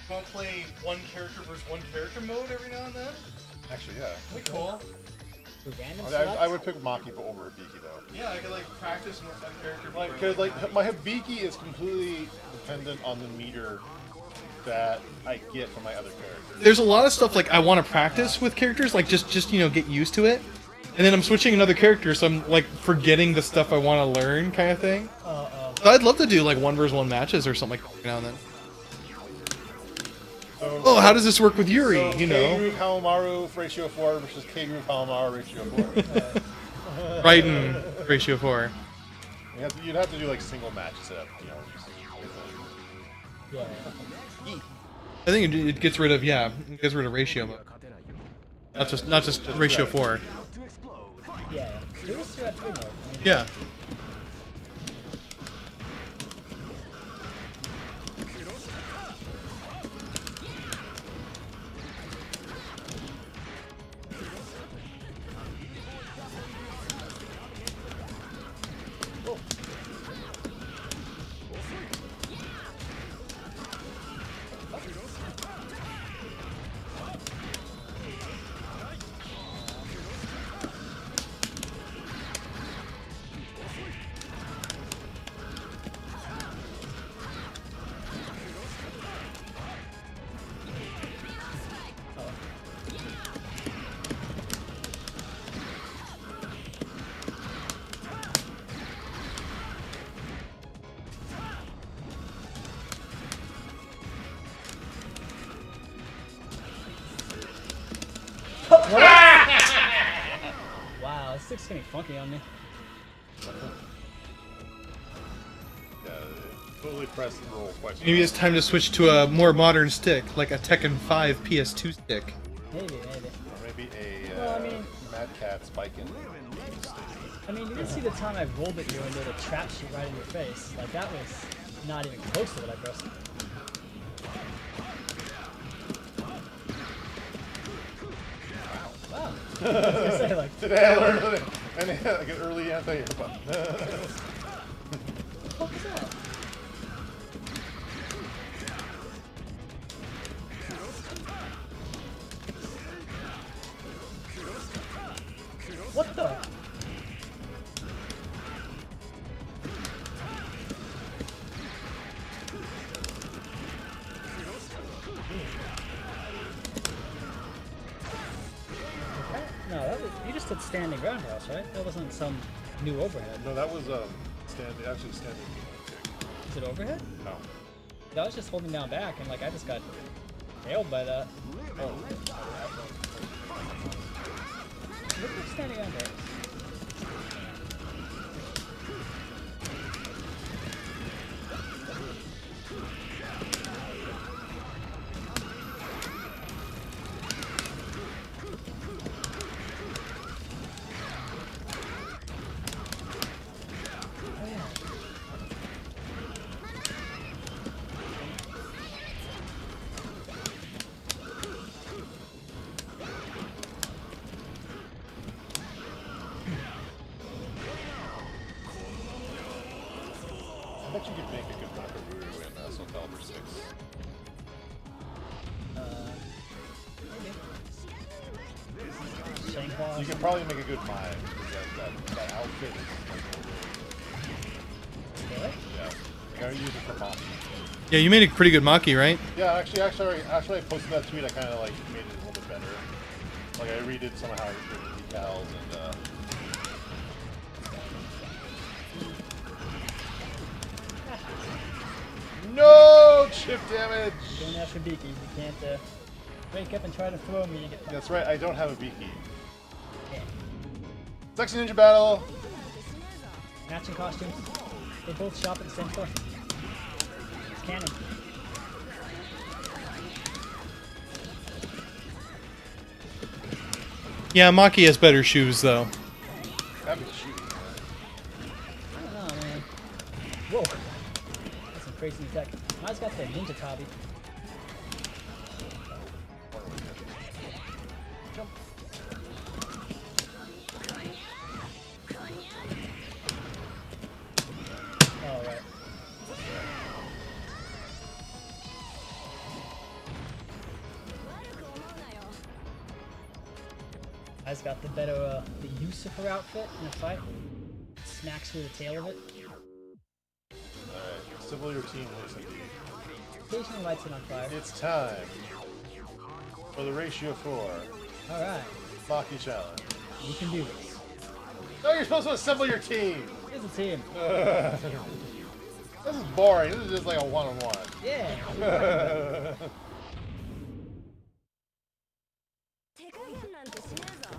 want to play one character versus one character mode every now and then? Actually, yeah. That'd be cool. Random I would pick Maki over Hibiki though. Yeah, I could like practice with that character. Like, cause like my Hibiki is completely dependent on the meter that I get from my other characters. There's a lot of stuff like I want to practice with characters, like just get used to it, and then I'm switching another character, so I'm like forgetting the stuff I want to learn, kind of thing. So I'd love to do like 1v1 matches or something like that every now and then. Oh, how does this work with Yuri? So You know, K-Groove Hamaru ratio 4 versus K-Groove Hamaru ratio 4. Raiden ratio 4. You'd have to do like single match setup, Yeah. I think it gets rid of it gets rid of ratio mode. Not just ratio 4. Yeah. There was 2 at 3 mode. Yeah. Wow, this stick's getting funky on me. Totally press and roll quite Maybe it's time to switch to a more modern stick, like a Tekken 5 PS2 stick. Maybe. Or maybe a Well, I mean- Mad Cat Spiking. I mean, you didn't see the time I rolled at you and did a trap shoot right in your face. Like, that was not even close to what I pressed. Wow. I was gonna say, like, Today I learned like an early anti-air button. what was that? What the? No, that was, you just did standing roundhouse, right? That wasn't some new overhead. No, that was actually standing. Is it overhead? No. I was just holding down back, and like I just got nailed by that. Oh. Look who's standing on there. I bet you could make a good Buckaroo in Soul Calibur 6. Maybe. You could probably make a good Mai. That outfit is Really? like, yeah. You gotta use it for Maki. Yeah, you made a pretty good Maki, right? Yeah, actually, I posted that tweet. I kind of like made it a little bit better. Like I redid some of how I did the decals and. No chip damage. Don't have Shabiki. You can't wake up and try to throw me. You get That's right. I don't have a Beaky. yeah. Sexy Ninja Battle. Matching costumes. They both shop at the same store. It's canon. Yeah, Maki has better shoes though. Having shoes. I don't know, man. Whoa. That's some crazy tech. Mine's got the ninja tabi. Jump. Oh, right. I's got the better, the Lucifer outfit in a fight. Smacks through the tail of it. Alright, civil your team looks like Occasionally lights it on fire. it's time for the ratio 4 Alright, Maki challenge. you can do this. No, you're supposed to assemble your team. Here's a team. This is boring. This is just like a one-on-one. Yeah.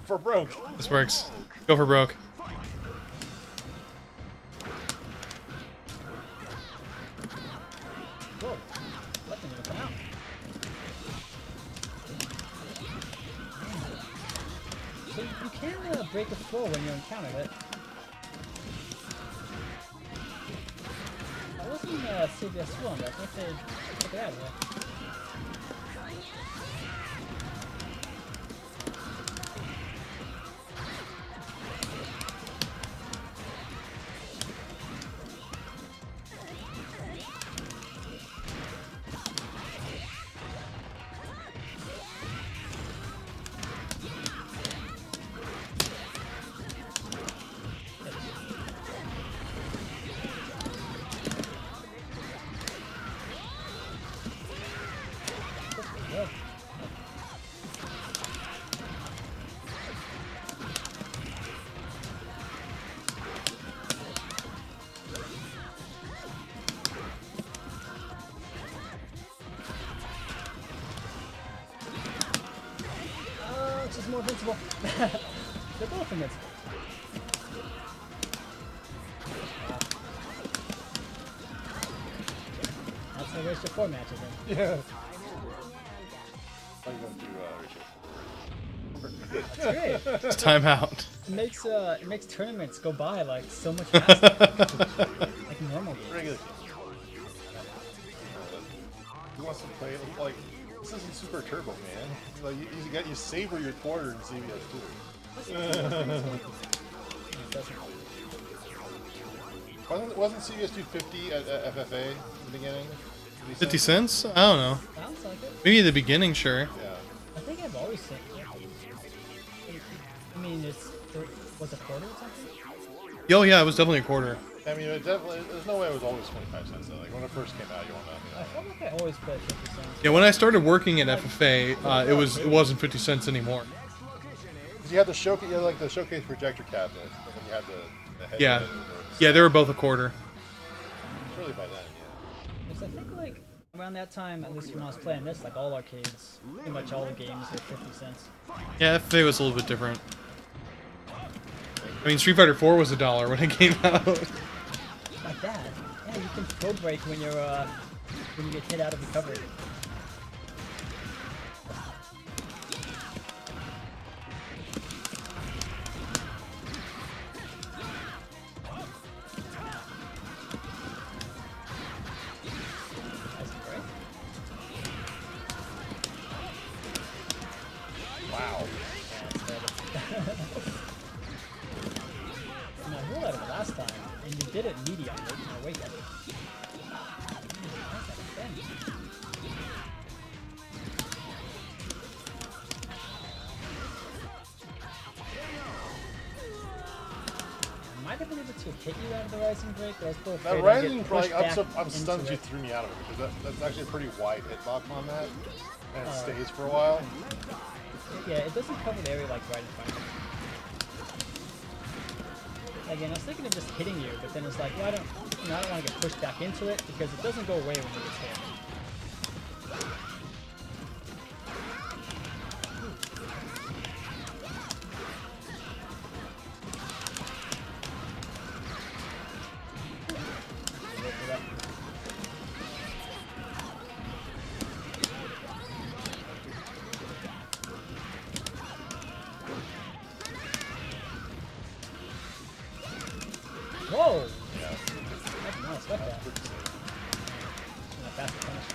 For broke. This works. Go for broke. Whoa. That didn't even come out. So you can break the floor when you encounter it. That wasn't CBS 1, but I think they took it out of there. Yeah. It's just more invincible. They're both invincible. That's how Ratio 4 matches in. Yeah. I'm going to That's great. It's time out. It makes tournaments go by like so much faster. Like normal games. regular team. Who wants to play like this isn't Super Turbo, man. Like you savor your quarter in CBS too. Wasn't CBS 250 at FFA in the beginning? 50 cents? I don't know. Sounds like it. Maybe at the beginning, sure. Yeah. I think I've always seen it. I mean, was it a quarter or something? Oh yeah, it was definitely a quarter. I mean, it definitely. There's no way it was always 25 cents though. Like when it first came out, you want to. I felt like I always played 50 cents. Yeah, when I started working at FFA, it wasn't 50 cents anymore. you had the showcase, you had like the showcase projector cabinet, and then you had the head. Yeah. Yeah, they were both a quarter. It's really by then, yeah. Because I think like around that time, at least when I was playing this, like all arcades, pretty much all the games were 50 cents. Yeah, FFA was a little bit different. I mean, Street Fighter 4 was $1 when it came out. Like that. Yeah, you can code break when you get hit out of recovery. Wow. And I rolled out of it last time, and you did it medium, right? No, wait, I might have been able to hit you out of the rising break, but I was still afraid That I'd rising get break, pushed back I'm stunned into you it. threw me out of it because that's actually a pretty wide hitbox on that, and it stays for a while. Yeah, it doesn't cover the area like right in front of you. Again, I was thinking of just hitting you, but then it's like, well, I don't want to get pushed back into it because it doesn't go away when you get hit. Whoa! Yeah. I did not expect that. Not fast to finish.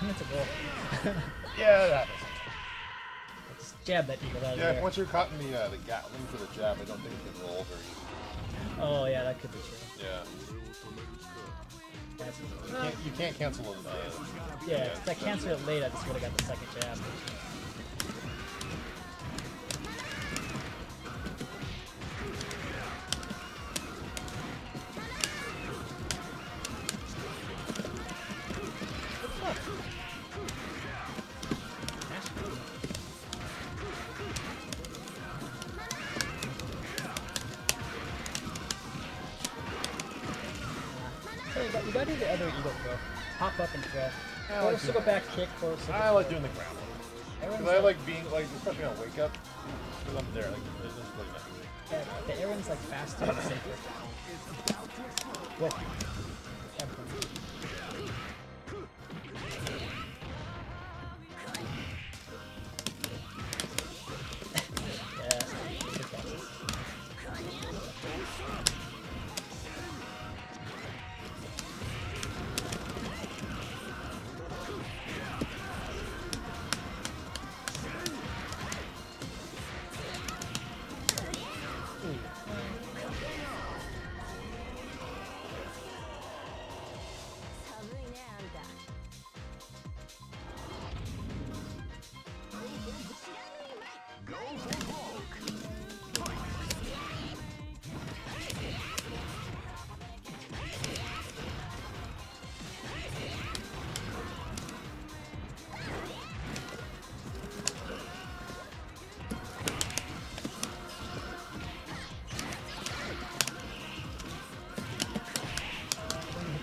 That's a goal. Yeah, that is. Let's jab that eagle out of Yeah, there. once you're caught in the Gatling for the jab, I don't think you can roll very easily. Oh yeah, that could be true. Yeah. That's, You can't cancel it. yeah, if I canceled it late, I just would have got the second jab. You gotta do the other eagle throw. Hop up and throw. I Or like circle back kick, or circle I like doing the ground one. Everyone's Because I like being, like, especially on Wake Up, because I'm there, like, there's just really nothing. Yeah, the Aaron's like faster and safer. Whoa. Yeah, good bosses.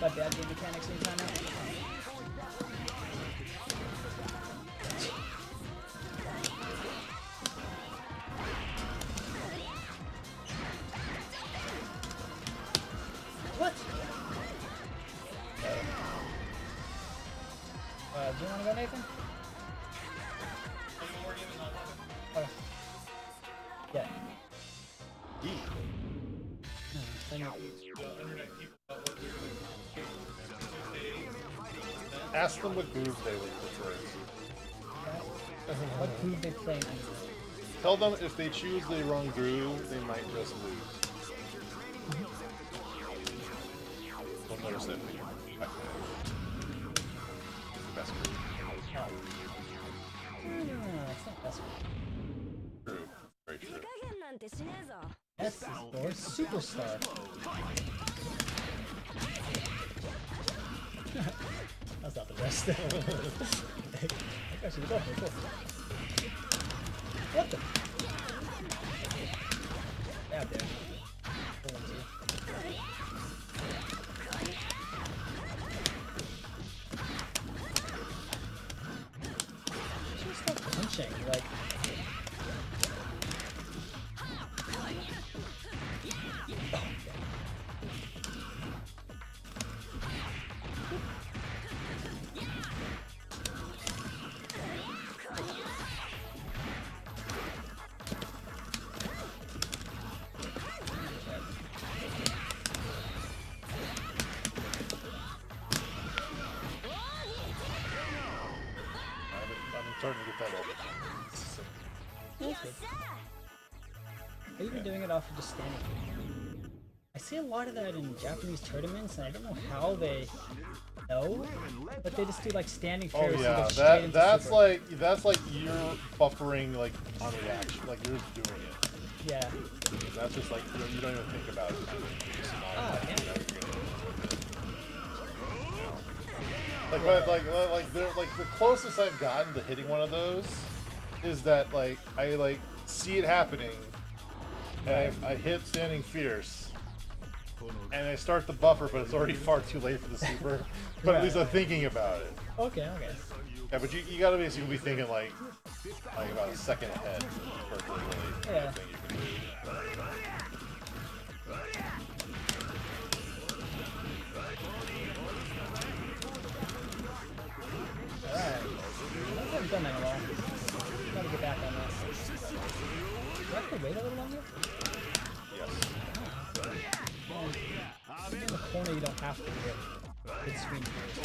By bad game mechanics in time out. What? Do you want to go, Nathan? Okay. Yeah. Ask them what groove they would prefer. What groove they play in? Tell them if they choose the wrong groove, they might just lose. Don't notice that. Best groove. No, it's not best. True. Very true. S is for superstar. That's not the best. Actually, go for it. What the? Yeah, there. Just stop punching, like. I'm starting to get that over. Are you even doing it off of just standing? I see a lot of that in Japanese tournaments, and I don't know how they know, but they just do like standing Oh fairs. yeah, so straight into that's super. like you're buffering like on reaction, like you're just doing it. Yeah. That's just like you don't even think about it. You just Ah, automatically yeah. know you're gonna like the closest I've gotten to hitting one of those is that like I like see it happening, and I hit standing fierce, and I start the buffer, but it's already far too late for the super. But at least I'm thinking about it. Okay. Yeah, but you gotta basically be thinking like about a second ahead for it to really Yeah. thing you can do. Alright. I haven't done that in a while. Gotta get back on this. Do I have to wait a little longer? Yes. In the corner, you don't have to do it. It's screen first.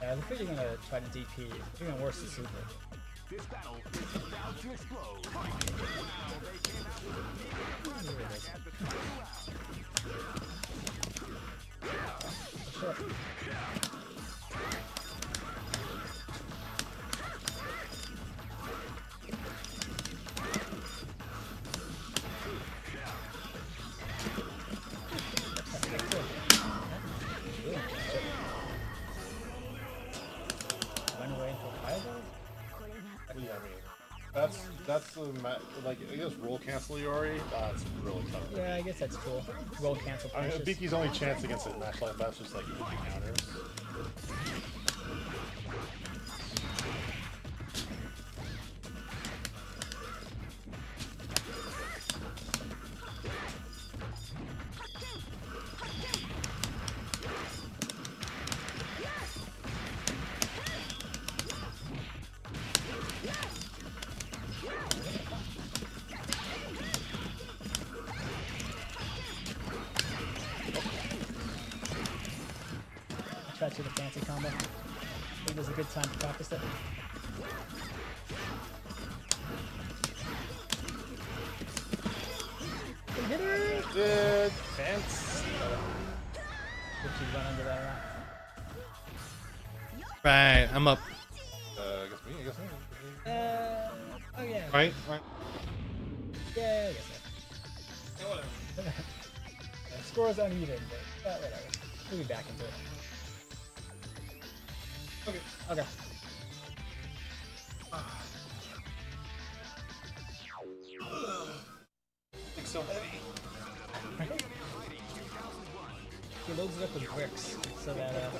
Yeah, I'm afraid you're gonna try to DP. You're gonna worse the super. This battle is about to explode. Sure. Run away into a fireball? Yeah, I mean, that's the like I guess roll cancel Yori. That's really tough. Yeah, I guess that's cool. Roll cancel I mean, punches. Biki's only chance against a match like that's just like easy counters. Try to do the fancy combo. I think it was a good time to practice it. Good hitter! Good fence. Did you run under that rock? Right, I'm up. I guess me. Oh yeah. Right? Yeah, I guess so. Yeah, whatever. Score's uneven, but whatever. We'll be back into it. Okay. It's so heavy. He loads it up with bricks so that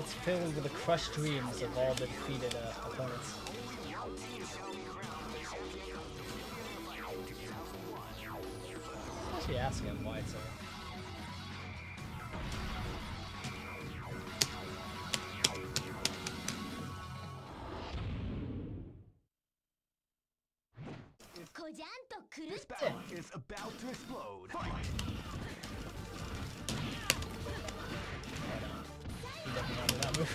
it's filled with the crushed dreams of all the defeated opponents. Actually, ask him why it's This battle is about to explode. Fight! He doesn't know that move.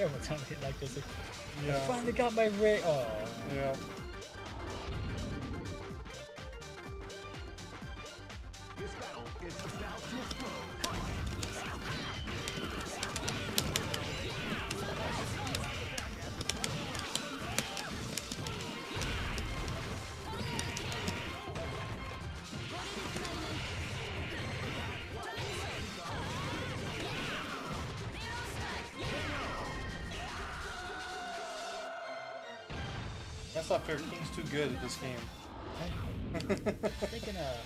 terrible time to hit like this. I Yeah. finally got my ring. Oh. Yeah. This battle is about to explode. That's not fair. King's too good at this game. Thinking I'll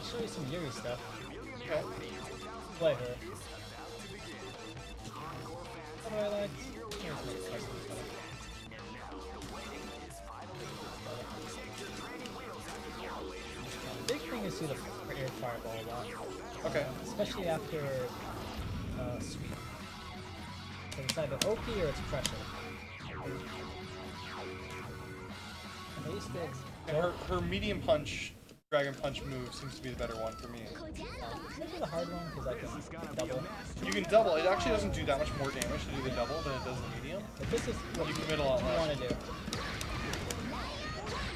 show you some Yuri stuff. Okay. Play her. What do I like? Here's my custom stuff. The big thing is to the air fireball a lot. Okay. Especially after sweep. So it's either OP or it's pressure. And at least it's Her medium punch, dragon punch move seems to be the better one for me. maybe the hard one because I can double. You can double. It actually doesn't do that much more damage to do the double than it does the medium. But this is what You can middle a lot you less. want to do.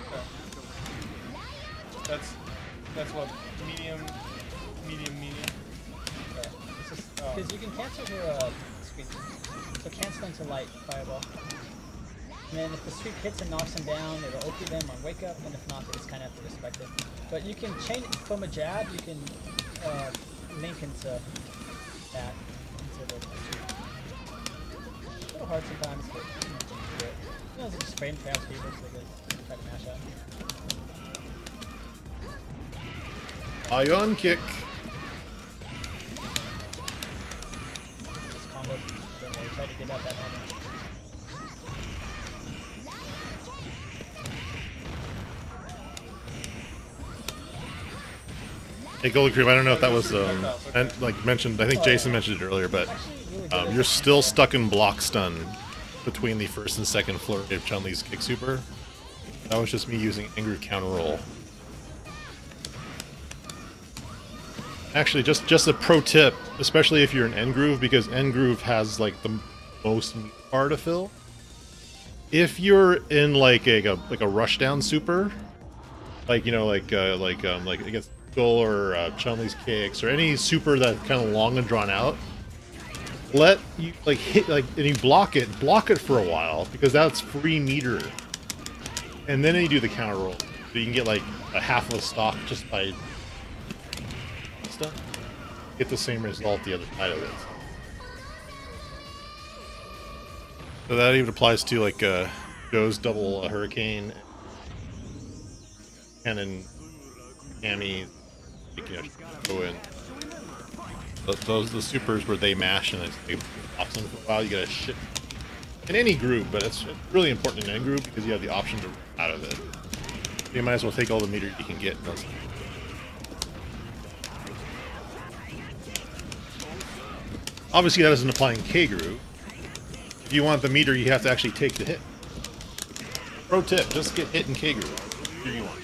Okay. That's what medium. Because you can cancel her screen. So canceling to light fireball. And then if the sweep hits and knocks them down, it'll OP them on wake up, and if not, they just kind of have to respect it. But you can chain from a jab, you can link into that, into the sweep. It's a little hard sometimes, but you can do it. You know, it's just spray and pray out to people so they can try to mash out. Ion kick. Just combo, try to get out that moment. Hey, Golden Cream, I don't know if that was, and like mentioned, I think Jason mentioned it earlier, but you're still stuck in block stun between the first and second flurry of Chun-Li's kick super. That was just me using Angry Counter Roll. Actually, just a pro tip, especially if you're in End Groove, because End Groove has like the most bar to fill. If you're in like a rushdown super, like like against Skull or Chun-Li's kicks or any super that's kind of long and drawn out, let you hit and you block it for a while because that's free meter, and then you do the counter roll, so you can get like a half of a stock just by stuff. Get the same result the other side of it. So that even applies to like Joe's double hurricane, and then Cammy, go in. Those the supers where they mash and they off them for a while. You gotta shit in any group, but it's really important in any group because you have the option to run out of it. You might as well take all the meter you can get. Obviously, that doesn't apply in K group. If you want the meter, you have to actually take the hit. Pro tip: just get hit in K group. Here you want.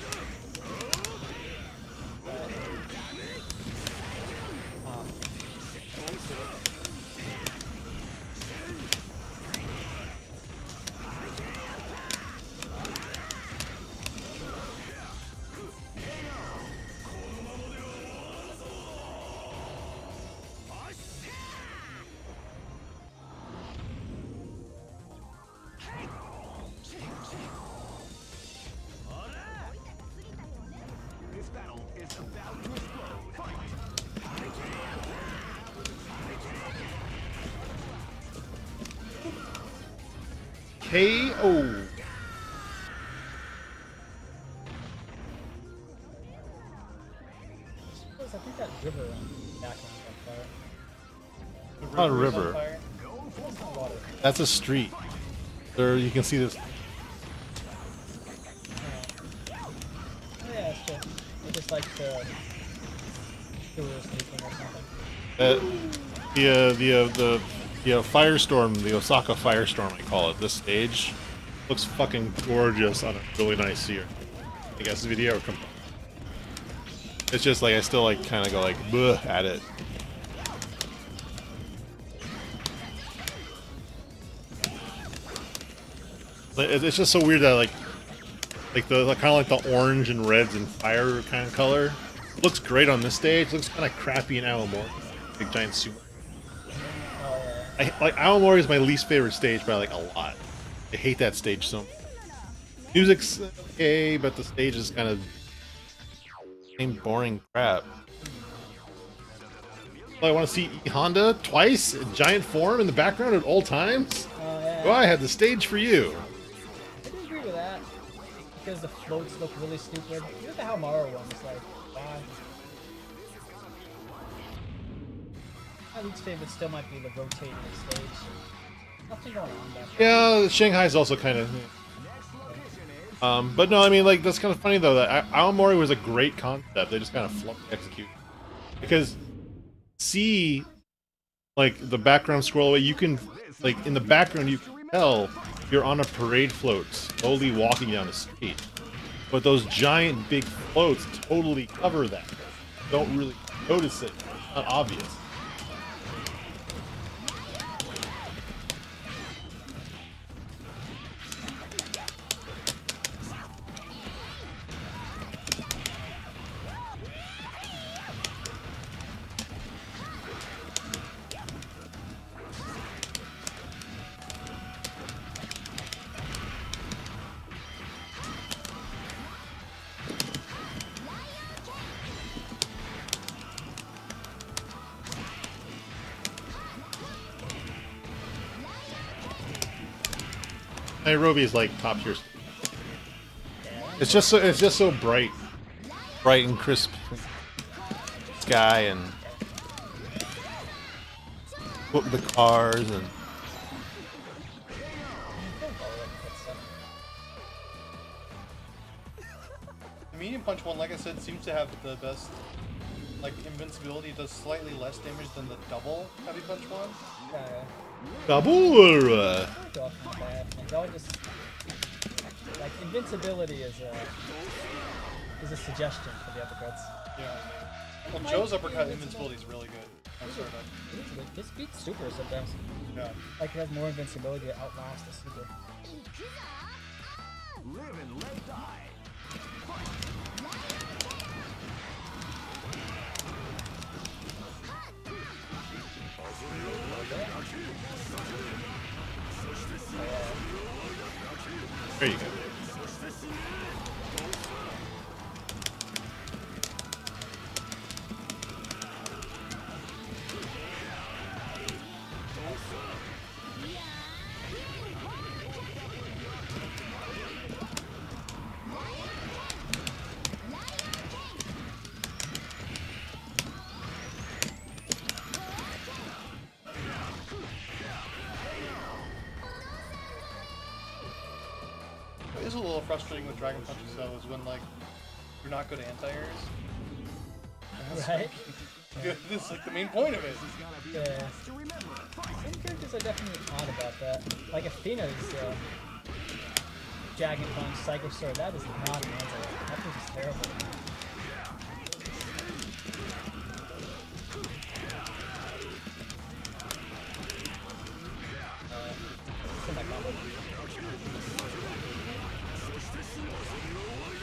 This battle is about to explode. Fight! KO. I think that river background on fire. Not a river. It's not water. That's a street. There, you can see this. Oh yeah, it's true. They just like the tours leaking or something. The firestorm, the Osaka firestorm, I call it. This stage looks fucking gorgeous on a really nice year. I guess video or it's just like I still like kind of go like bleh at it. It's just so weird that the kind of like the orange and reds and fire kind of color looks great on this stage. Looks kind of crappy in Aomori, big giant suit. Aomori is my least favorite stage by like a lot. I hate that stage so much. Music's okay, but the stage is kind of same boring crap. I want to see Honda twice in giant form in the background at all times. Well, I had the stage for you. I do agree with that because the floats look really stupid. Even the Halmaro one is like, why? My least favorite still might be the rotating stage. Nothing going on back there. Yeah, Shanghai's also kind of. But no, I mean, like, that's kind of funny though. That Aomori was a great concept. They just kind of flunked execute. Because see, like, the background scroll away, you can, like, in the background, you can tell you're on a parade float, slowly walking down the street. But those giant big floats totally cover that. Don't really notice it. It's not obvious. Nairobi is like top tier. It's just so bright and crisp sky and the cars and. The medium punch one, like I said, seems to have the best, like, invincibility. It does slightly less damage than the double heavy punch one. Double or just like invincibility is a suggestion for the uppercuts. Yeah. Well, Joe's uppercut invincibility is really good. This beats super sometimes. Yeah. Like it has more invincibility to outlast the super. Live and let die. There you go. It is a little frustrating with Dragon Punches though, is when like you're not good anti-airs. Right? This is like the main point of it. Yeah. Some characters are definitely odd about that. Like Athena's Dragon Punch, Psycho Sword, that is not an anti-air. That thing is terrible.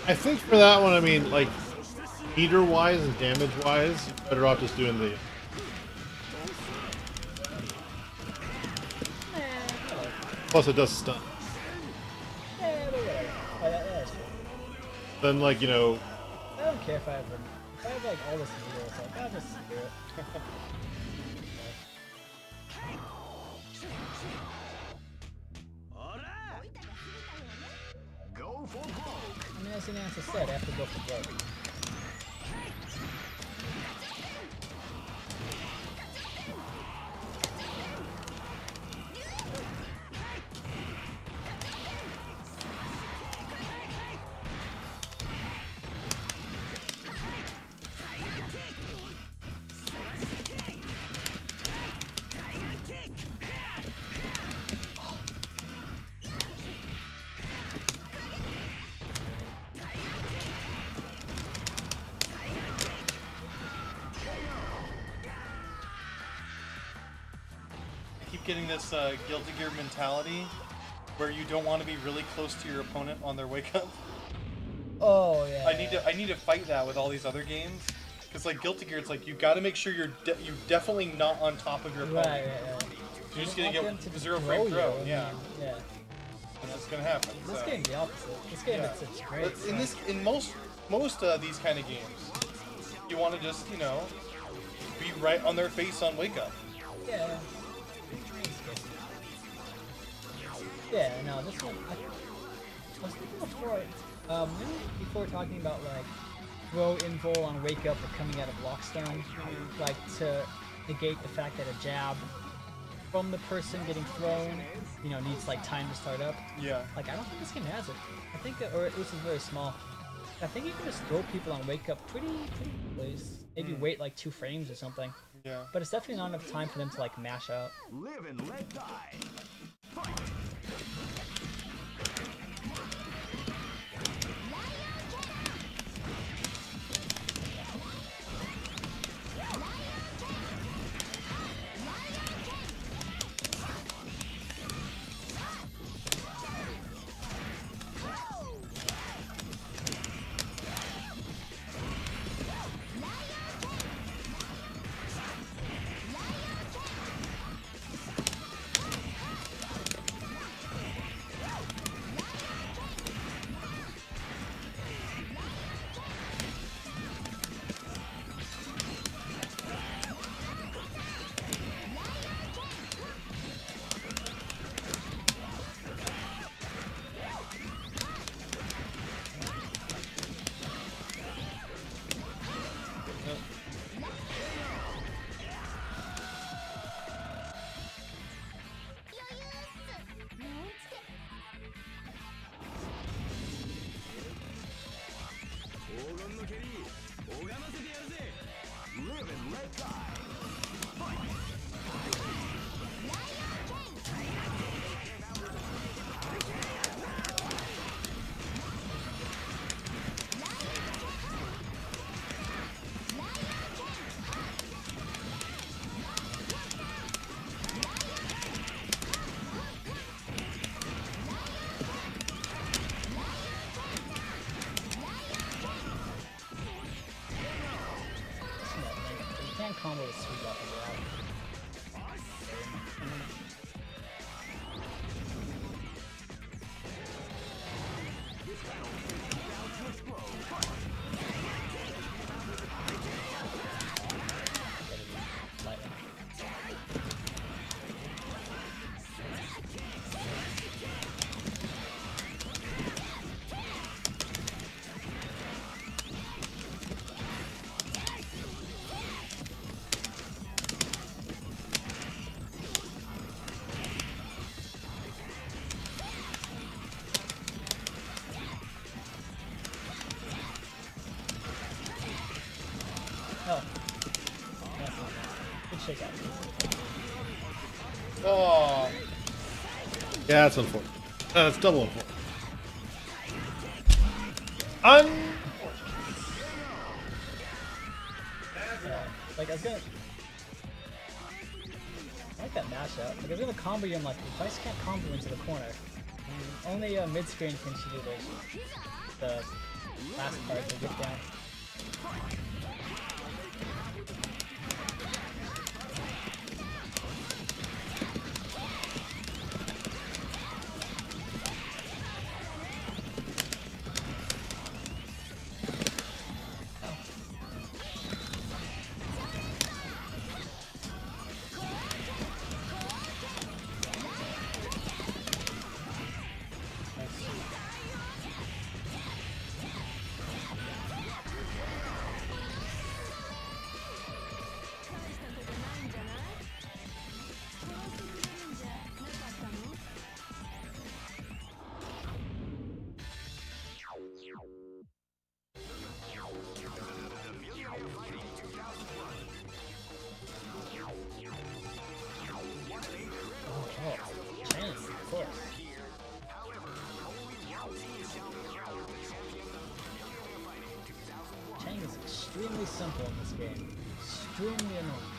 I think for that one, I mean, like, meter-wise and damage-wise, you're better off just doing the. Plus, it does stun. Then, like, you know. I don't care if I have like all this meter, it's like, I'll just do it. I mean, as Nancy said, I have to go for broke. Getting this Guilty Gear mentality where you don't want to be really close to your opponent on their wake up. Oh yeah. I need to fight that with all these other games. Because like Guilty Gear, it's like you got to make sure you're definitely not on top of your opponent. Right. You're just You gonna don't want get them to zero throw frame you, throw. I mean, Yeah, yeah. and that's gonna happen. This so. game's the opposite. This game Yeah. it's great. But in most these kind of games, you want to just be right on their face on wake up. Yeah. Yeah, no, this one, I was thinking before, before talking about like throw invul on wake up or coming out of lockstone, like to negate the fact that a jab from the person getting thrown, needs like time to start up. Yeah. Like I don't think this game has it. I think, or at least it's very small. I think you can just throw people on wake up pretty quickly. Maybe wait like 2 frames or something. Yeah. But it's definitely not enough time for them to like mash out. Live and let die. Fight. Live and let die. You can't combo with sweet weapon without. Lightning. Oh. Good shake out. Oh. Yeah, that's unfortunate. That's double unfortunate. Like I was gonna. I like that mashup. Like I was gonna combo you. I'm like, if I just can't combo into the corner. Only mid-screen can she do the last part to get down. Chang is extremely simple in this game. Extremely annoying.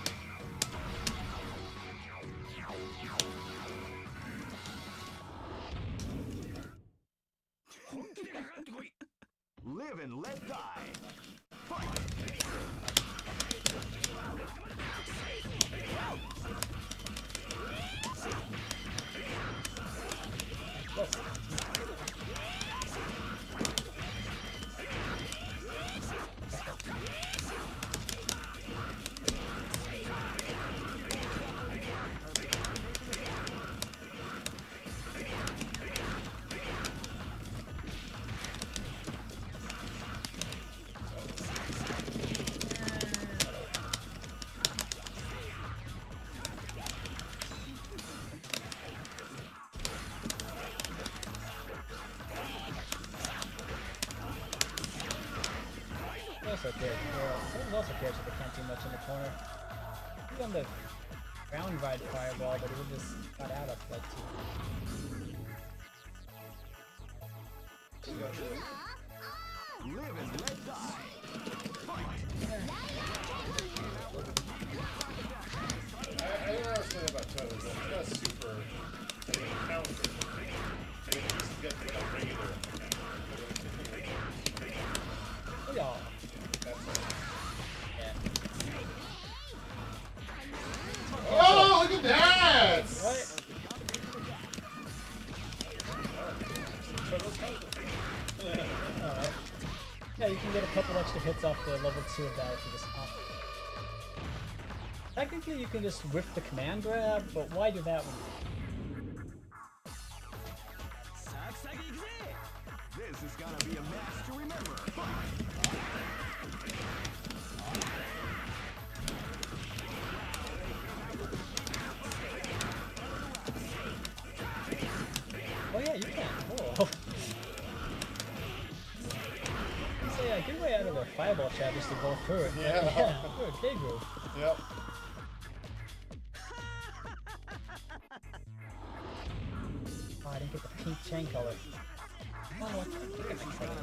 Someone also cares if they can't do much in the corner. He's on the ground ride fireball, but he just got out of like 2. Live and let die. I don't know what I was saying about Toad. He's got a super counter. And he needs to get to a regular Oh yeah. Oh, look at that! What? Alright. Yeah, you can get a couple extra hits off the level 2 of that if you just pop. Technically, you can just whip the command grab, but why do that one? This is gonna be a match to remember. Oh yeah, you can. Cool. You say a good way out of the fireball trap is to go through it. Yeah. Good, big move. Yep. Oh, I didn't get the pink chain color. Oh, I can't get my color.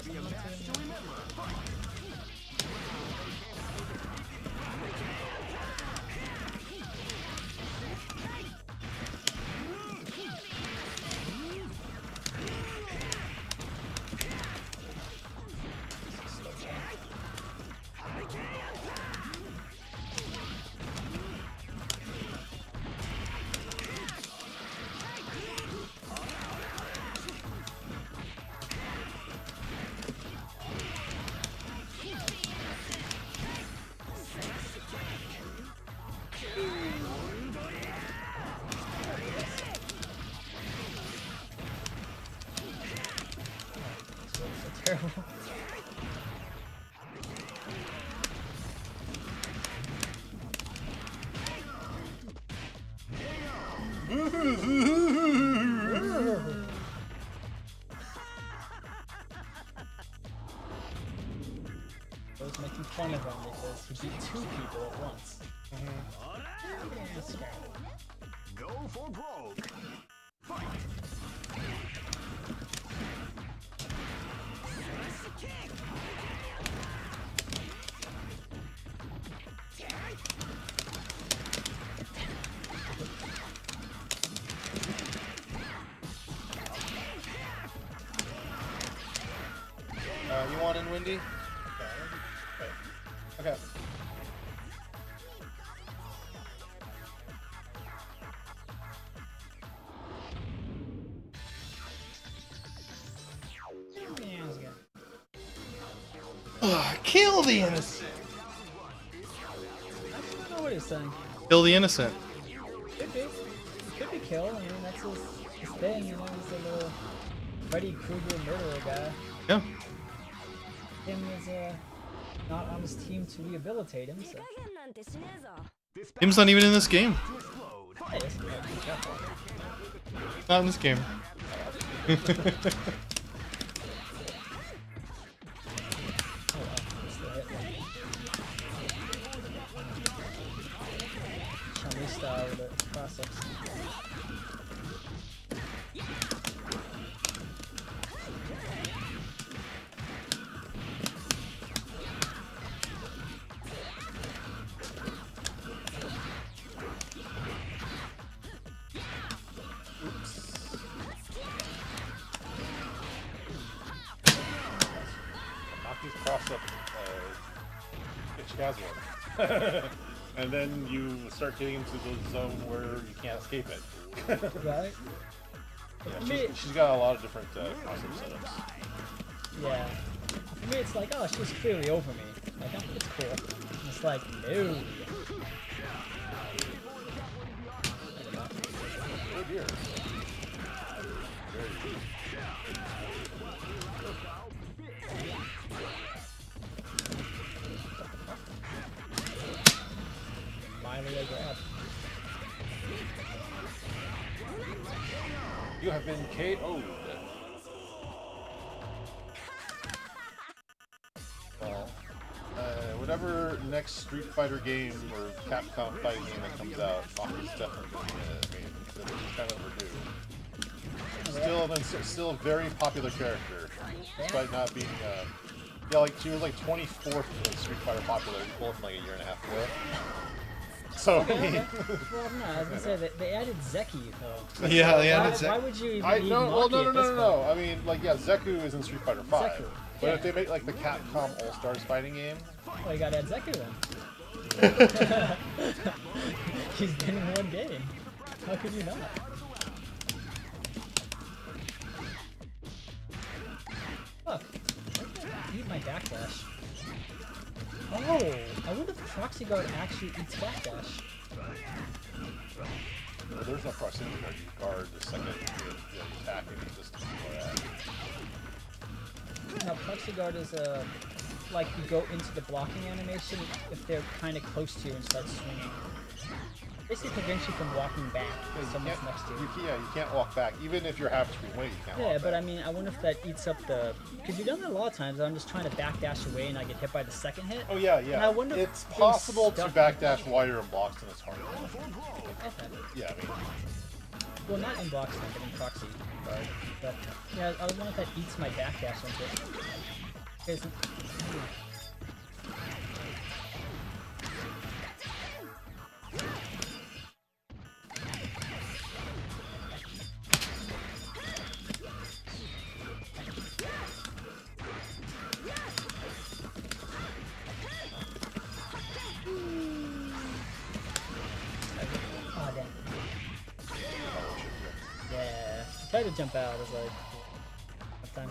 Terrible. I was making fun of him because he beat 2 people at once. Go for broke. Fight. You want in, Windy? Okay. Kill the innocent. I don't know what he's saying. Kill the innocent. Could be. Could be kill. I mean, that's his thing. You know, he's a little Freddy Krueger murderer guy. Yeah. Him is not on his team to rehabilitate him, so. Tim's not even in this game. Hey, yes, be careful. Not in this game. Chun-Li style with the cross-ups. Knock these cross up, get you guys one. And then you start getting into the zone where you can't escape it. Right? Yeah, she's got a lot of different cross-up setups. Yeah. For me, it's like, oh, she's clearly over me. Like, oh, it's cool. And it's like, no. Oh dear. Finally, I grab. You have been KO'd. Well, whatever next Street Fighter game or Capcom fighting game that comes out, Maki's definitely going to be in it. I mean, it's kind of overdue. Still a very popular character, despite not being. Yeah, like she was like 24th in Street Fighter popularity, both like a year and a half ago. So I mean, well, no, I was gonna say that they added Zeki though. Yeah, they added Why Zeki. would you even need no. Maki at this point? I mean, like, yeah, Zeku is in Street Fighter 5. Zeku, But yeah. if they make like the Capcom All Stars fighting game, Well, you gotta add Zeku then. He's been in one game. How could you not? Look, eat my backdash. Oh, I wonder if Proxy Guard actually eats backdash. well, there's no proximity guard. You guard the second you attack and you just ignore that. Now, Proxy Guard is like you go into the blocking animation if they're kind of close to you and start swinging. Basically prevents you from walking back if someone's next to you. You can't walk back. Even if you're half screen away, you can't walk Yeah, back. but I mean, I wonder if that eats up the... Because you've done that a lot of times, I'm just trying to backdash away and I get hit by the second hit. Oh, yeah. And I wonder if it's they possible to stuck- backdash while you're in blocks and it's harder. Okay. Yeah, I mean, Well, not in blocks, but in proxy. But, yeah, I wonder if that eats my backdash into it. Because... Oh, damn. Yeah. I tried to jump out, I was like... What time?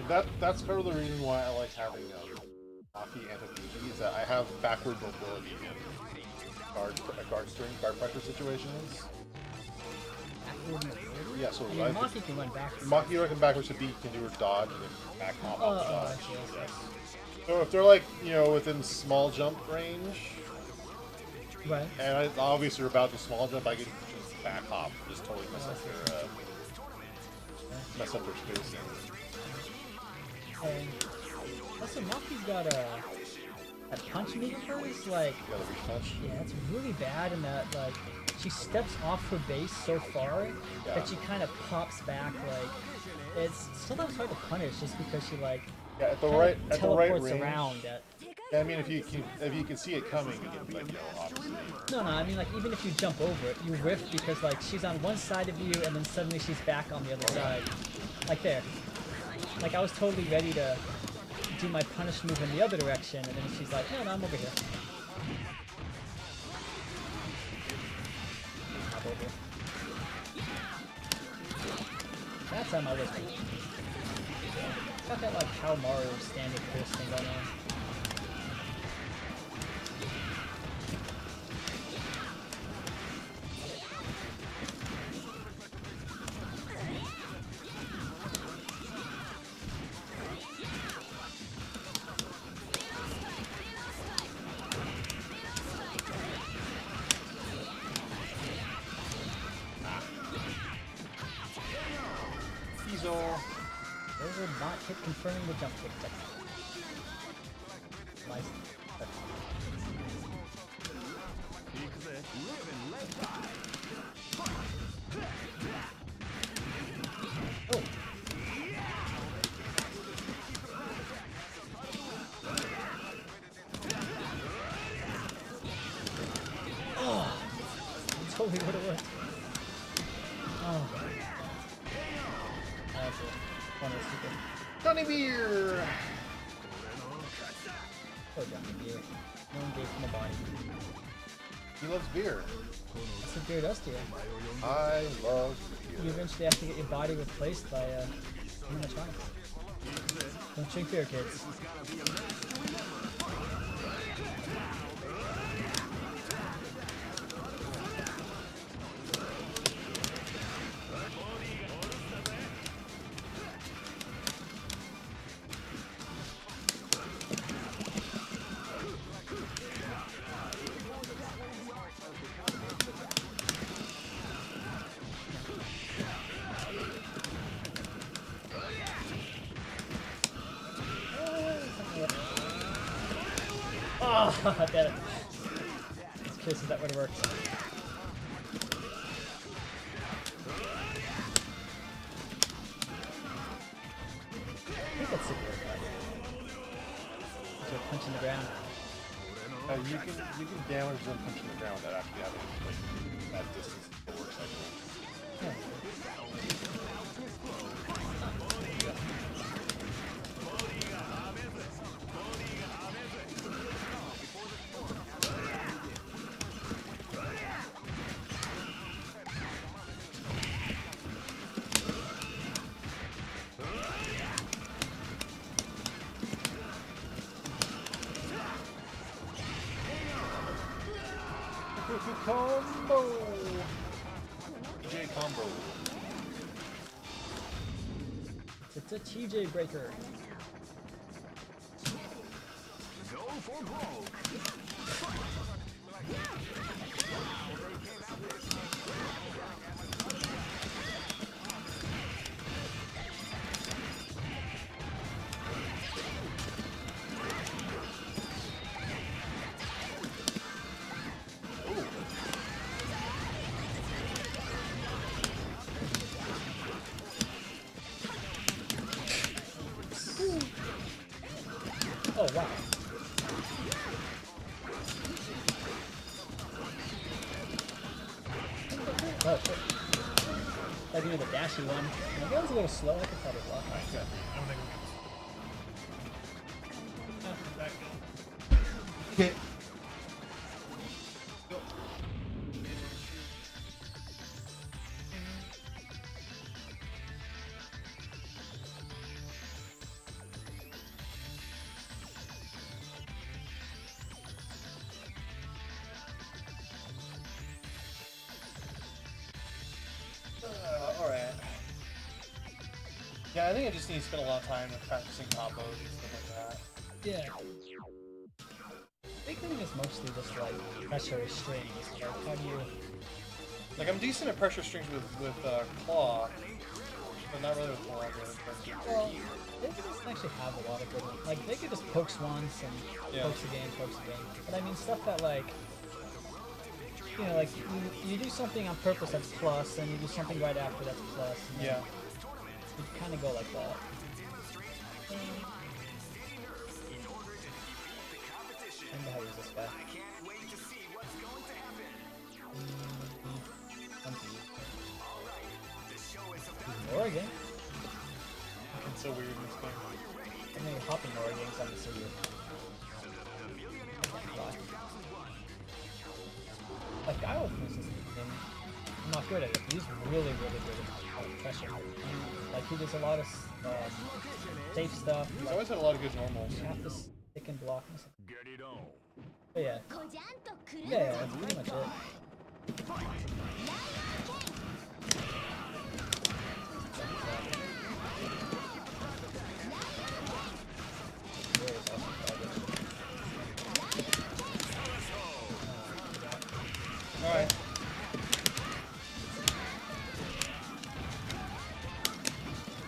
yeah, that's part of the reason why I like having Maki and Hakuji is that I have backward mobility in guard pressure situations. Yeah, so I mean, Maki can run back. Maki looking backwards to beat can do her dodge and then back hop Oh, off the I dodge. see, I see. So if they're like, within small jump range, Right. and I obviously are about the small jump, I can just back hop, just totally mess up their spacing. Also, Maki's got a punch move of hers, like, You gotta reach punch. yeah, it's really bad in that, like, she steps off her base so far that she kind of pops back, like, it's sometimes hard to punish just because she, like, Yeah, at the kinda right teleports range. around at... Yeah, I mean, if you can see it coming, you can like obviously. No, I mean, like, even if you jump over it, you whiff because, like, she's on one side of you and then suddenly she's back on the other side. Like there. Like, I was totally ready to do my punish move in the other direction, and then she's like, no, I'm over here. Hop over. That's how my was. Got that, like, how Mario standing pierce thing going on. Those are not hit confirming the jump kick. Nice. Oh. Oh. Totally would have worked. Oh. That's it. One is stupid. Johnny Beer. Poor Johnny Beer. No one gave him a body. He loves beer. That's what beer does to you. I love You beer. eventually have to get your body replaced by animatronics. Don't drink beer, kids. Oh, damn it. I was curious if that would have worked. I think that's super good. So punch in the ground. You can damage them punching the ground without actually having like that distance to work cycle. Yeah. Combo! TJ combo. It's a TJ breaker. Go for broke. Oh wow. Oh shit. I do the dashy one. My gun's a little slow, I could probably block that. Okay. Alright. Yeah, I think I just need to spend a lot of time with practicing combos and stuff like that. Yeah. Big thing is mostly just like pressure restraints. Like how do you Like, I'm decent at pressure strings with claw, but not really with claw. well they could just actually have a lot of good ones. Like they could just pokes once and Yeah. pokes again. But I mean stuff that like you know, like you do something on purpose that's plus, and you do something right after that's plus. And Yeah. you kind of go like that. I know how to use this guy. Oregon. It's so weird in this game. I mean, hopping Oregon, so I'm gonna see you. Like Guile, for instance, I'm not good at it. He's really good at pressure. Like he does a lot of safe stuff. He's Like, always had a lot of good normals. you have to stick and block. Get it on. But yeah, that's pretty much it. Alright.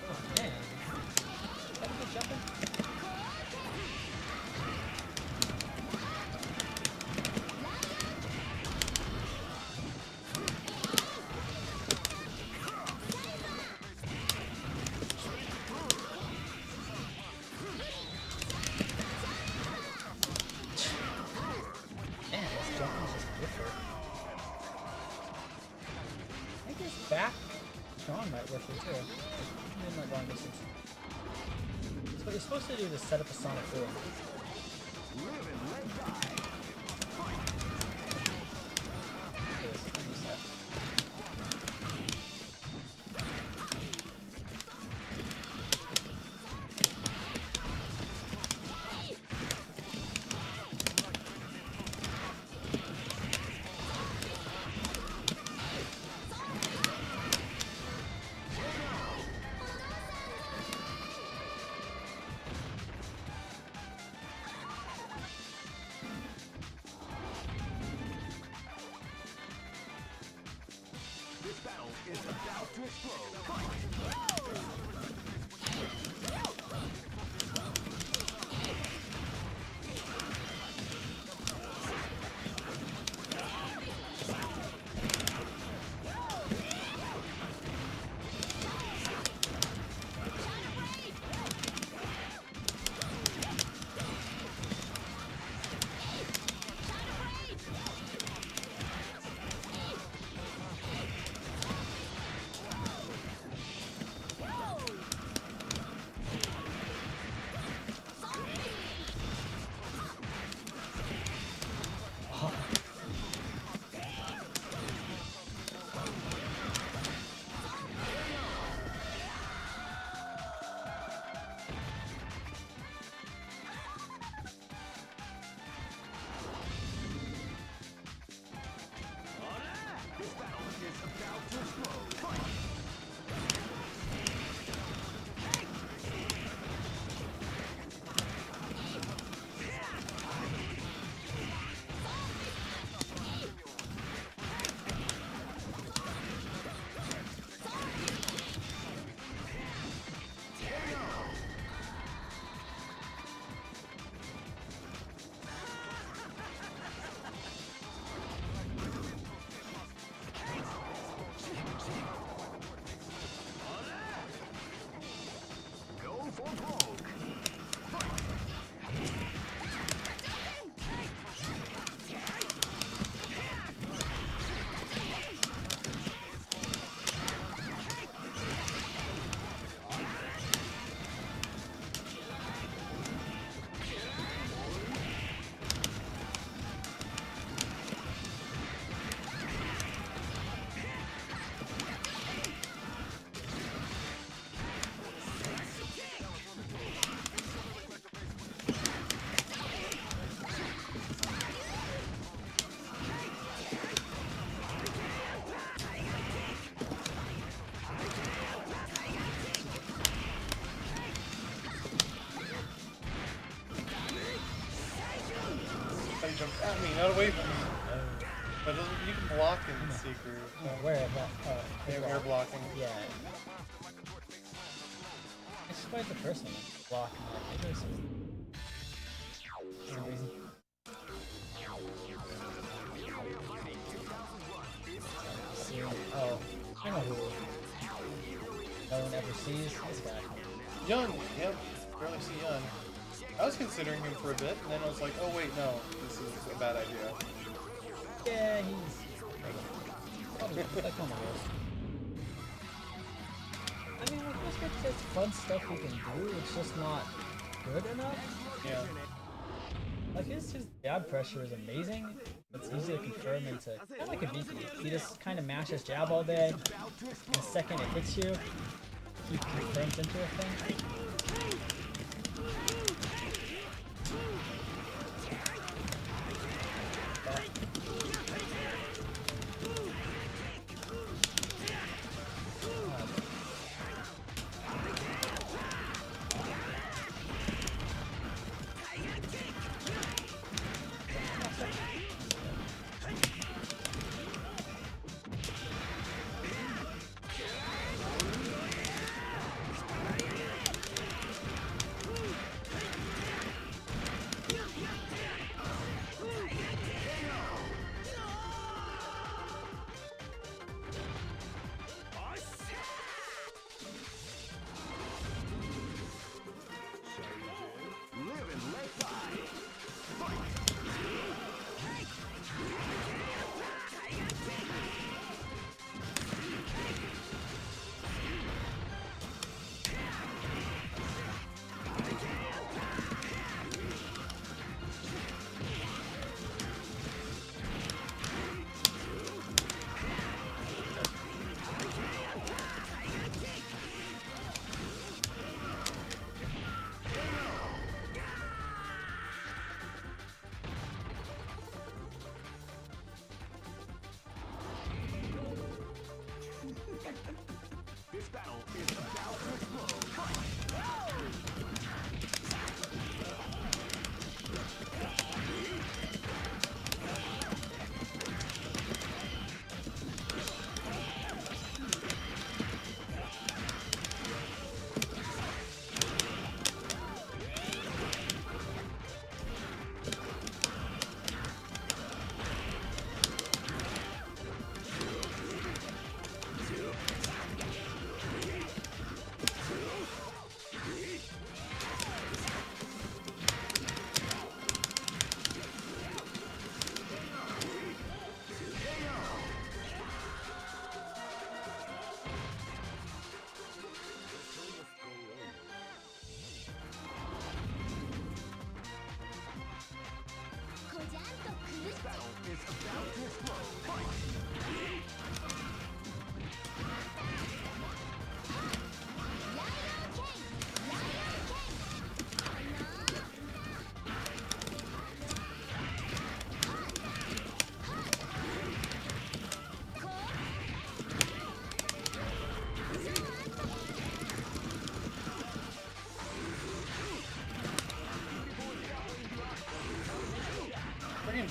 Oh man, that good jumping. Man, this jumping is just different. I think his back Tron might work here too. Maybe not long distance. So what you're supposed to do is set up a Sonic Boom. jump at me, not away from me. But you can block in Seeker. So. Where is that? Oh, Air blocking. Yeah. I spied the first one blocking that. Maybe it's for some reason. Oh, I know who. No one ever sees this guy. Yun, yep. Barely see Yun. I was considering him for a bit, and then I was like, oh wait, no, this is a bad idea. Yeah, he's probably like on the list. I mean, like, there's fun stuff we can do, it's just not good enough. Yeah. Like, his jab pressure is amazing. It's easy to confirm into kind of like a VP. He just kind of mashes jab all day. And the second it hits you, he confirms into a thing.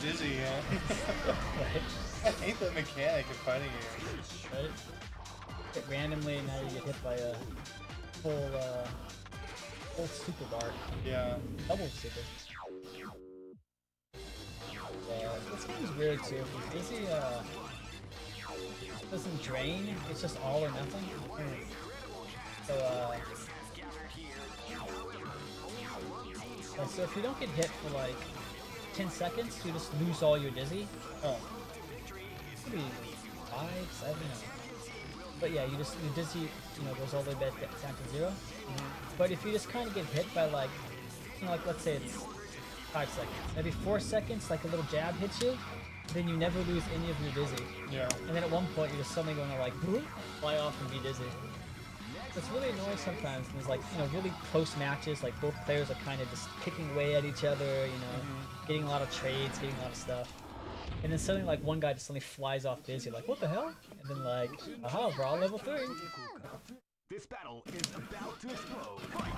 Dizzy, yeah. I hate that mechanic of fighting you. Right? Hit randomly, and now you get hit by a full super bar. Yeah. Double super. Yeah, this game's weird too. Dizzy, doesn't drain, it's just all or nothing. So if you don't get hit for like 10 seconds, you just lose all your dizzy. Oh. Maybe 5, 7. But yeah, your dizzy, goes all the way back down to 0. But if you just kind of get hit by like, like let's say it's 5 seconds, maybe 4 seconds, like a little jab hits you, then you never lose any of your dizzy. Yeah. And then at one point you're just suddenly going to like fly off and be dizzy. It's really annoying sometimes. There's like, really close matches, like both players are kind of just picking away at each other, getting a lot of trades, getting a lot of stuff. And then suddenly like one guy just suddenly flies off dizzy, like, what the hell? And then like, aha, we're all level 3. This battle is about to explode. Fight!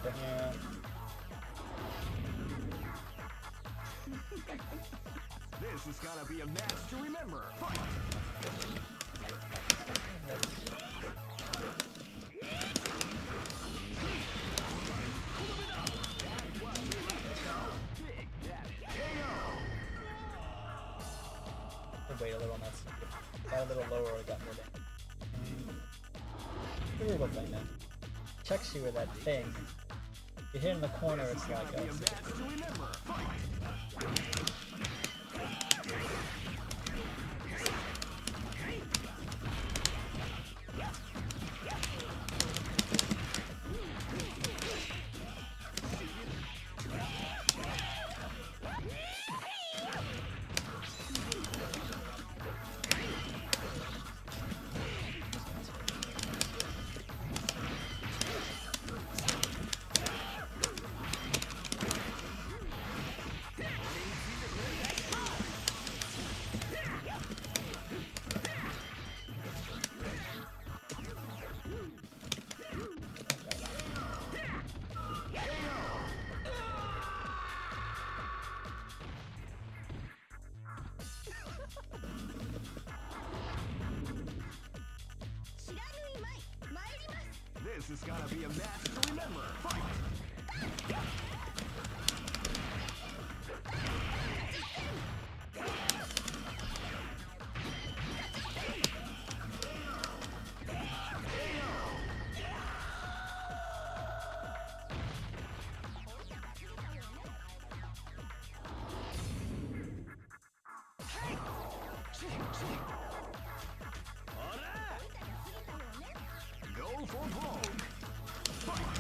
there. Yeah. This is gonna be a match to remember. Fight! Wait a little on that. Got a little lower or got more damage. It's a weird thing then. Checks you with that thing. You hit in the corner, it's like Be a match to remember. Fight! This is gonna be a match to remember. Fight! Go for broke. Fight!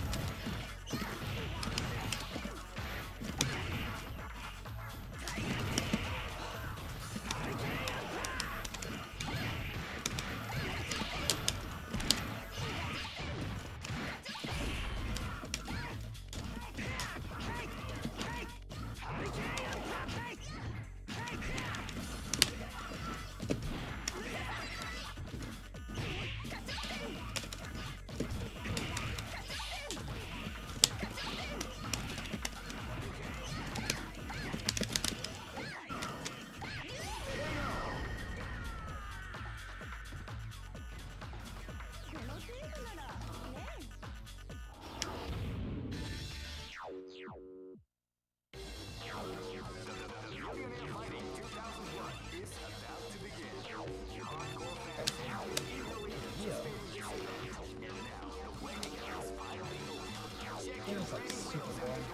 It was like super boring.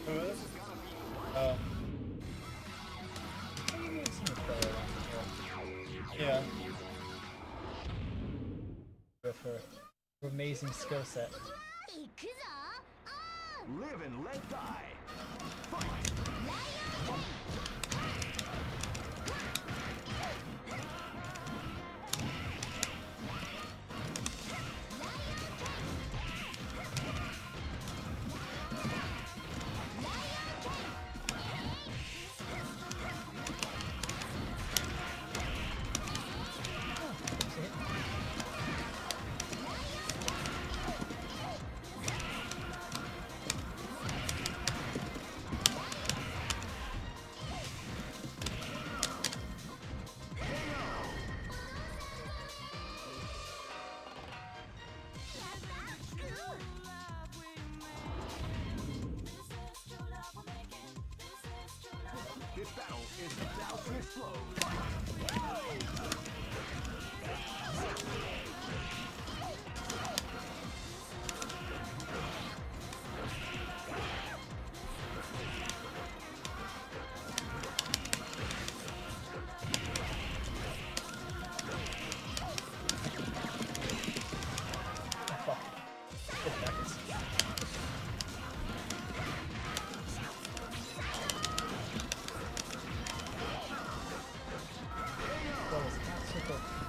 Who is? I think we've seen the player around here. Yeah. With her amazing skill set. Live and let die. Fight! This battle is about to explode.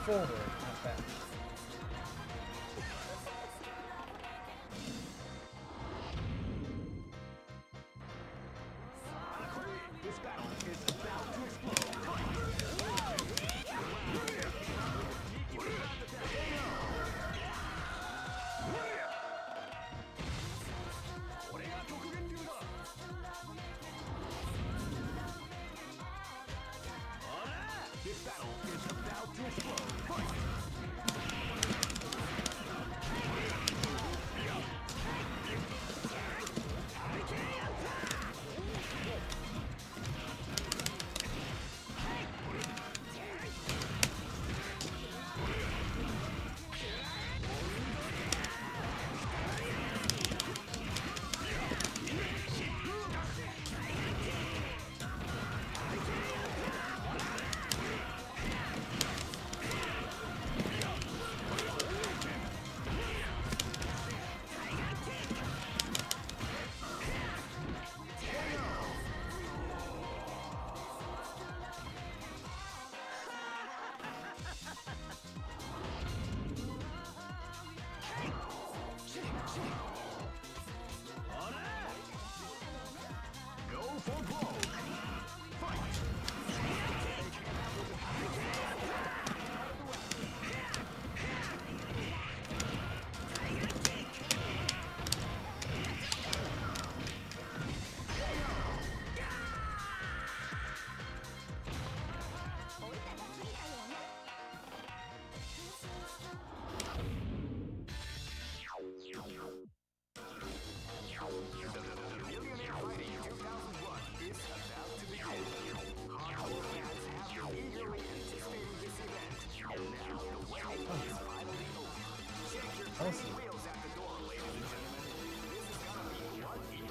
Forward, not back. This battle is about to explode. Awesome.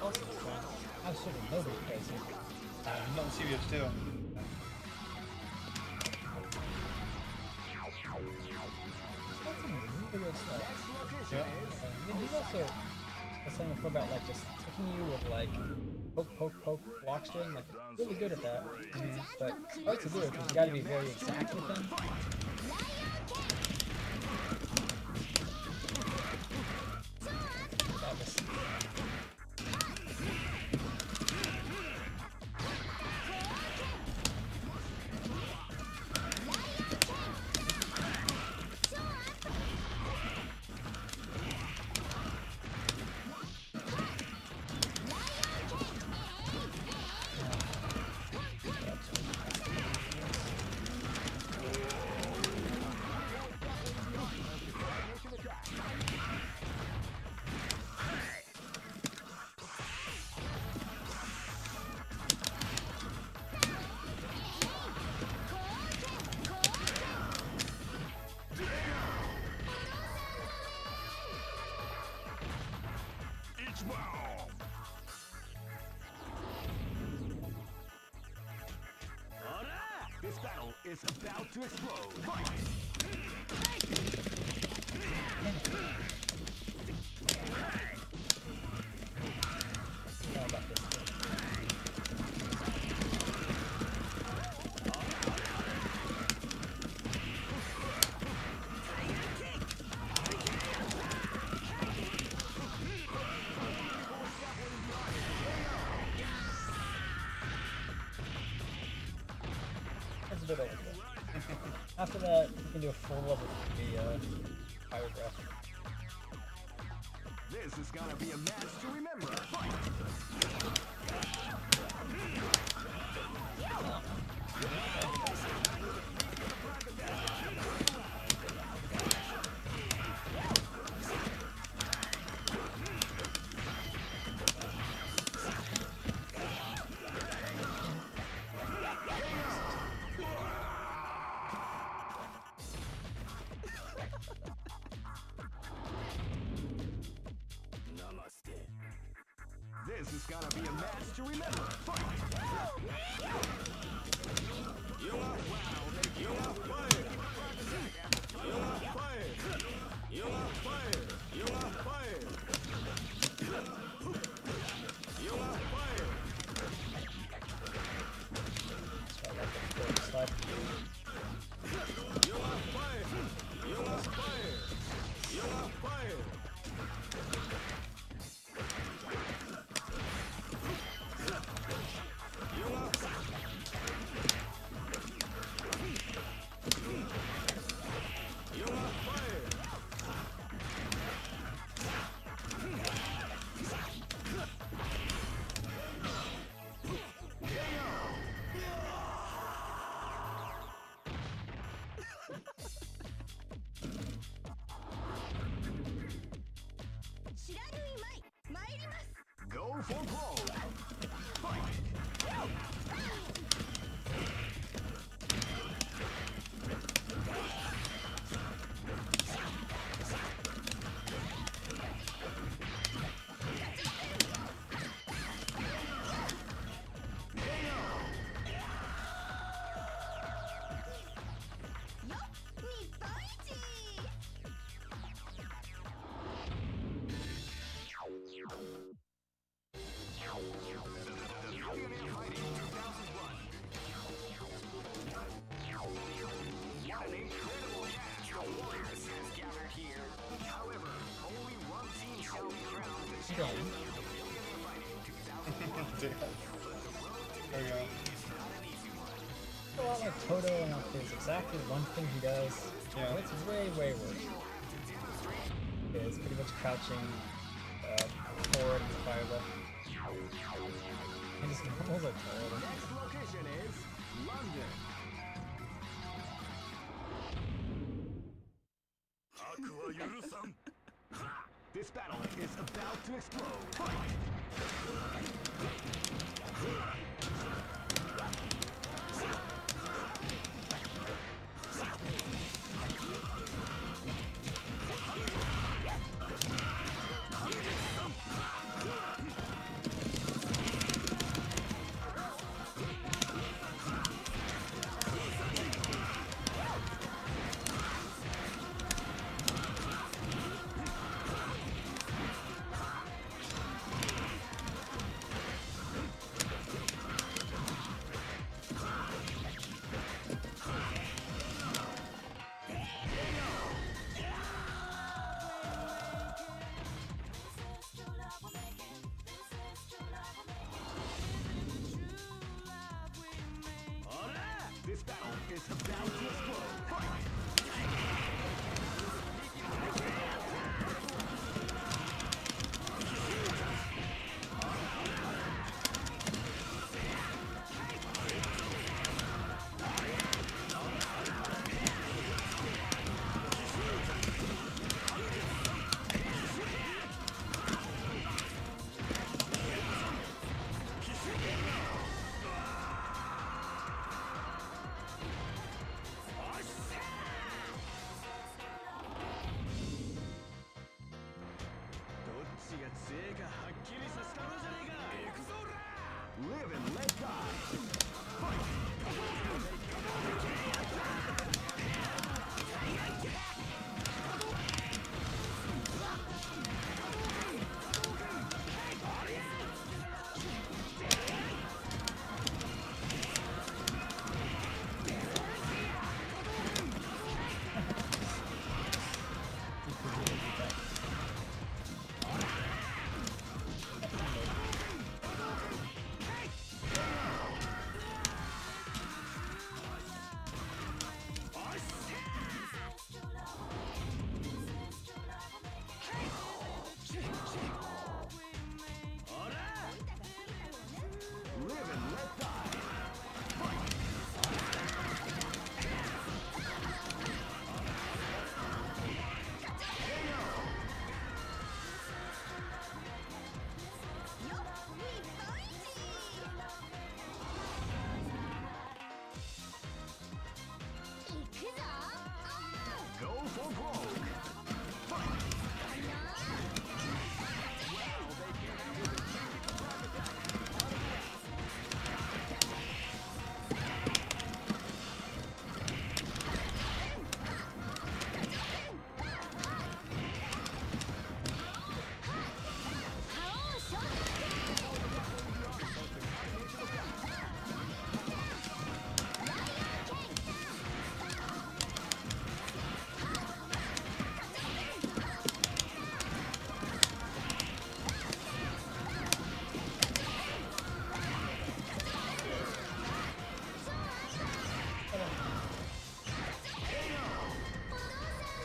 Awesome, man. Absolutely nobody plays it. Not in CBS too. That's some really good stuff. Yeah. And he's also was saying before about like just taking you with like poke block string, like really good at that. But hard to do it because you got to be very exact with them. That was This battle is about to explode. how about this? That's a bit overkill. After that, you can do a full level 3 pyrograph. This is gonna be a match to remember. This is gonna be a match to remember. You are wild. You are fire. You are fire. You are fire. You are fire. You are fire. So I like the forward slide. You are fire. You are fire. You are fire. You are Damn. There we go. A lot like Toto, and there's exactly one thing he does. Yeah. And it's way, way worse. It's pretty much crouching forward and fire left. And his normals are terrible. Location is London. This battle is about to explode. Fight! This battle is about to explode. Fight! Live and let die. Live and let die. Go for broke.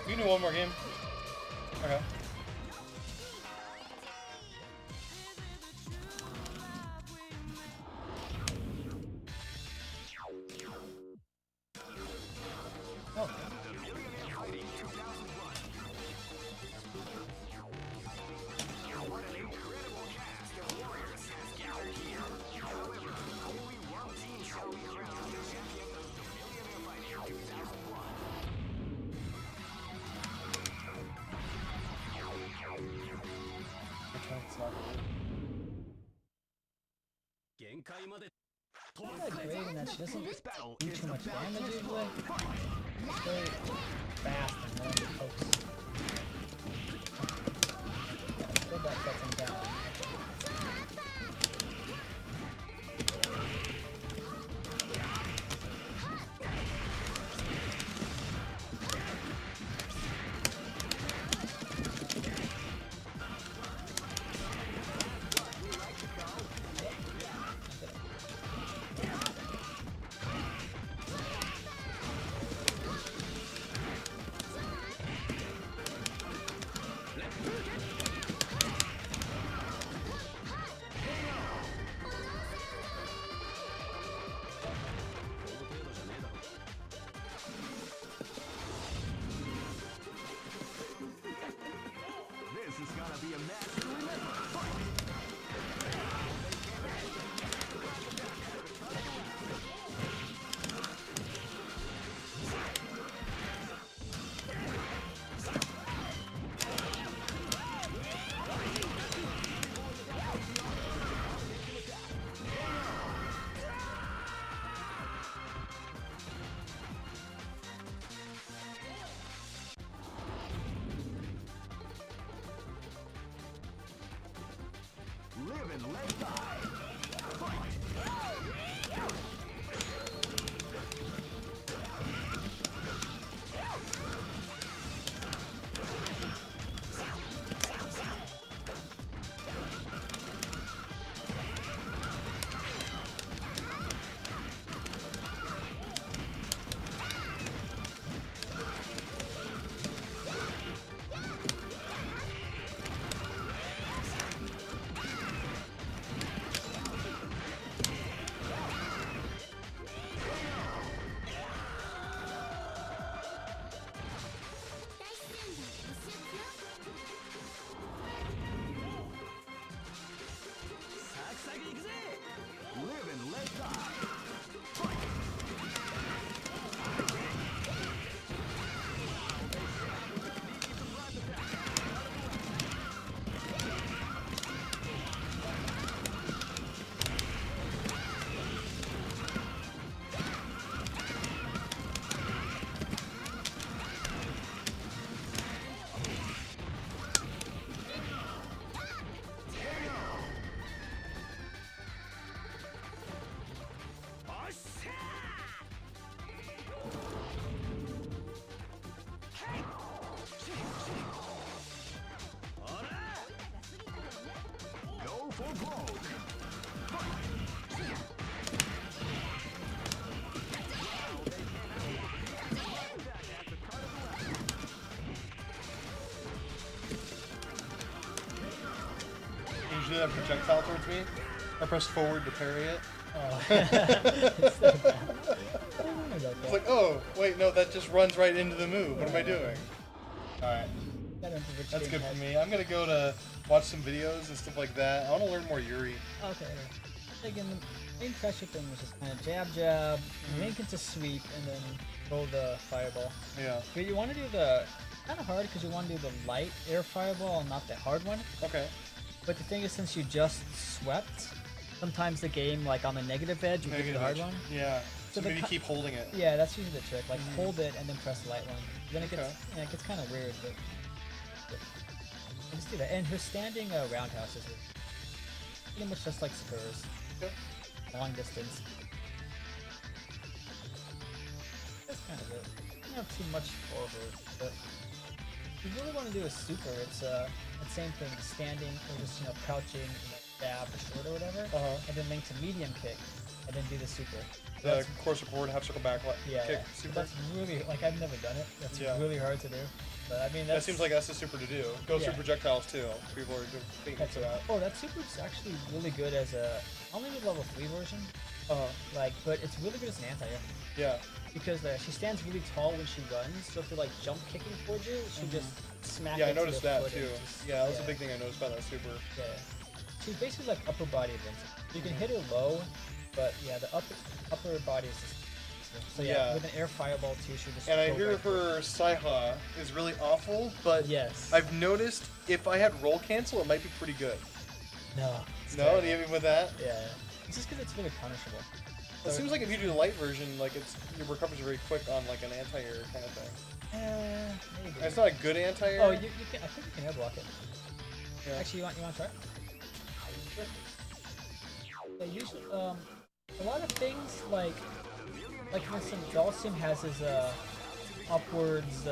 You can do one more game. Okay. Oh, What an incredible cast of warriors Not that great in that she doesn't do too much damage usually. It's very fast and then it pokes. Yeah, still that sets him down. This is gonna be a match to remember. Fight! Live and let die. Fight! Live and let die. Fight! Go for broke. Usually that projectile towards me. I press forward to parry it. Oh. It's so bad. It's like, oh, wait, no, that just runs right into the move. What am I doing? Alright, that's good for me. I'm gonna go to watch some videos and stuff like that. I want to learn more Yuri. Okay. Again, the main pressure thing was just kind of jab, jab, link into sweep, and then roll the fireball. Yeah. But you want to do the kind of hard because you want to do the light air fireball and not the hard one. Okay. But the thing is, since you just swept, sometimes the game, like on the negative edge, you get the hard one. Yeah. So So maybe keep holding it. Yeah, that's usually the trick. Like hold it and then press the light one. Then it gets, yeah, it gets kind of weird, but just do that. And her standing roundhouse is pretty much just like Spurs. Yep. Long distance. That's kind of it. I don't have too much for her, but if you really want to do a super, it's the same thing, standing or just crouching, stab or short or whatever, and then link to medium kick, and then do the super. The course forward, half circle back, Yeah, kick, yeah. super. That's really, like, I've never done it. That's really hard to do. But I mean, That seems like that's the super to do. Goes through projectiles too. People are thinking that's for that. Oh, that super's actually really good as a only the level 3 version. Like, but it's really good as an anti-air. Yeah. Because she stands really tall when she runs, so if you're like jump kicking towards you, she just smack. Yeah, I into noticed the that foot and too. just- Yeah, that was a big thing I noticed about that super. Yeah. She's basically like upper body Vincent. You can hit her low, but yeah, the upper body is just. So yeah, with an air fireball too, she just. And I hear her Saiha is really awful, but yes, I've noticed if I had roll cancel, it might be pretty good. No. No, even with that? Yeah. It's just because it's really punishable. It seems like if you do the light version, like your recovers are very quick on like an anti-air kind of thing. Maybe. It's not a good anti-air. Oh, you can. I think you can air block it. Yeah. Actually, you want to try? Yeah, usually, a lot of things like for instance, Dalsim has his upwards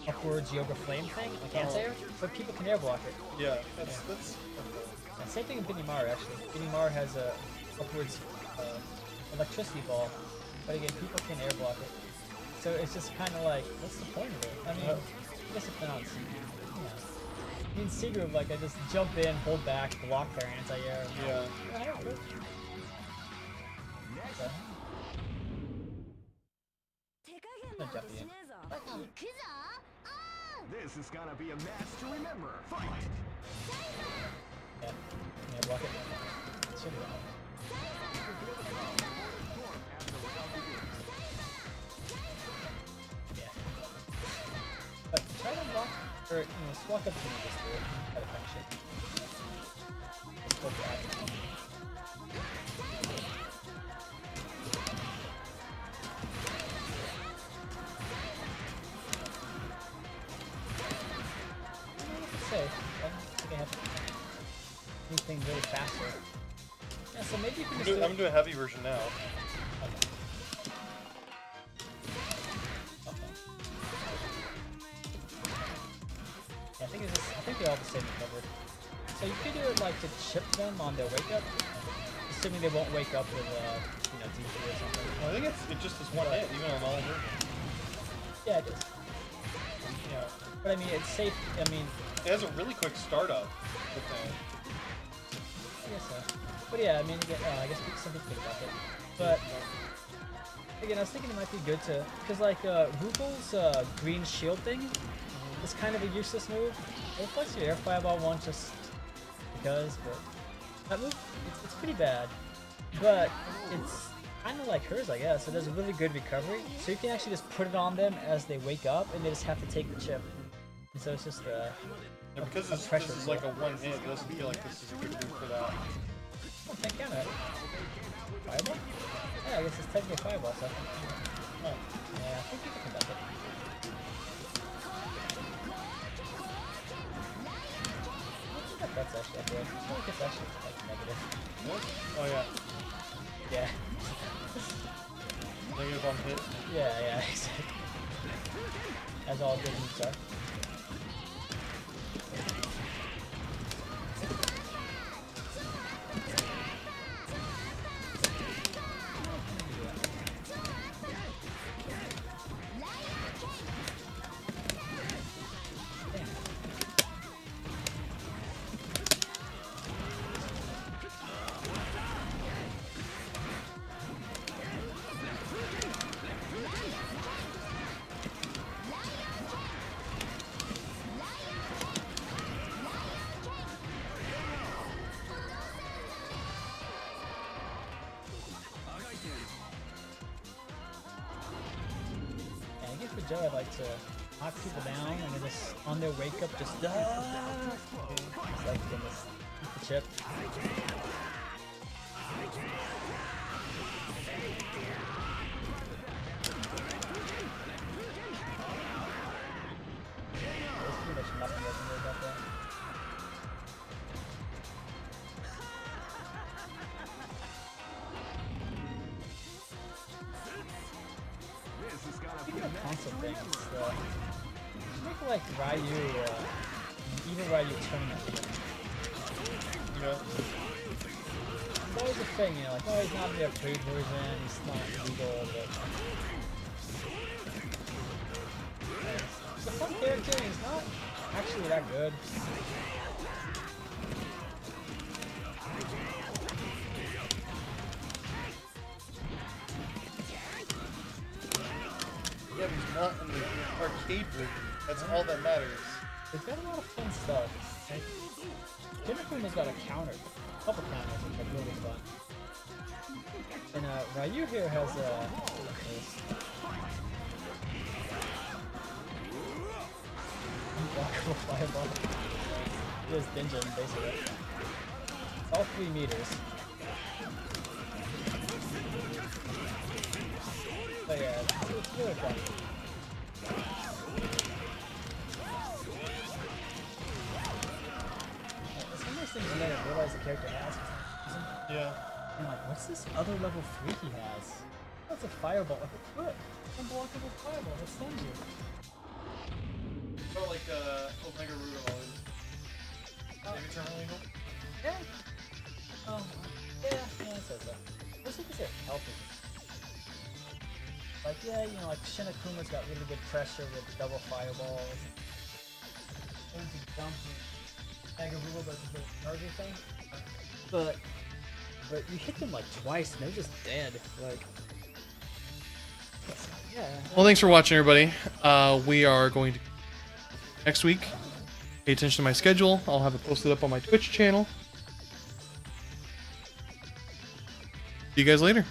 upwards yoga flame thing, like anti-air, but people can air block it. Yeah, that's. Yeah, same thing in Binimar actually. Binimar has a upwards electricity ball, but again, people can air block it. So it's just kind of like, what's the point of it? I mean, I guess it's been on Seagroove. I mean, Seagroove, like I just jump in, hold back, block their anti-air. Yeah. So. No jumping in. This is gonna be a match to remember. Fight! Yeah, block it. Should be done. Yeah. But try to block, or, just walk up to me just to try to finish it. Just go for it. I don't think I have anything really faster. Yeah, so maybe you can just I'm doing a heavy version now. Okay. Yeah, I think they're all the same recovery. So you could do it like to chip them on their wake up, assuming they won't wake up with DP or something. Well, I think it's just this one hit, even on all versions. Yeah, it is. Yeah, but I mean, it's safe. I mean, it has a really quick startup. I guess so. But yeah, I mean, I guess some people think about it. But again, I was thinking it might be good to, because like Rugal's green shield thing is kind of a useless move. It flies your air fireball one just because, but that move, it's pretty bad. But it's kind of like hers, I guess. It does a really good recovery, so you can actually just put it on them as they wake up, and they just have to take the chip. And so it's just yeah, because this is like a one hit, it doesn't feel like this is a good move for that. Oh, can't count it. Fireball? Yeah, I guess it's technically fireball, so. Oh. Yeah, I think you can conduct it. I think that's actually accurate. I feel like it's actually like negative. What? Oh yeah. Yeah. Negative on hit? Yeah, exactly. As all good moves are. I'd like to knock people down and then just on their wake up just it's like eat the chip. There's pretty much nothing I can do about that. Speaking of console things, make like Ryu, even Ryu tournament. Yeah. It's always a thing, like, oh, he's not in the upgrade version, he's not legal, but... He's a fun character, he's not actually that good. Yeah, but he's not in the arcade version. That's all that matters. They've got a lot of fun stuff. Like, Kinefuma's got a counters, a couple counters, which are really fun. And Ryu here has unblockable fireball. this dungeon, basically. It's all 3 meters. But yeah, it's really fun. It's one of those things you never realize the character has for some reason. Yeah. And like, what's this other level 3 he has? That's a fireball. Look, unblockable fireball that stuns you. Oh, like Omega Root always. Maybe terminal eagle? Yeah. Oh, yeah, it says that. Let's see if it's healthy. Like, yeah, you know, like Shinakuma's got really good pressure with double fireballs. There's a jump. Mega Rule does a bit of charging thing. But you hit them like twice and they're just dead. Like, yeah. Well, thanks for watching, everybody. We are going to next week. Pay attention to my schedule. I'll have it posted up on my Twitch channel. See you guys later.